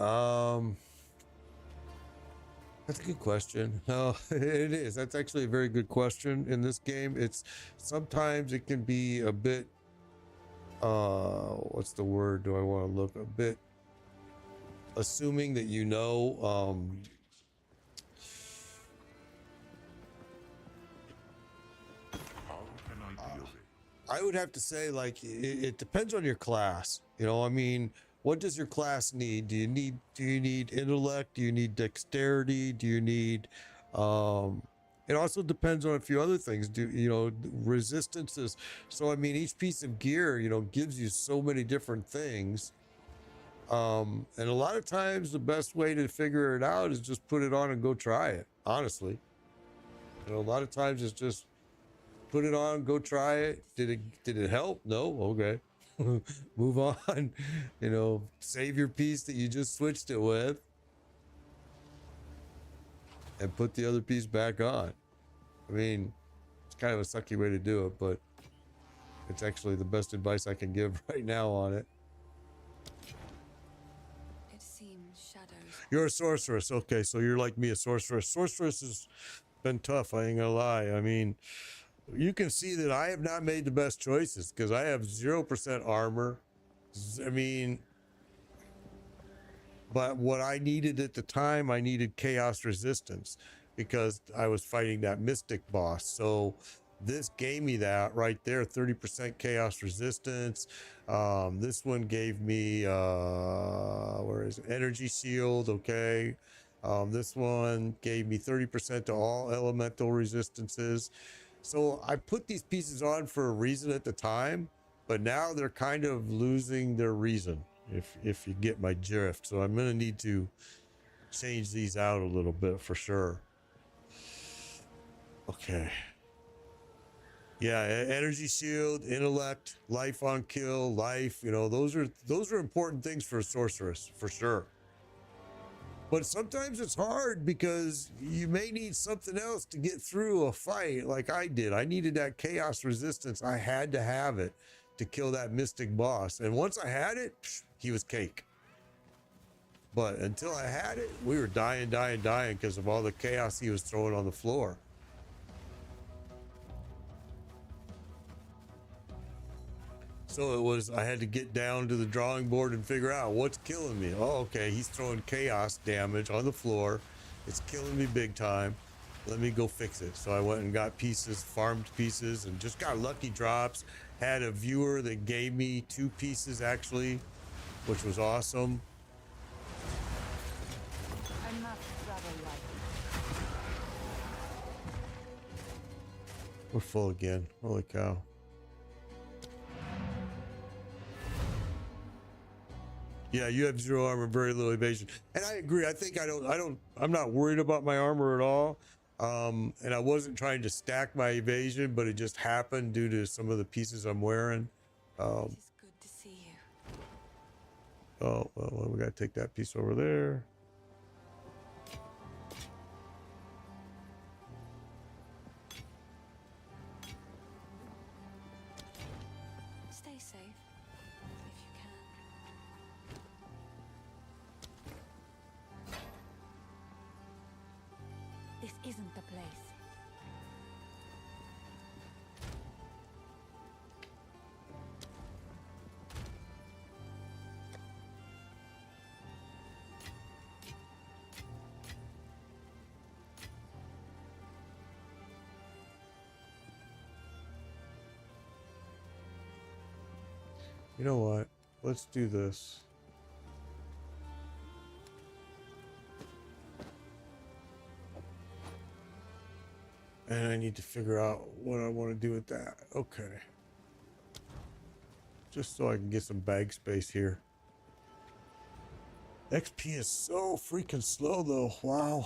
a good question. No, it is. That's actually a very good question in this game. It's sometimes it can be a bit, what's the word do I want to look? A bit assuming that you know, How can I deal with it? I would have to say, like, it depends on your class. You know, I mean, what does your class need? Do you need intellect? Do you need dexterity? Do you need, it also depends on a few other things. Resistances. So, I mean, each piece of gear, gives you so many different things. And a lot of times the best way to figure it out is just put it on and go try it. Honestly, a lot of times it's just put it on, go try it. Did it help? No. Okay. Move on. Save your piece that you just switched it with and put the other piece back on. I mean, it's kind of a sucky way to do it, but it's actually the best advice I can give right now on it. It seems shadows. You're a sorceress. Okay, so you're like me, a sorceress. Sorceress has been tough, I ain't gonna lie. I mean, you can see that I have not made the best choices because I have 0% armor. I mean, but what I needed at the time, I needed chaos resistance because I was fighting that mystic boss. So this gave me that right there, 30% chaos resistance. This one gave me, where is it? Energy shield. Okay. This one gave me 30% to all elemental resistances. So I put these pieces on for a reason at the time, but now they're kind of losing their reason, if you get my drift. So I'm going to need to change these out a little bit for sure. Okay. Yeah, energy shield, intellect, life on kill, life, those are important things for a sorceress, for sure. But sometimes it's hard because you may need something else to get through a fight like I did. I needed that chaos resistance. I had to have it to kill that mystic boss. And once I had it, he was cake. But until I had it, we were dying because of all the chaos he was throwing on the floor. So it was, I had to get down to the drawing board and figure out what's killing me. Oh, okay, he's throwing chaos damage on the floor. It's killing me big time. Let me go fix it. So I went and got pieces, farmed pieces, and just got lucky drops. Had a viewer that gave me 2 pieces actually, which was awesome. I must travel light. We're full again. Holy cow. Yeah, you have 0 armor, very little evasion. And I agree. I'm not worried about my armor at all. And I wasn't trying to stack my evasion, but it just happened due to some of the pieces I'm wearing. It is good to see you. Oh, well, we got to take that piece over there. Stay safe, if you can. This isn't the place. You know what? Let's do this. And I need to figure out what I want to do with that. Okay. Just so I can get some bag space here. XP is so freaking slow though. Wow.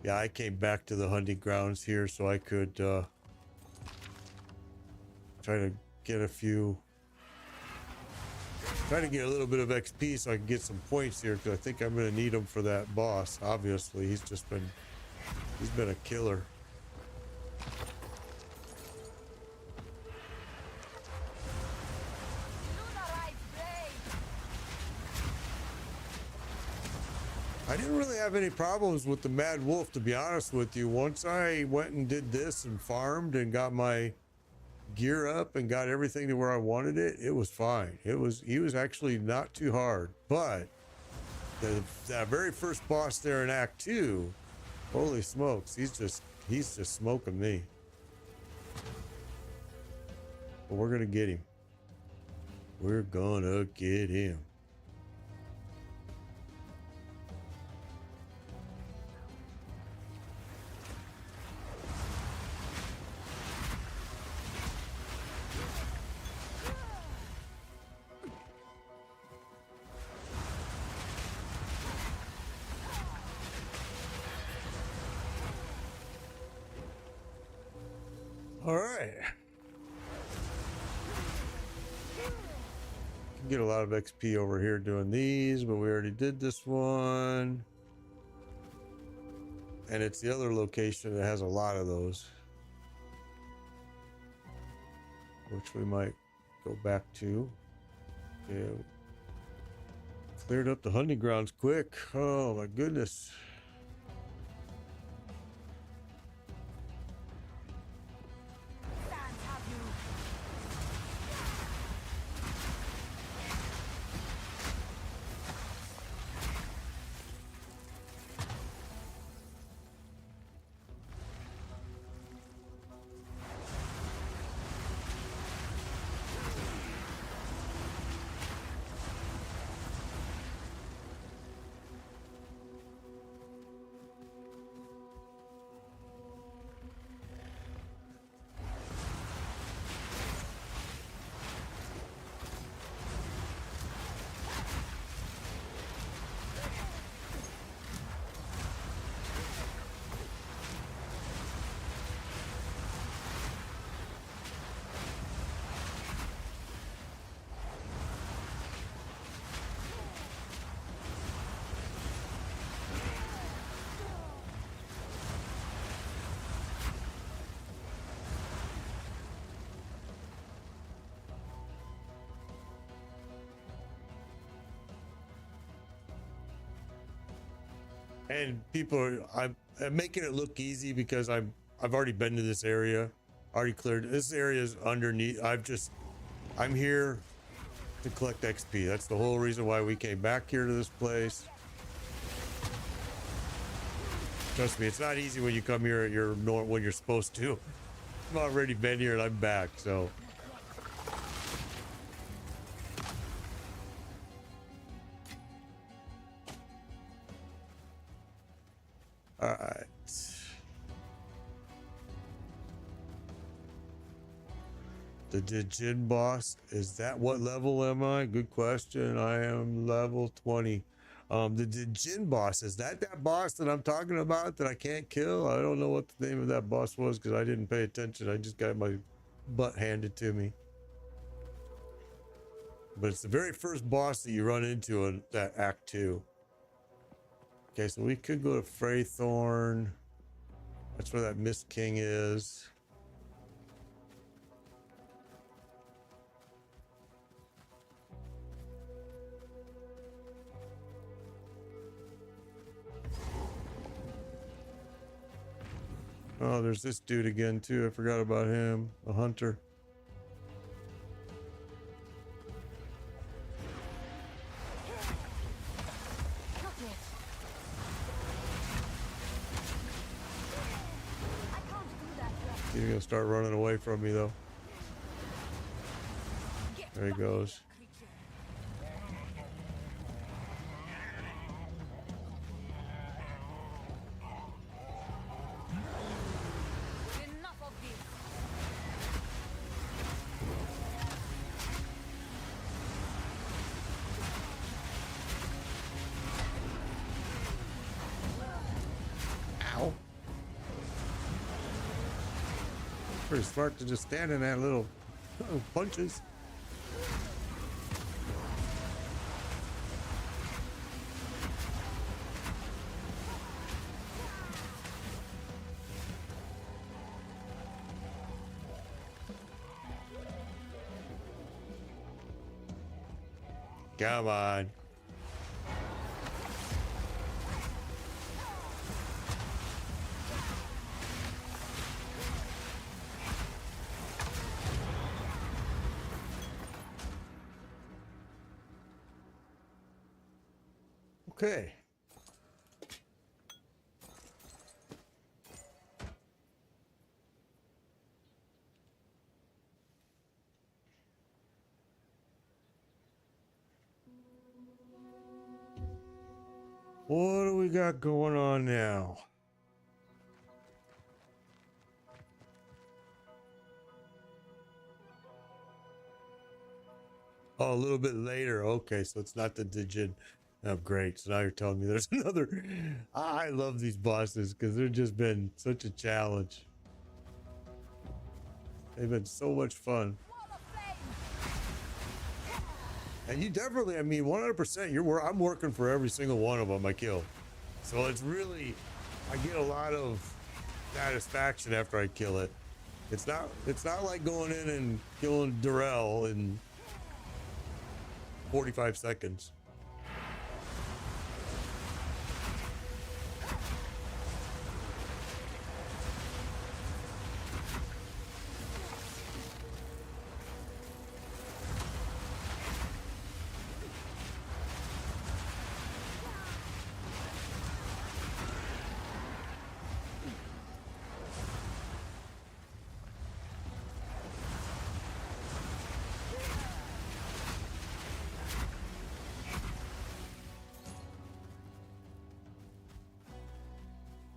Yeah, I came back to the hunting grounds here so I could try to get try to get a little bit of XP so I can get some points here, because I think I'm going to need them for that boss. Obviously, he's been a killer. I didn't really have any problems with the Mad Wolf, to be honest with you. Once I went and did this and farmed and got my gear up and got everything to where I wanted it, it was fine. He was actually not too hard. But that very first boss there in Act 2, holy smokes, he's just smoking me. But we're gonna get him. We're gonna get him. All right. Can get a lot of XP over here doing these, but we already did this one. And it's the other location that has a lot of those, which we might go back to. Okay. Cleared up the hunting grounds quick. Oh my goodness. And people are, I'm making it look easy because I've already been to this area, already cleared. This area is underneath. I'm here to collect XP. That's the whole reason why we came back here to this place. Trust me, it's not easy when you come here at when you're supposed to. I've already been here and I'm back, so. All right. The Djinn boss, is that what level am I? Good question. I am level 20. The Djinn boss, is that boss that I'm talking about that I can't kill? I don't know what the name of that boss was because I didn't pay attention. I just got my butt handed to me. But it's the very first boss that you run into in that Act 2. Okay, so we could go to Freythorn. That's where that Mist King is. Oh, there's this dude again too. I forgot about him. A hunter. He's gonna start running away from me though. There he goes. Pretty smart to just stand in that little punches. Come on. Okay. What do we got going on now? Oh, a little bit later. Okay, so it's not the Djinn. Oh, great. So now you're telling me there's another. I love these bosses because they've just been such a challenge. They've been so much fun. And you definitely, I mean, 100%, I'm working for every single one of them I kill. So it's really, I get a lot of satisfaction after I kill it. It's not like going in and killing Durrell in 45 seconds.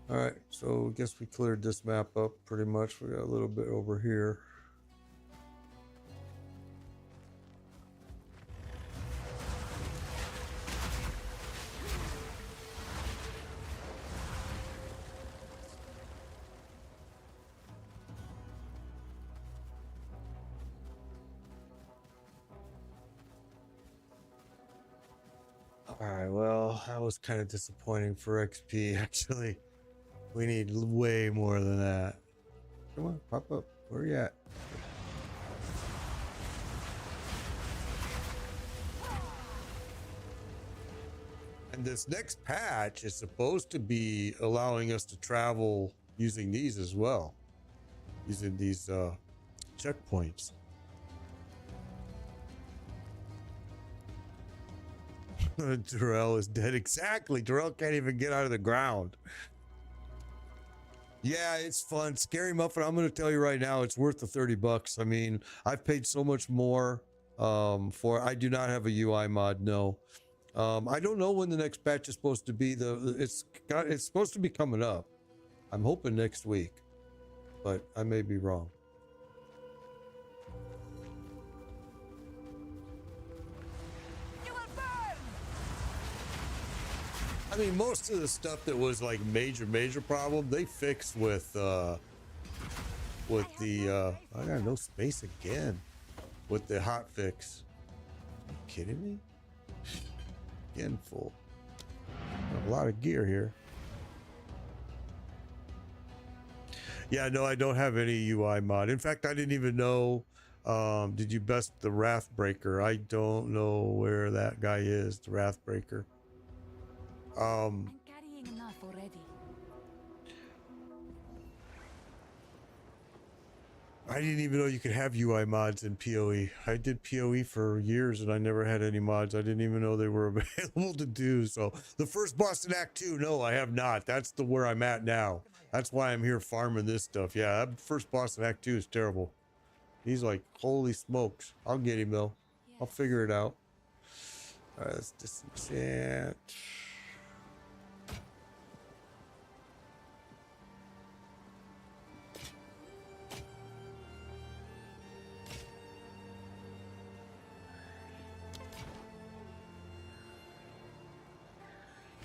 All right, so I guess we cleared this map up pretty much. We got a little bit over here. All right, well, that was kind of disappointing for XP, actually. We need way more than that. Come on, pop up. Where are you at? And this next patch is supposed to be allowing us to travel using these as well. Using these checkpoints. Darrell is dead. Exactly. Darrell can't even get out of the ground. Yeah, it's fun. Scary Muffin, I'm going to tell you right now, it's worth the $30. I mean, I've paid so much more for I do not have a UI mod, no. I don't know when the next patch is supposed to be. It's supposed to be coming up. I'm hoping next week, but I may be wrong. I mean, most of the stuff that was like major problem, they fixed with the I got no space again with the hot fix. Are you kidding me? Again, full. A lot of gear here. Yeah, no, I don't have any UI mod. In fact, I didn't even know. Did you best the Wrathbreaker? I don't know where that guy is, the Wrathbreaker. I'm carrying enough already. I didn't even know you could have UI mods in PoE. I did PoE for years and I never had any mods. I didn't even know they were available to do. So the first boss in Act 2, no, I have not. That's where I'm at now. That's why I'm here farming this stuff. Yeah, that first boss in Act 2 is terrible. He's like, holy smokes. I'll get him though. I'll figure it out. All right, let's disenchant.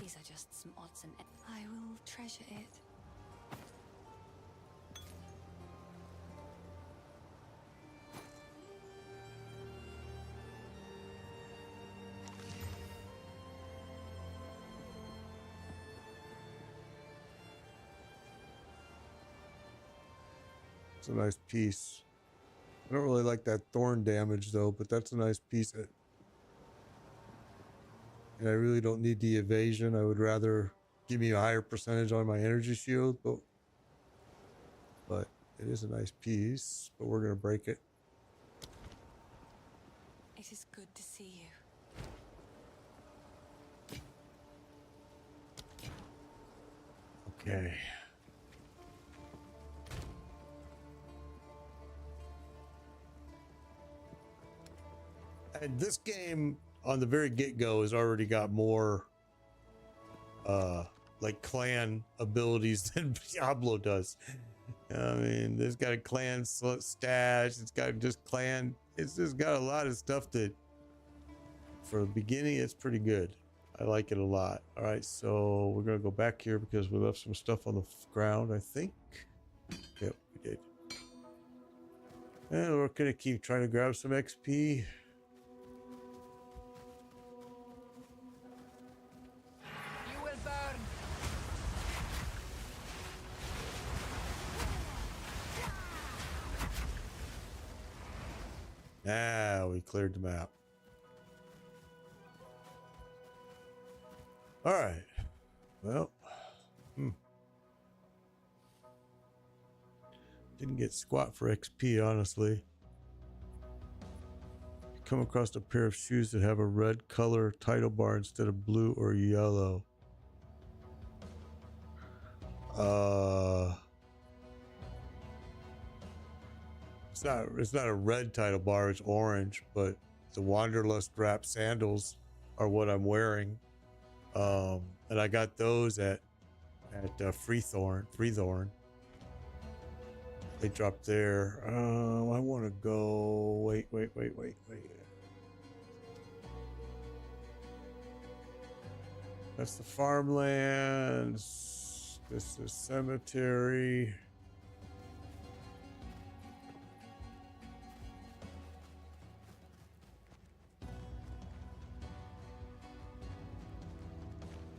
These are just some odds and I will treasure it. It's a nice piece. I don't really like that thorn damage though, but that's a nice piece. And I really don't need the evasion. I would rather give me a higher percentage on my energy shield, but it is a nice piece, but we're gonna break it. It is good to see you. Okay. And this game on the very get-go has already got more like clan abilities than Diablo does. I mean, it's got a clan stash, it's got just clan, it's just got a lot of stuff that for the beginning it's pretty good. I like it a lot. All right, so we're gonna go back here because we left some stuff on the ground, I think. Yep, we did. And we're gonna keep trying to grab some XP. Ah, we cleared the map. All right. Well, didn't get squat for XP, honestly. You come across a pair of shoes that have a red color title bar instead of blue or yellow. It's not a red title bar, it's orange, but the Wanderlust wrap sandals are what I'm wearing. And I got those at Freethorn. They dropped there. I want to go. Wait. That's the farmlands. This is cemetery.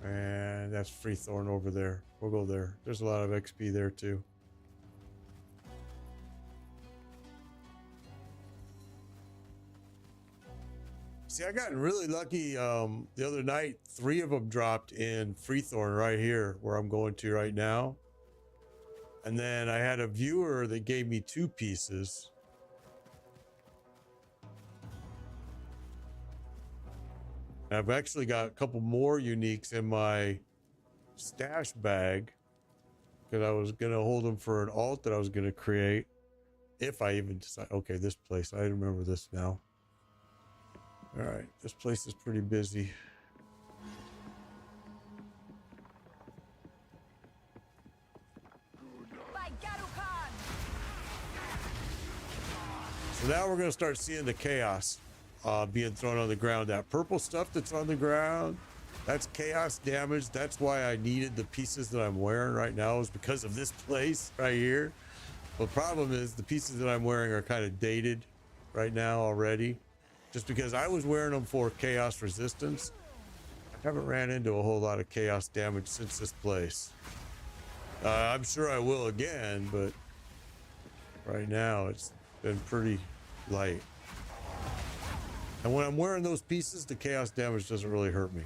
And that's Freethorn over there. We'll go there. There's a lot of XP there too. See, I got really lucky the other night. 3 of them dropped in Freethorn right here where I'm going to right now. And then I had a viewer that gave me 2 pieces. I've actually got a couple more uniques in my stash bag because I was going to hold them for an alt that I was going to create. If I even decide. Okay, this place. I remember this now. All right, this place is pretty busy. So now we're going to start seeing the chaos being thrown on the ground. That purple stuff that's on the ground, that's chaos damage. That's why I needed the pieces that I'm wearing right now, is because of this place right here. The problem is the pieces that I'm wearing are kind of dated right now already, just because I was wearing them for chaos resistance. I haven't ran into a whole lot of chaos damage since this place. I'm sure I will again, but right now it's been pretty light. And when I'm wearing those pieces, the chaos damage doesn't really hurt me.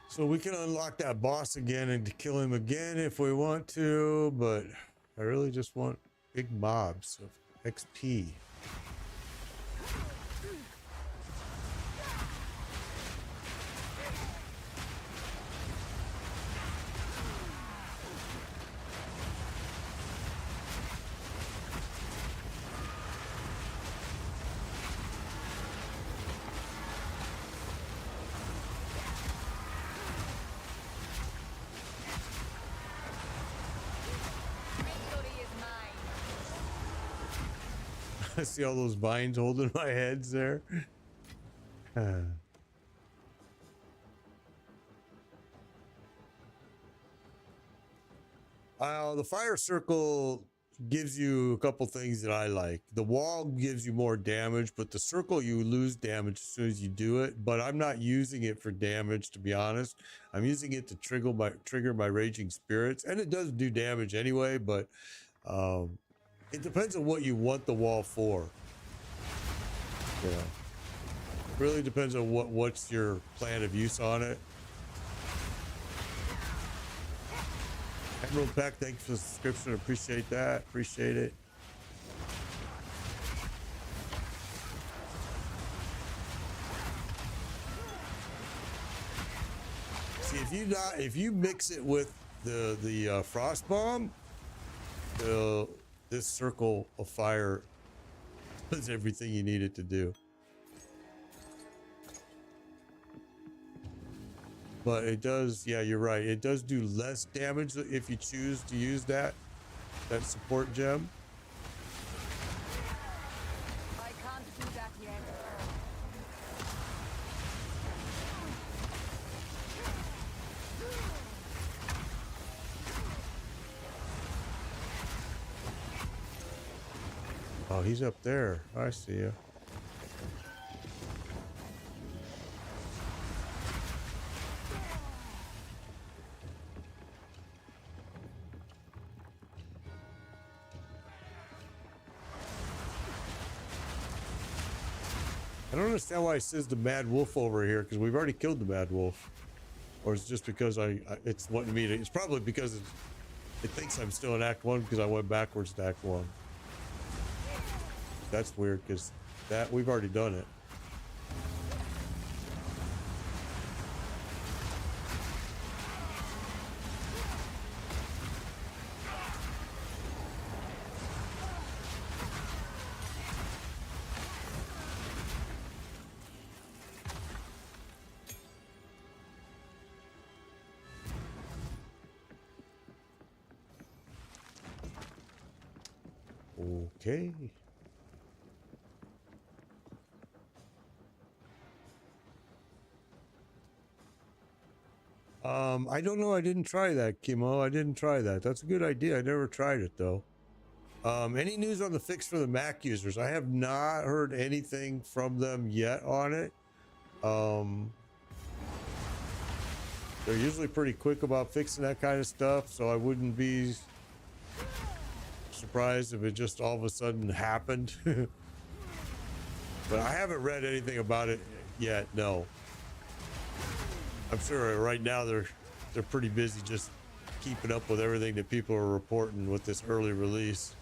So we can unlock that boss again and kill him again if we want to, but I really just want big mobs of XP. I see all those vines holding my heads there. The fire circle gives you a couple things that I like. The wall gives you more damage, but the circle, you lose damage as soon as you do it. But I'm not using it for damage, to be honest. I'm using it to trigger my raging spirits, and it does do damage anyway, but it depends on what you want the wall for. Yeah. It really depends on what's your plan of use on it. Emerald Pack, thanks for the subscription. Appreciate that. Appreciate it. See, if you mix it with the frost bomb, this circle of fire does everything you need it to do. But it does, yeah, you're right. It does do less damage if you choose to use that support gem. I can't do that yet. Oh, he's up there. I see you. I don't understand why it says the Mad Wolf over here, because we've already killed the Mad Wolf. Or it's just because it's wanting me to. It's probably because it thinks I'm still in Act 1 because I went backwards to Act 1. That's weird because we've already done it. Okay. I don't know. I didn't try that, Kimo. I didn't try that. That's a good idea. I never tried it though. Any news on the fix for the Mac users? I have not heard anything from them yet on it. They're usually pretty quick about fixing that kind of stuff, so I wouldn't be surprised if it just all of a sudden happened. But I haven't read anything about it yet. No. I'm sure right now they're pretty busy just keeping up with everything that people are reporting with this early release.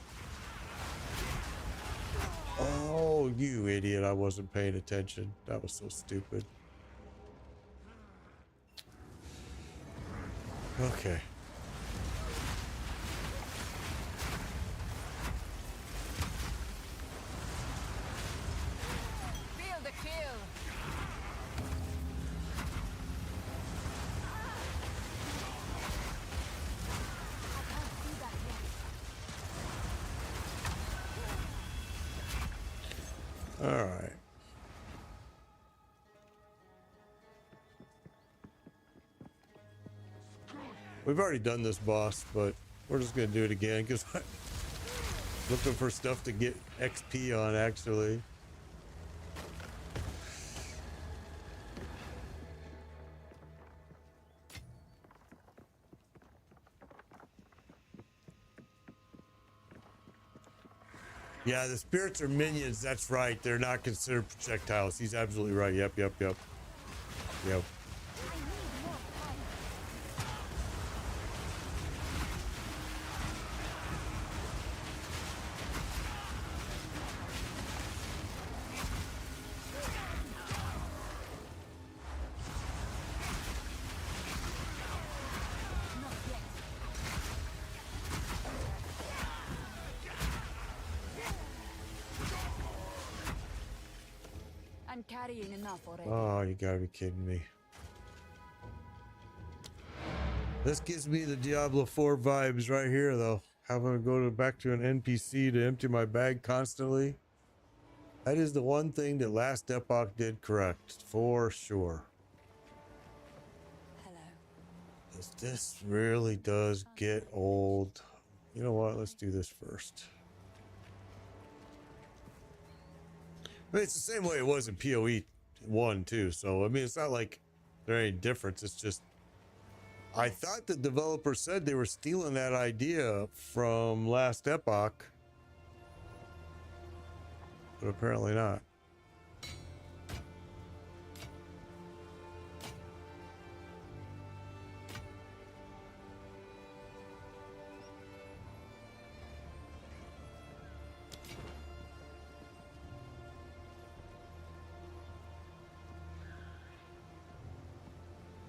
Oh, you idiot. I wasn't paying attention. That was so stupid. Okay. Feel the kill. All right. We've already done this boss, but we're just gonna do it again because I'm looking for stuff to get XP on actually. Yeah, the spirits are minions. That's right. They're not considered projectiles. He's absolutely right. Yep. I'm carrying enough already. Oh, you gotta be kidding me. This gives me the Diablo 4 vibes right here, though. Having to go back to an NPC to empty my bag constantly. That is the one thing that Last Epoch did correct, for sure. Hello. This really does get old. You know what? Let's do this first. I mean, it's the same way it was in PoE 1 too. So I mean, it's not like there ain't any difference. It's just I thought the developer said they were stealing that idea from Last Epoch, but apparently not.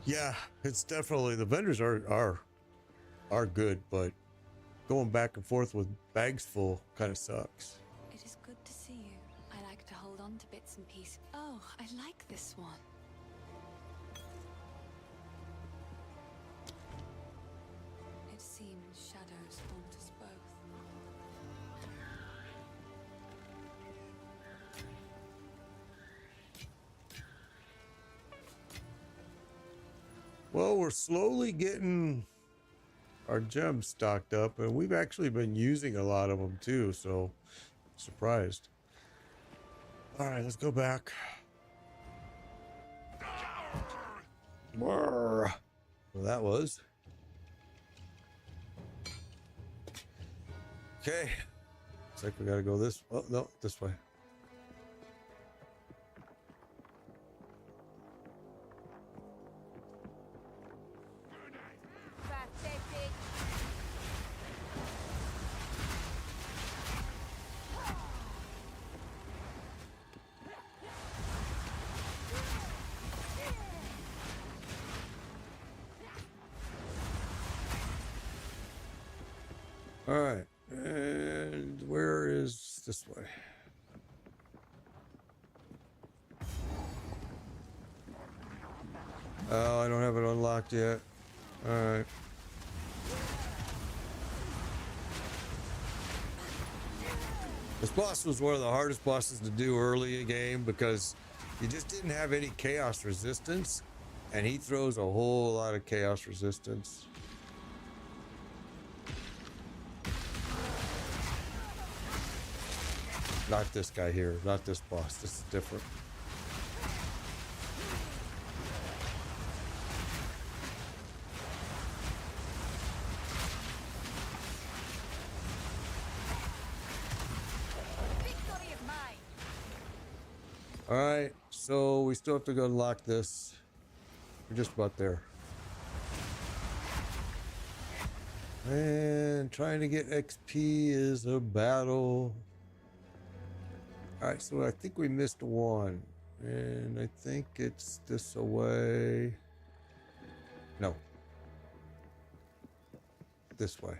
Yeah, it's definitely the vendors are good, but going back and forth with bags full kind of sucks. It is good to see you. I like to hold on to bits and pieces. Oh, I like this one. It seems shadows haunt us both. Well, we're slowly getting our gems stocked up, and we've actually been using a lot of them too, so surprised. All right, let's go back. Well, that was. Okay. Looks like we gotta go this. Oh, no, this way. All right, and where is this way? Oh, I don't have it unlocked yet. All right. This boss was one of the hardest bosses to do early in the game because you just didn't have any chaos resistance. And he throws a whole lot of chaos resistance. Not this guy here, not this boss. This is different. Victory is mine. All right, so we still have to go unlock this. We're just about there. And trying to get XP is a battle. All right, so I think we missed one. And I think it's this away. No. This way.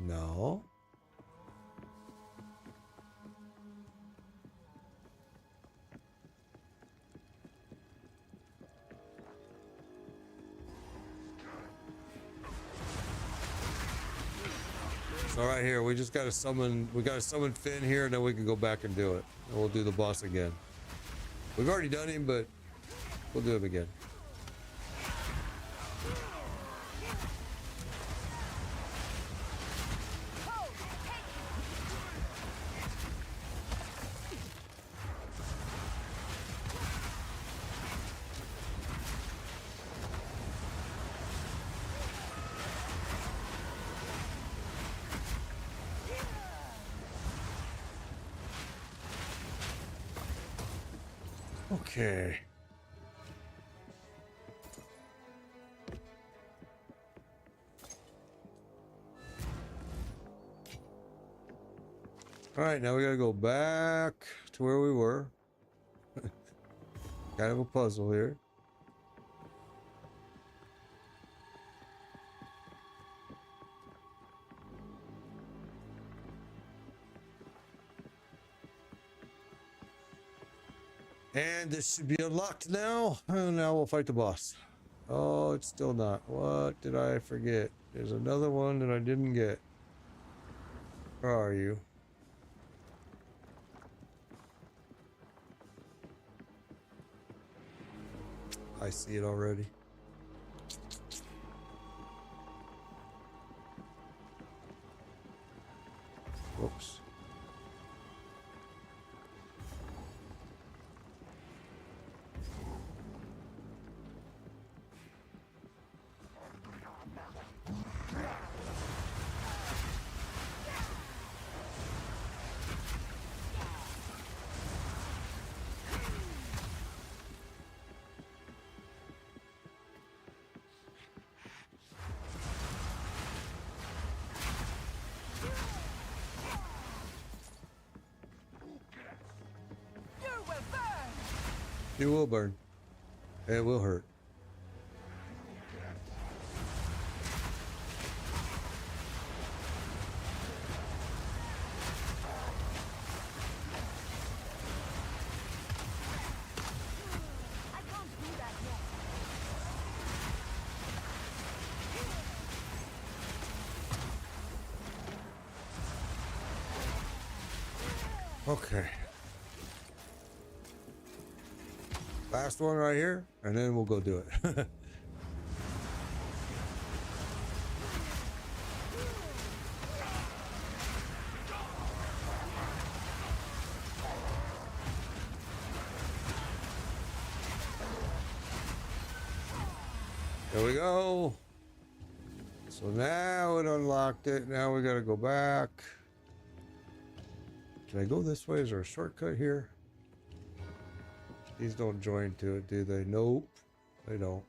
No. So right here, we just gotta summon. We gotta summon Finn here, and then we can go back and do it. And we'll do the boss again. We've already done him, but we'll do him again. Okay. All right, now we gotta go back to where we were. Kind of a puzzle here. And this should be unlocked now. And now we'll fight the boss. Oh, it's still not. What did I forget? There's another one that I didn't get. Where are you? I see it already. Whoops. It will burn. It will hurt. I can't do that yet. Okay. Last one right here, and then we'll go do it. There we go. So now it unlocked it. Now we gotta go back. Can I go this way? Is there a shortcut here? These don't join to it, do they? Nope, they don't.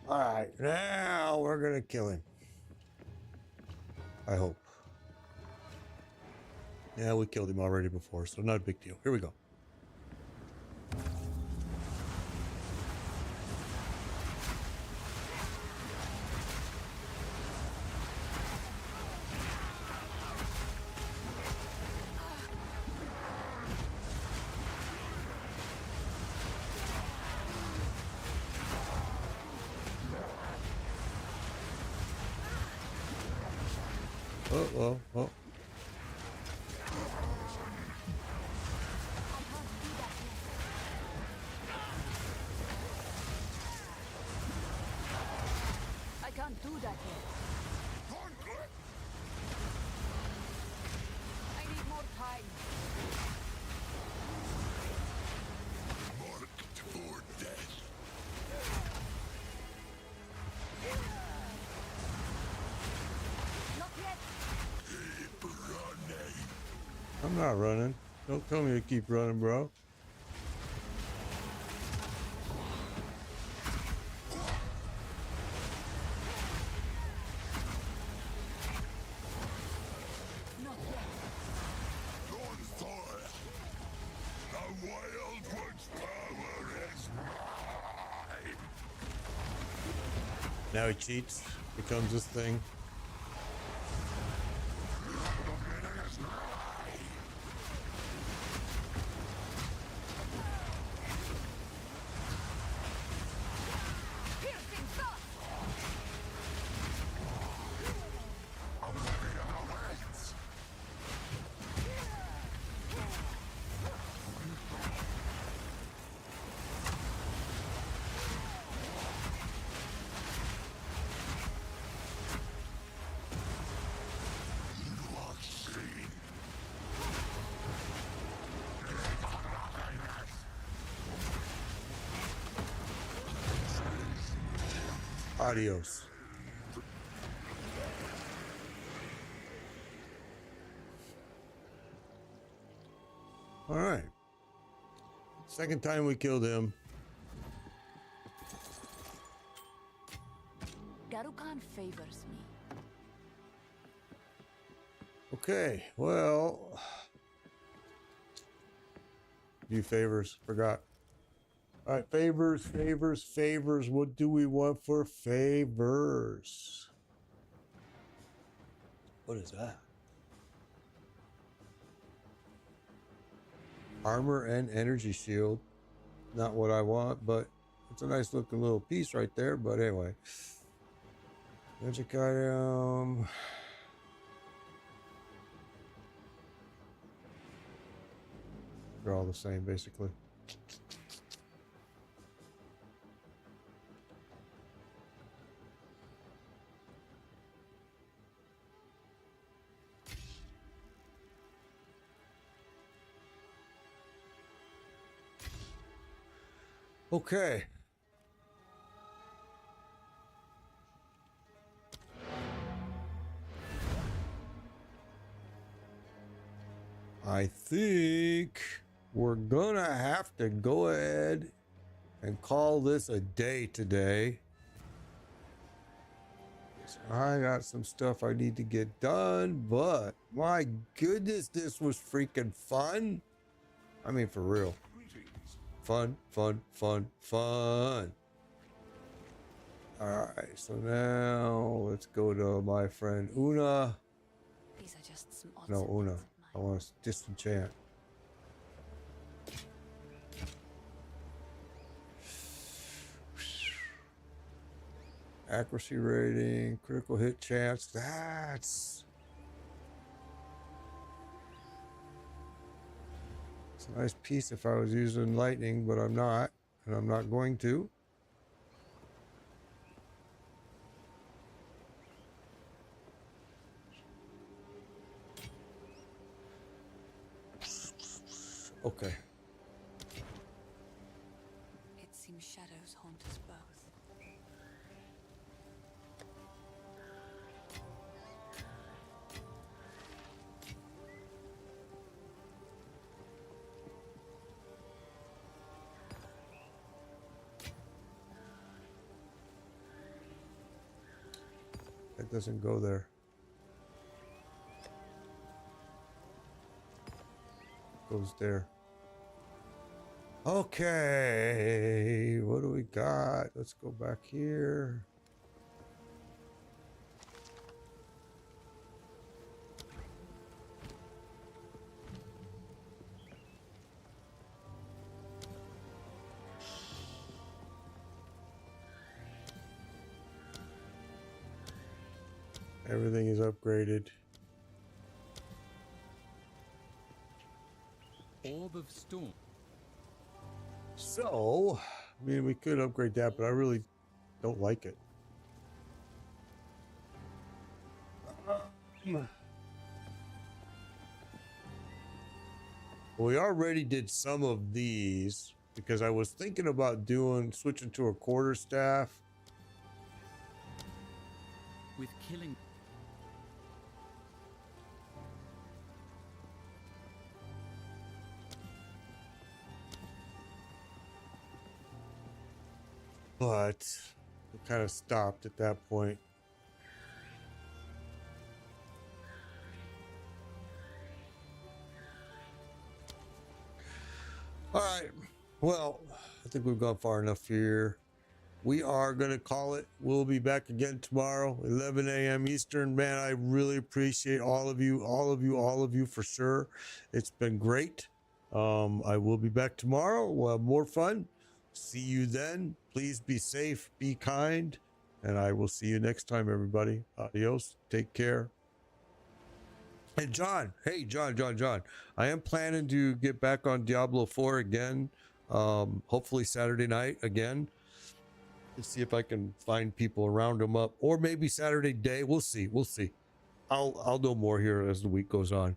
All right, now we're gonna kill him. I hope. Yeah, we killed him already before, so not a big deal. Here we go. oh, oh. I can't do that yet. I need more time. Marked for death. Not yet. Keep running. I'm not running. Don't tell me to keep running, bro. Not yet. On fire. The Wild One's power is mine. Now he cheats. Becomes this thing. Piercing thrust. Adios. All right. Second time we killed him. Garukan favors me. Okay, well, few favors. Forgot. All right, favors. What do we want for favors? What is that? Armor and energy shield. Not what I want, but it's a nice looking little piece right there. But anyway, magic item. They're all the same, basically. Okay. I think we're gonna have to go ahead and call this a day today. I got some stuff I need to get done, but my goodness, this was freaking fun. I mean, for real. Fun. All right, so now let's go to my friend Una. These are just some odds No, and Una. ends of I mine. want to disenchant. Accuracy rating, critical hit chance. It's a nice piece if I was using lightning, but I'm not, and I'm not going to. Okay. It seems shadows haunt us both. That doesn't go there. Goes there. Okay, what do we got? Let's go back here. Everything is upgraded. of Storm. So, I mean, we could upgrade that, but I really don't like it. We already did some of these because I was thinking about switching to a quarterstaff. With killing. But we kind of stopped at that point. All right. Well, I think we've gone far enough here. We are going to call it. We'll be back again tomorrow, 11 a.m. Eastern. Man, I really appreciate all of you for sure. It's been great. I will be back tomorrow. We'll have more fun. See you then. Please be safe, be kind, and I will see you next time, everybody. Adios. Take care. And John, hey, John. I am planning to get back on Diablo 4 again. Hopefully Saturday night again. Let's see if I can find people, round them up, or maybe Saturday day. We'll see. I'll know more here as the week goes on.